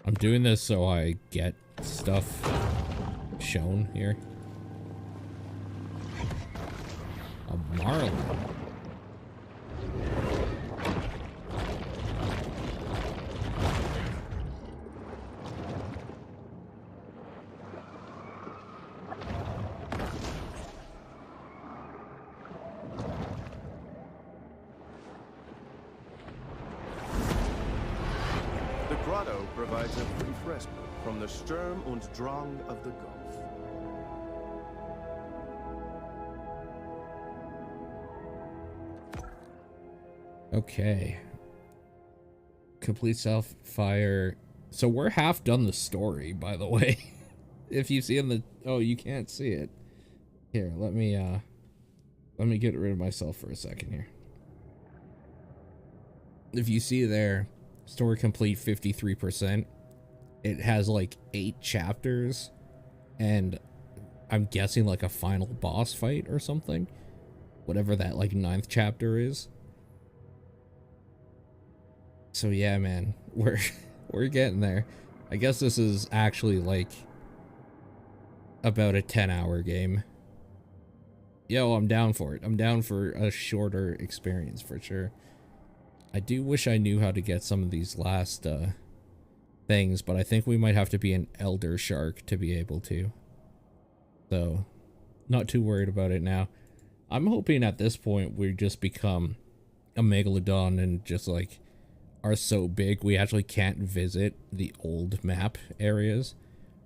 I'm doing this so I get stuff shown here. A marlin. The grotto provides a brief respite from the Sturm und Drang of the Gulf. Okay. Complete self-fire. So we're half done the story, by the way. If you see in the... Oh, you can't see it. Here, let me get rid of myself for a second here. If you see there, story complete 53%. It has like 8 chapters. And I'm guessing like a final boss fight or something. Whatever that like 9th chapter is. So yeah, man, we're getting there. I guess this is actually like about a 10-hour game. Yo, I'm down for it. I'm down for a shorter experience for sure. I do wish I knew how to get some of these last things, but I think we might have to be an elder shark to be able to. So, not too worried about it now. I'm hoping at this point we just become a megalodon and just like are so big we actually can't visit the old map areas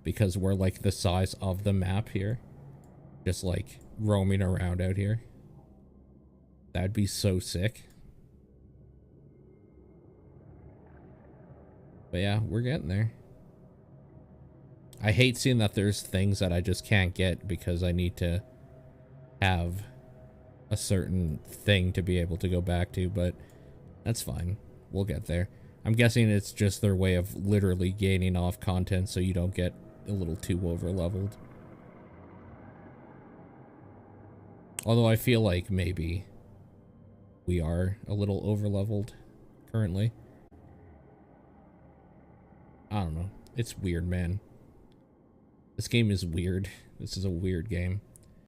because we're like the size of the map here, just like roaming around out here. That'd be so sick. But yeah, we're getting there. I hate seeing that there's things that I just can't get because I need to have a certain thing to be able to go back to, but that's fine. We'll get there. I'm guessing it's just their way of literally gaining off content so you don't get a little too over-leveled. Although I feel like maybe we are a little over-leveled currently. I don't know. It's weird, man. This game is weird. This is a weird game.